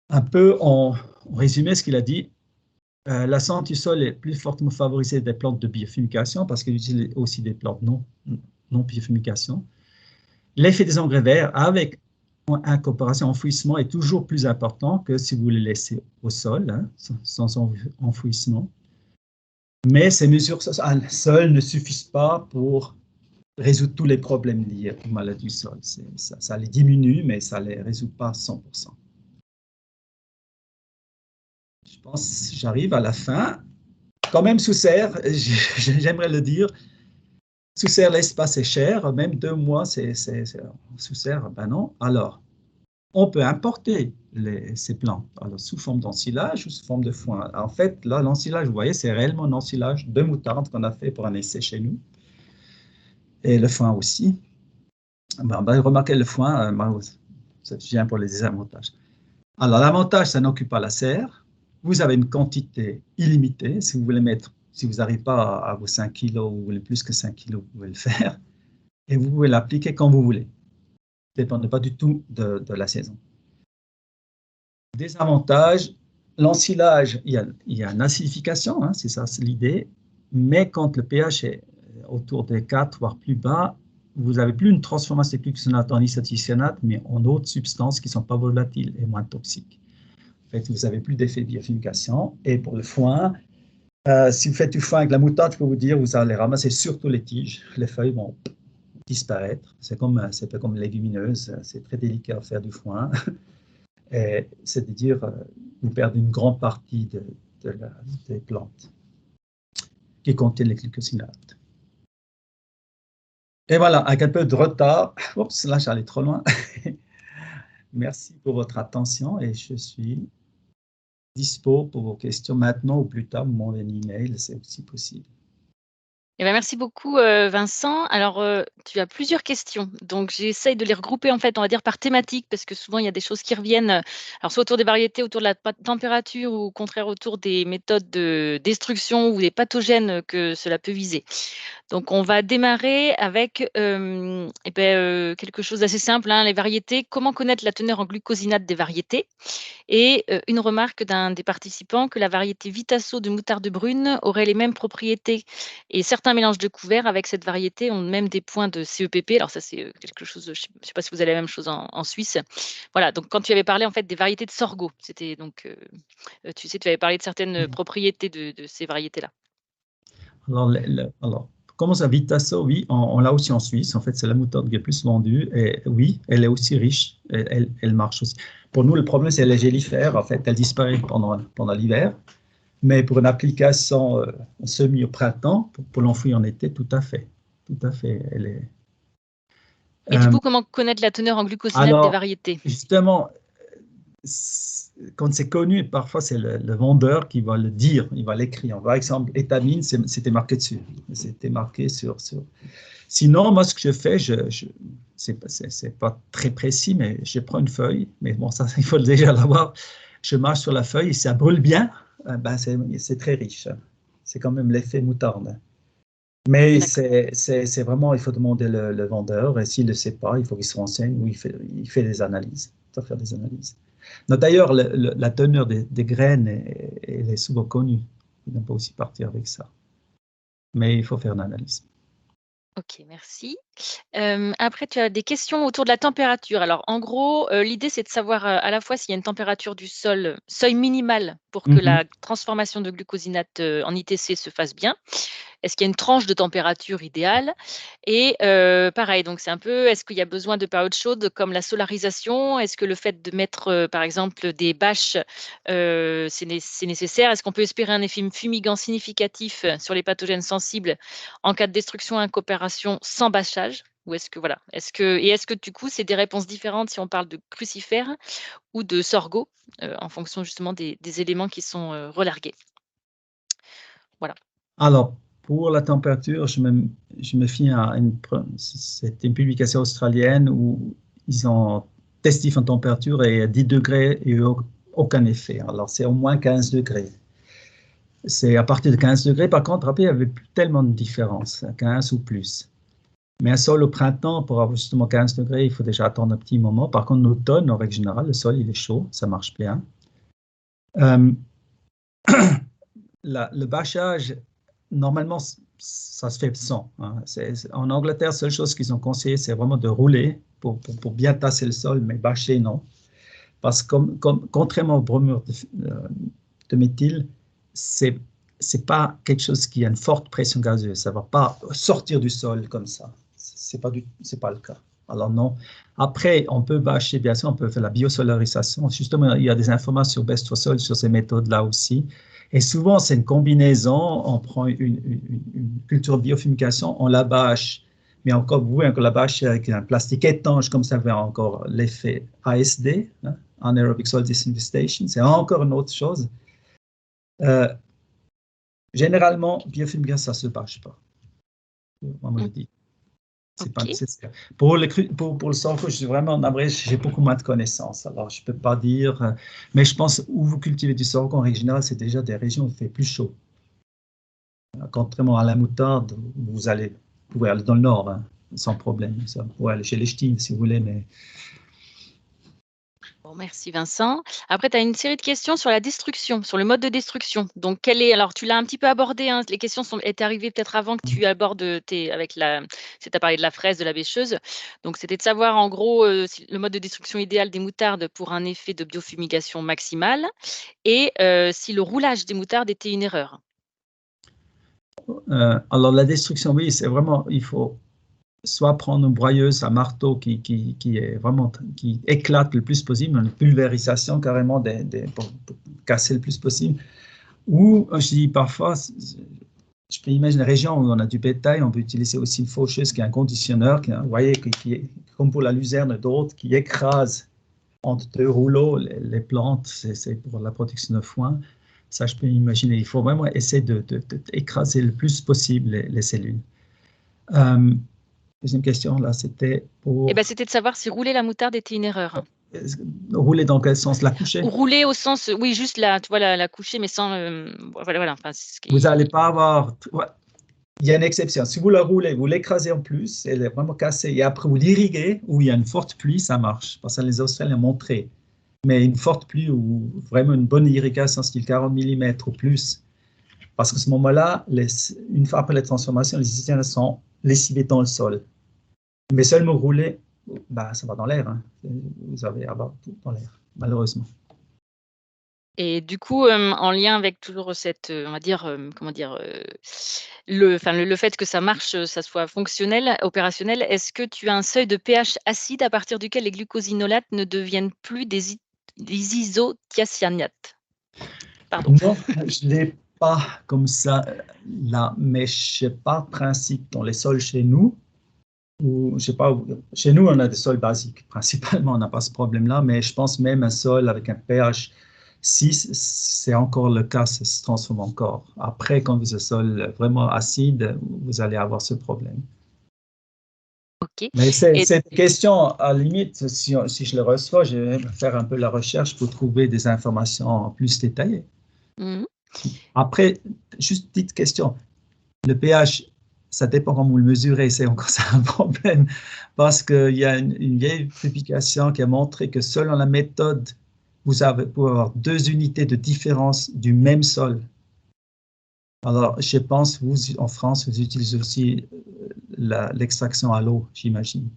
Un peu en résumé ce qu'il a dit, la santé du sol est plus fortement favorisée des plantes de biofumigation parce qu'il utilise aussi des plantes non biofumigation. L'effet des engrais verts avec incorporation enfouissement est toujours plus important que si vous les laissez au sol, hein, sans enfouissement. Mais ces mesures seules ne suffisent pas pour résoudre tous les problèmes liés aux maladies du sol. Ça les diminue, mais ça ne les résout pas à 100%. Je pense que j'arrive à la fin. Quand même, sous serre, j'aimerais le dire, sous serre, l'espace est cher, même 2 mois, c'est sous serre, ben non. Alors, on peut importer ces plantes alors, sous forme d'ensilage ou sous forme de foin. En fait, là, l'ensilage, vous voyez, c'est réellement un ensilage de moutarde qu'on a fait pour un essai chez nous. Et le foin aussi. Remarquez le foin, ça vient pour les désavantages. Alors, l'avantage, ça n'occupe pas la serre. Vous avez une quantité illimitée. Si vous voulez mettre, si vous n'arrivez pas à vos 5 kg, vous voulez plus que 5 kg, vous pouvez le faire. Et vous pouvez l'appliquer quand vous voulez. Ça ne dépend pas du tout de la saison. Désavantage, l'ensilage, il y a une acidification, hein, c'est ça, c'est l'idée. Mais quand le pH est autour des 4, voire plus bas, vous n'avez plus une transformation des glucosinate en isocyanate, mais en d'autres substances qui ne sont pas volatiles et moins toxiques. En fait, vous n'avez plus d'effet de biofumigation. Et pour le foin, si vous faites du foin avec la moutarde, je peux vous dire, vous allez ramasser surtout les tiges. Les feuilles vont disparaître. C'est comme les légumineuses, c'est très délicat à faire du foin. C'est-à-dire, vous perdez une grande partie des plantes qui contiennent les glucosinates. Et voilà, avec un peu de retard, oups, là j'allais trop loin. Merci pour votre attention et je suis dispo pour vos questions maintenant ou plus tard. Vous m'envoyez un email, c'est aussi possible. Eh ben, merci beaucoup, Vincent. Alors, tu as plusieurs questions, donc j'essaye de les regrouper, en fait, on va dire par thématique, parce que souvent il y a des choses qui reviennent, alors soit autour des variétés, autour de la température ou au contraire autour des méthodes de destruction ou des pathogènes que cela peut viser. Donc on va démarrer avec, quelque chose d'assez simple, hein, les variétés. Comment connaître la teneur en glucosinate des variétés? Et une remarque d'un des participants que la variété Vitasso de moutarde brune aurait les mêmes propriétés et certains mélanges de couverts avec cette variété ont même des points de CEPP. Alors ça, c'est quelque chose, je ne sais pas si vous avez la même chose en Suisse. Voilà, donc quand tu avais parlé en fait des variétés de sorgho, c'était donc, tu sais, tu avais parlé de certaines propriétés de ces variétés-là. Alors, comment ça, Vitasso? Oui, on l'a aussi en Suisse. En fait, c'est la moutarde qui est plus vendue. Et oui, elle est aussi riche. Elle marche aussi. Pour nous, le problème, c'est les gélifères. En fait, elle disparaît pendant l'hiver. Mais pour une application semi au printemps, pour l'enfouir en été, tout à fait. Tout à fait. Elle est... Et du coup, comment connaître la teneur en glucosinate des variétés? Justement, quand c'est connu, parfois c'est le vendeur qui va le dire, il va l'écrire. Par exemple, étamine, c'était marqué dessus. C'était marqué sur. Sinon, moi, ce que je fais, c'est pas très précis, mais je prends une feuille, mais bon, ça, il faut déjà l'avoir. Je marche sur la feuille, et ça brûle bien, ben c'est très riche. C'est quand même l'effet moutarde. Mais c'est vraiment, il faut demander le vendeur, et s'il ne le sait pas, il faut qu'il se renseigne ou il fait des analyses. Il faut faire des analyses. D'ailleurs, la teneur des graines, elle est souvent connue. On peut aussi partir avec ça. Mais il faut faire une analyse. Ok, merci. Après, tu as des questions autour de la température. Alors, en gros, l'idée, c'est de savoir à la fois s'il y a une température du sol, seuil minimal pour que la transformation de glucosinate en ITC se fasse bien. Est-ce qu'il y a une tranche de température idéale? Et pareil, donc c'est un peu, est-ce qu'il y a besoin de périodes chaudes comme la solarisation? Est-ce que le fait de mettre, par exemple, des bâches, c'est nécessaire? Est-ce qu'on peut espérer un effet fumigant significatif sur les pathogènes sensibles en cas de destruction et coopération sans bâchage? Ou est-ce que voilà, est-ce que du coup, c'est des réponses différentes si on parle de crucifères ou de sorgho, en fonction justement des éléments qui sont relargués? Voilà. Alors, pour la température, je me fie à c'est une publication australienne où ils ont testé différentes températures et à 10 degrés, il n'y a eu aucun effet. Alors, c'est au moins 15 degrés. C'est à partir de 15 degrés, par contre, après, il n'y avait plus tellement de différence, 15 ou plus. Mais un sol au printemps, pour avoir justement 15 degrés, il faut déjà attendre un petit moment. Par contre, en automne, en règle générale, le sol, il est chaud, ça marche bien. Le bâchage, normalement, ça se fait sans. Hein. En Angleterre, la seule chose qu'ils ont conseillé, c'est vraiment de rouler pour bien tasser le sol, mais bâcher, non. Parce que contrairement au bromure de méthyle, c'est pas quelque chose qui a une forte pression gazeuse. Ça ne va pas sortir du sol comme ça. C'est pas le cas. Alors non. Après, on peut bâcher, bien sûr, on peut faire la biosolarisation. Justement, il y a des informations sur Best for Soil sur ces méthodes-là aussi. Et souvent, c'est une combinaison. On prend une culture de biofumigation, on la bâche, mais encore, vous voyez, encore la bâche avec un plastique étanche, comme ça, fait encore l'effet ASD, hein, Anaerobic Soil Disinvestation. C'est encore une autre chose. Généralement, biofumigation, ça ne se bâche pas. On me le dit. C'est pas nécessaire. Pour le sorgho, je suis vraiment navré, j'ai beaucoup moins de connaissances. Alors, je ne peux pas dire, mais je pense où vous cultivez du sorgho, en règle générale, c'est déjà des régions où il fait plus chaud. Contrairement à la moutarde, vous pouvez aller dans le nord, hein, sans problème. Vous pouvez aller chez les Ch'tis, si vous voulez, mais... Bon, merci Vincent. Après, tu as une série de questions sur la destruction, sur le mode de destruction. Donc, alors, tu l'as un petit peu abordé, hein, les questions étaient arrivées peut-être avant que tu abordes avec tu as parlé de la fraise, de la bêcheuse. Donc, c'était de savoir en gros le mode de destruction idéal des moutardes pour un effet de biofumigation maximale et si le roulage des moutardes était une erreur. Alors, la destruction, oui, c'est vraiment, il faut soit prendre une broyeuse à marteau qui éclate le plus possible, une pulvérisation carrément pour casser le plus possible. Ou, je dis parfois, je peux imaginer une région où on a du bétail, on peut utiliser aussi une faucheuse qui est un conditionneur, vous voyez, qui est comme pour la luzerne d'autres, qui écrase entre deux rouleaux les plantes, c'est pour la protection de foin. Ça, je peux imaginer. Il faut vraiment essayer d'écraser le plus possible les cellules. Deuxième question, là, c'était pour... Eh ben, c'était de savoir si rouler la moutarde était une erreur. Rouler dans quel sens? La coucher? Rouler au sens, oui, juste tu vois, la coucher, mais sans... voilà. Enfin, vous n'allez pas avoir... Ouais. Il y a une exception. Si vous la roulez, vous l'écrasez en plus, elle est vraiment cassée, et après vous l'irriguez, où il y a une forte pluie, ça marche. Parce que les Australiens ont montré. Mais une forte pluie ou vraiment une bonne irrigation, style 40 mm ou plus, parce qu'à ce moment-là, une fois après la transformation, les citernes sont lessivées dans le sol. Mais seulement rouler, bah, ça va dans l'air. Hein. Vous avez à bas tout dans l'air, malheureusement. Et du coup, en lien avec toujours cette, on va dire, le fait que ça marche, ça soit fonctionnel, opérationnel, est-ce que tu as un seuil de pH acide à partir duquel les glucosinolates ne deviennent plus des isothiacinates? Pardon. Non, je ne l'ai pas comme ça là, mais je n'ai pas de principe dans les sols chez nous. Ou, je sais pas, chez nous, on a des sols basiques. Principalement, on n'a pas ce problème-là, mais je pense même un sol avec un pH 6, c'est encore le cas, ça se transforme encore. Après, quand vous avez un sol vraiment acide, vous allez avoir ce problème. Ok. Mais cette question, à la limite, si je le reçois, je vais faire un peu la recherche pour trouver des informations plus détaillées. Mmh. Après, juste une petite question. Le pH, ça dépend comment vous le mesurez, c'est encore ça un problème, parce qu'il y a une vieille publication qui a montré que selon la méthode vous pouvez avoir 2 unités de différence du même sol. Alors, je pense, vous, en France, vous utilisez aussi l'extraction à l'eau, j'imagine.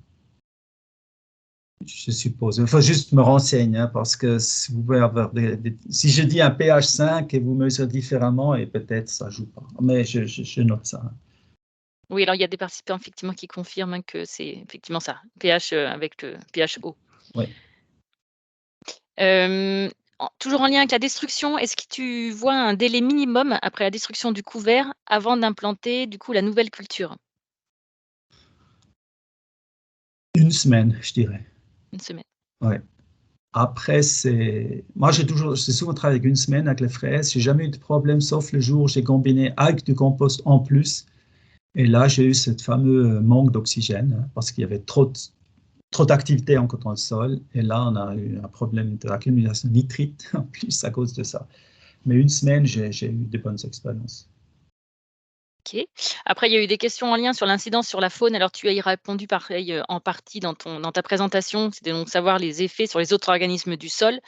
Je suppose. Il faut juste me renseigner, hein, parce que si vous pouvez avoir si je dis un pH 5 et vous mesurez différemment, et peut-être ça ne joue pas. Mais je note ça. Oui, alors il y a des participants effectivement qui confirment que c'est effectivement ça, pH avec le pH haut. Oui. Toujours en lien avec la destruction, est-ce que tu vois un délai minimum après la destruction du couvert avant d'implanter du coup la nouvelle culture? 1 semaine, je dirais. 1 semaine. Ouais. Après, moi, j'ai souvent travaillé avec 1 semaine avec les fraises. J'ai jamais eu de problème, sauf le jour où j'ai combiné avec du compost en plus. Et là, j'ai eu ce fameux manque d'oxygène, hein, parce qu'il y avait trop d'activité encore dans le sol. Et là, on a eu un problème d'accumulation de nitrite en plus à cause de ça. Mais 1 semaine, j'ai eu de bonnes expériences. OK. Après, il y a eu des questions en lien sur l'incidence sur la faune. Alors, tu as y répondu pareil, en partie dans ta présentation. C'était donc savoir les effets sur les autres organismes du sol.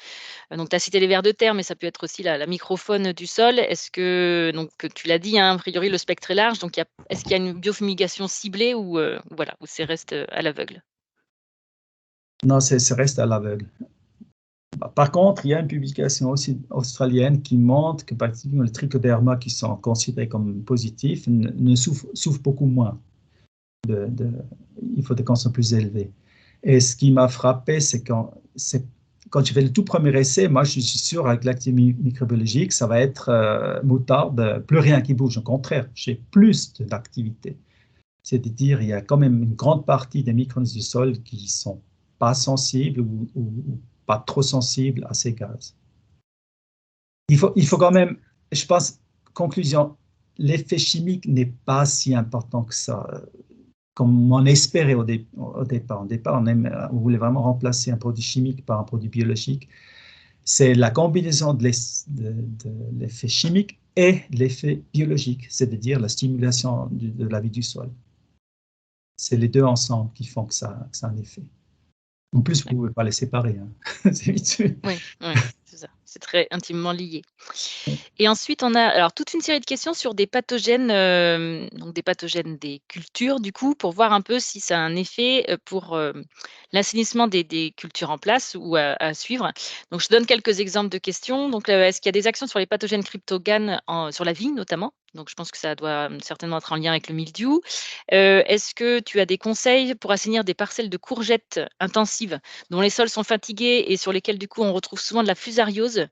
Donc, tu as cité les vers de terre, mais ça peut être aussi la microfaune du sol. Est-ce que, donc, tu l'as dit, hein, a priori, le spectre est large. Donc, est-ce qu'il y a une biofumigation ciblée ou voilà, ou c'est reste à l'aveugle? Non, ça reste à l'aveugle. Par contre, il y a une publication aussi australienne qui montre que, par exemple, les trichoderma qui sont considérés comme positifs ne souffrent beaucoup moins. Il faut des concentrations plus élevées. Et ce qui m'a frappé, c'est quand je fais le tout premier essai, moi, je suis sûr, avec l'activité microbiologique, ça va être moutarde, plus rien qui bouge. Au contraire, j'ai plus d'activité. C'est-à-dire, il y a quand même une grande partie des micro-organismes du sol qui ne sont pas sensibles ou pas trop sensibles à ces gaz. Il faut quand même, je pense, conclusion, l'effet chimique n'est pas si important que ça, comme on espérait au départ. Au départ, on voulait vraiment remplacer un produit chimique par un produit biologique. C'est la combinaison de l'effet chimique et l'effet biologique, c'est-à-dire la stimulation de la vie du sol. C'est les deux ensemble qui font que ça a un effet. En plus, vous ne pouvez pas les séparer. Hein. C'est vite fait. Oui, c'est ça. C'est très intimement lié. Et ensuite, on a alors toute une série de questions sur des pathogènes, donc des pathogènes des cultures du coup, pour voir un peu si ça a un effet, pour, l'assainissement des cultures en place ou à suivre. Donc je donne quelques exemples de questions. Donc, est-ce qu'il y a des actions sur les pathogènes cryptoganes sur la vigne notamment? Donc je pense que ça doit, certainement être en lien avec le mildiou. Est-ce que tu as des conseils pour assainir des parcelles de courgettes intensives dont les sols sont fatigués et sur lesquels du coup on retrouve souvent de la fusariose?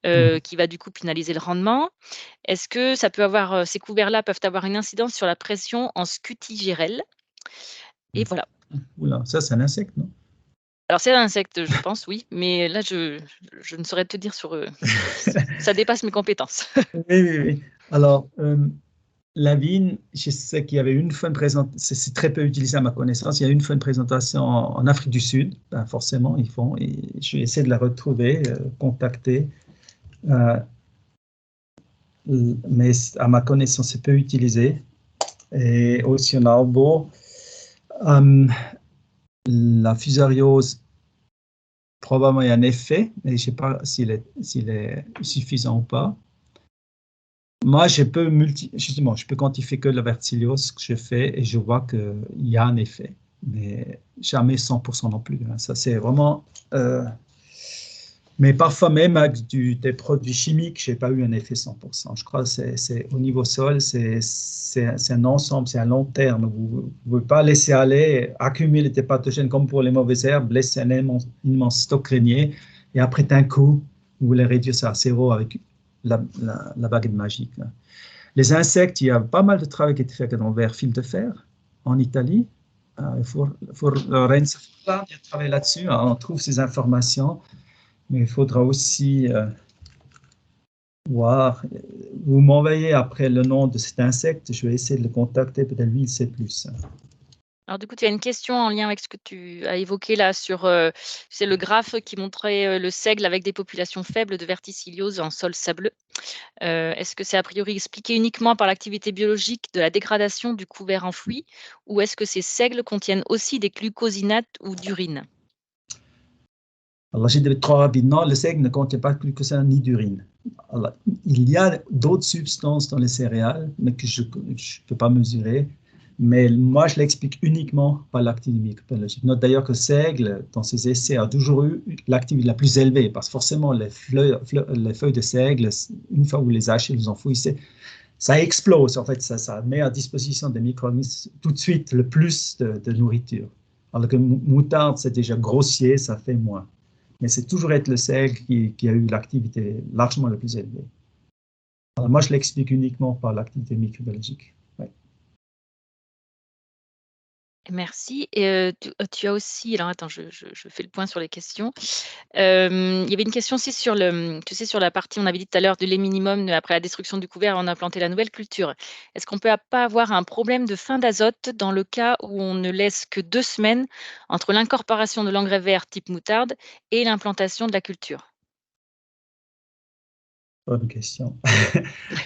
Qui va du coup pénaliser le rendement. Est-ce que ça peut avoir, ces couverts-là peuvent avoir une incidence sur la pression en scutigérel? Et voilà. Oula, ça, c'est un insecte, non? Alors c'est un insecte, je pense, oui, mais là je ne saurais te dire sur, ça dépasse mes compétences. Oui. Alors, la vigne, je sais qu'il y avait une fois une présentation, c'est très peu utilisé à ma connaissance, il y a une fois une présentation en Afrique du Sud, ben forcément, ils font, et je vais essayer de la retrouver, contacter. Mais à ma connaissance, c'est peu utilisé. Et aussi en arbo, la fusariose, probablement il y a un effet, mais je ne sais pas s'il est suffisant ou pas. Moi, je peux quantifier que la verticilliose que je fais et je vois qu'il y a un effet, mais jamais 100% non plus. Hein. Ça, c'est vraiment. Mais parfois même avec des produits chimiques, je n'ai pas eu un effet 100%. Je crois que c'est au niveau sol, c'est un ensemble, c'est un long terme. Vous ne pouvez pas laisser aller, accumuler des pathogènes comme pour les mauvaises herbes, laisser un immense stock grenier et après d'un coup, vous voulez réduire ça à zéro avec la baguette magique. Là. Les insectes, il y a pas mal de travail qui a été fait vers fil de fer en Italie. Lorenzo a travaillé là-dessus. On trouve ces informations. Mais il faudra aussi voir. Vous m'envoyez après le nom de cet insecte. Je vais essayer de le contacter. Peut-être lui, il sait plus. Alors du coup, tu as une question en lien avec ce que tu as évoqué là sur, c'est le graphe qui montrait, le seigle avec des populations faibles de verticilliose en sol sableux. Est-ce que c'est a priori expliqué uniquement par l'activité biologique de la dégradation du couvert enfoui ou est-ce que ces seigles contiennent aussi des glucosinates ou d'urine? Alors, j'ai dit trop rapidement, le seigle ne contient pas plus que ça ni d'urine. Alors, il y a d'autres substances dans les céréales, mais que je ne peux pas mesurer. Mais moi, je l'explique uniquement par l'activité microbiologique. Note d'ailleurs que Seigle, dans ses essais, a toujours eu l'activité la plus élevée, parce que forcément, les feuilles de Seigle, une fois que vous les achetez, vous les enfouissez, ça explose. En fait, ça met à disposition des micro-organismes tout de suite le plus de nourriture. Alors que moutarde, c'est déjà grossier, ça fait moins. Mais c'est toujours être le seigle qui a eu l'activité largement la plus élevée. Alors moi, je l'explique uniquement par l'activité microbiologique. Ouais. Merci. Et tu as aussi, alors attends, je fais le point sur les questions. Il y avait une question aussi sur tu sais, sur la partie, on avait dit tout à l'heure, de lait minimum après la destruction du couvert, on a planté la nouvelle culture. Est-ce qu'on peut pas avoir un problème de fin d'azote dans le cas où on ne laisse que 2 semaines entre l'incorporation de l'engrais vert type moutarde et l'implantation de la culture? Bonne question.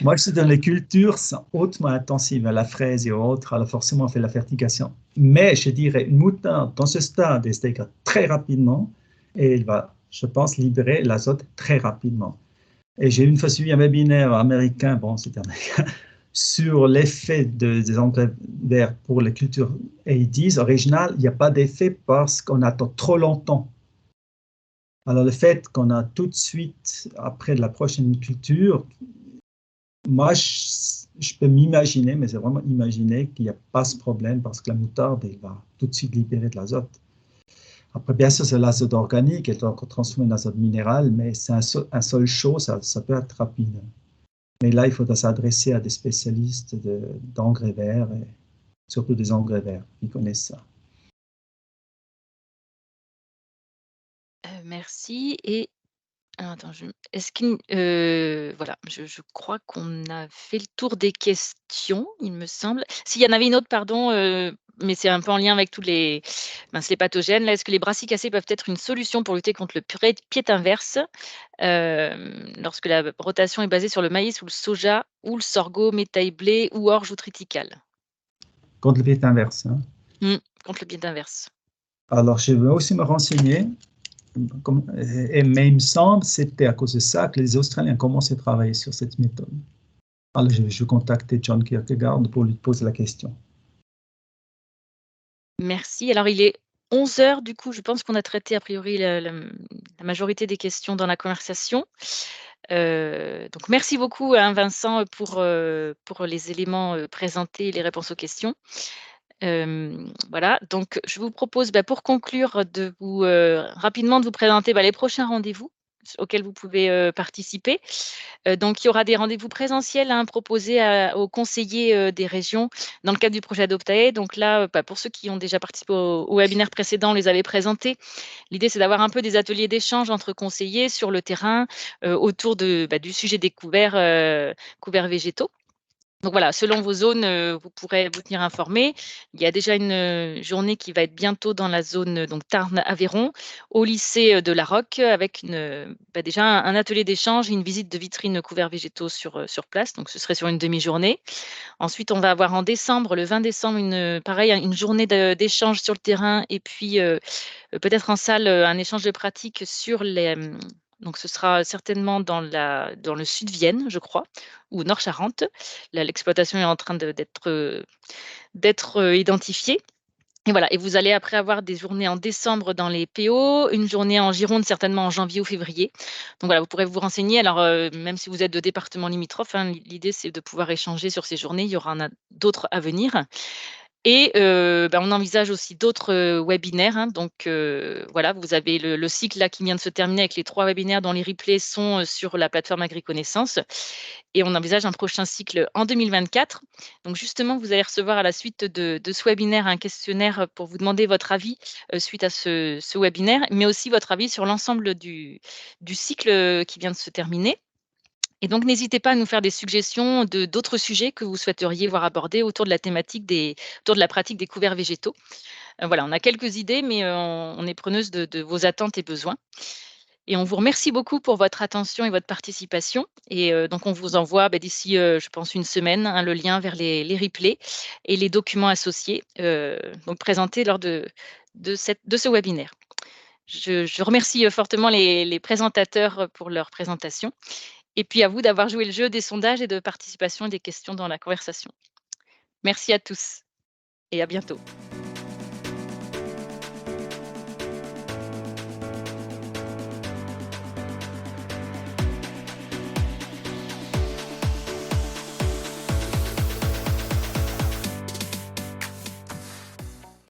Moi, je suis dans les cultures sont hautement intensives, à la fraise et autres, alors forcément, on fait la fertilisation. Mais je dirais, une moutarde, dans ce stade, elle se dégrade très rapidement et elle va, je pense, libérer l'azote très rapidement. Et j'ai une fois suivi un webinaire américain, bon, c'était américain, sur l'effet des engrais verts pour les cultures. Et ils disent, original, il n'y a pas d'effet parce qu'on attend trop longtemps. Alors, le fait qu'on a tout de suite, après la prochaine culture, moi, je peux m'imaginer, mais c'est vraiment imaginer qu'il n'y a pas ce problème parce que la moutarde, elle va tout de suite libérer de l'azote. Après, bien sûr, c'est l'azote organique, elle doit encore transformer en azote minéral, mais c'est un sol chaud, ça peut être rapide. Mais là, il faudra s'adresser à des spécialistes d'engrais verts, et surtout des engrais verts qui connaissent ça. Merci. Et alors attends, voilà, je crois qu'on a fait le tour des questions, il me semble. S'il y en avait une autre, pardon, mais c'est un peu en lien avec tous les pathogènes. Là, est-ce que les brassicacées peuvent être une solution pour lutter contre le pied inverse, lorsque la rotation est basée sur le maïs ou le soja ou le sorgho, métail blé ou orge ou triticale? Contre le pied inverse. Hein. Contre le pied inverse. Alors, je vais aussi me renseigner. Mais il me semble que c'était à cause de ça que les Australiens commencé à travailler sur cette méthode. Alors, je vais contacter John Kierkegaard pour lui poser la question. Merci. Alors, il est 11h, du coup, je pense qu'on a traité a priori la majorité des questions dans la conversation. Donc merci beaucoup, hein, Vincent, pour les éléments présentés et les réponses aux questions. Voilà, donc je vous propose, pour conclure, de vous rapidement de vous présenter les prochains rendez-vous auxquels vous pouvez participer. Donc il y aura des rendez-vous présentiels, hein, proposés aux conseillers des régions dans le cadre du projet Adoptae. Donc là, pour ceux qui ont déjà participé au webinaire précédent, on les avait présentés. L'idée, c'est d'avoir un peu des ateliers d'échange entre conseillers sur le terrain autour du sujet des couverts végétaux. Donc voilà, selon vos zones, vous pourrez vous tenir informés. Il y a déjà une journée qui va être bientôt dans la zone donc Tarn-Aveyron, au lycée de La Roque, avec déjà un atelier d'échange et une visite de vitrine couverts végétaux sur place. Donc ce serait sur une demi-journée. Ensuite, on va avoir en décembre, le 20 décembre, une journée d'échange sur le terrain et puis peut-être en salle, un échange de pratiques sur les, donc ce sera certainement dans le sud Vienne, je crois, ou Nord-Charente. Là, l'exploitation est en train d'être identifiée. Et voilà, et vous allez après avoir des journées en décembre dans les PO, une journée en Gironde certainement en janvier ou février. Donc voilà, vous pourrez vous renseigner. Alors, même si vous êtes de départements limitrophes, hein, l'idée, c'est de pouvoir échanger sur ces journées. Il y aura d'autres à venir. Et on envisage aussi d'autres webinaires, hein. Donc voilà, vous avez le cycle là qui vient de se terminer avec les 3 webinaires dont les replays sont sur la plateforme AgriConnaissance. Et on envisage un prochain cycle en 2024. Donc justement, vous allez recevoir à la suite de ce webinaire un questionnaire pour vous demander votre avis suite à ce webinaire, mais aussi votre avis sur l'ensemble du cycle qui vient de se terminer. Et donc, n'hésitez pas à nous faire des suggestions d'autres sujets que vous souhaiteriez voir abordés autour de la autour de la pratique des couverts végétaux. Voilà, on a quelques idées, mais on est preneuse de vos attentes et besoins. Et on vous remercie beaucoup pour votre attention et votre participation. Et donc, on vous envoie d'ici, je pense, une semaine, hein, le lien vers les replays et les documents associés, donc présentés lors de ce webinaire. Je remercie fortement les présentateurs pour leur présentation. Et puis à vous d'avoir joué le jeu des sondages et de participation et des questions dans la conversation. Merci à tous et à bientôt.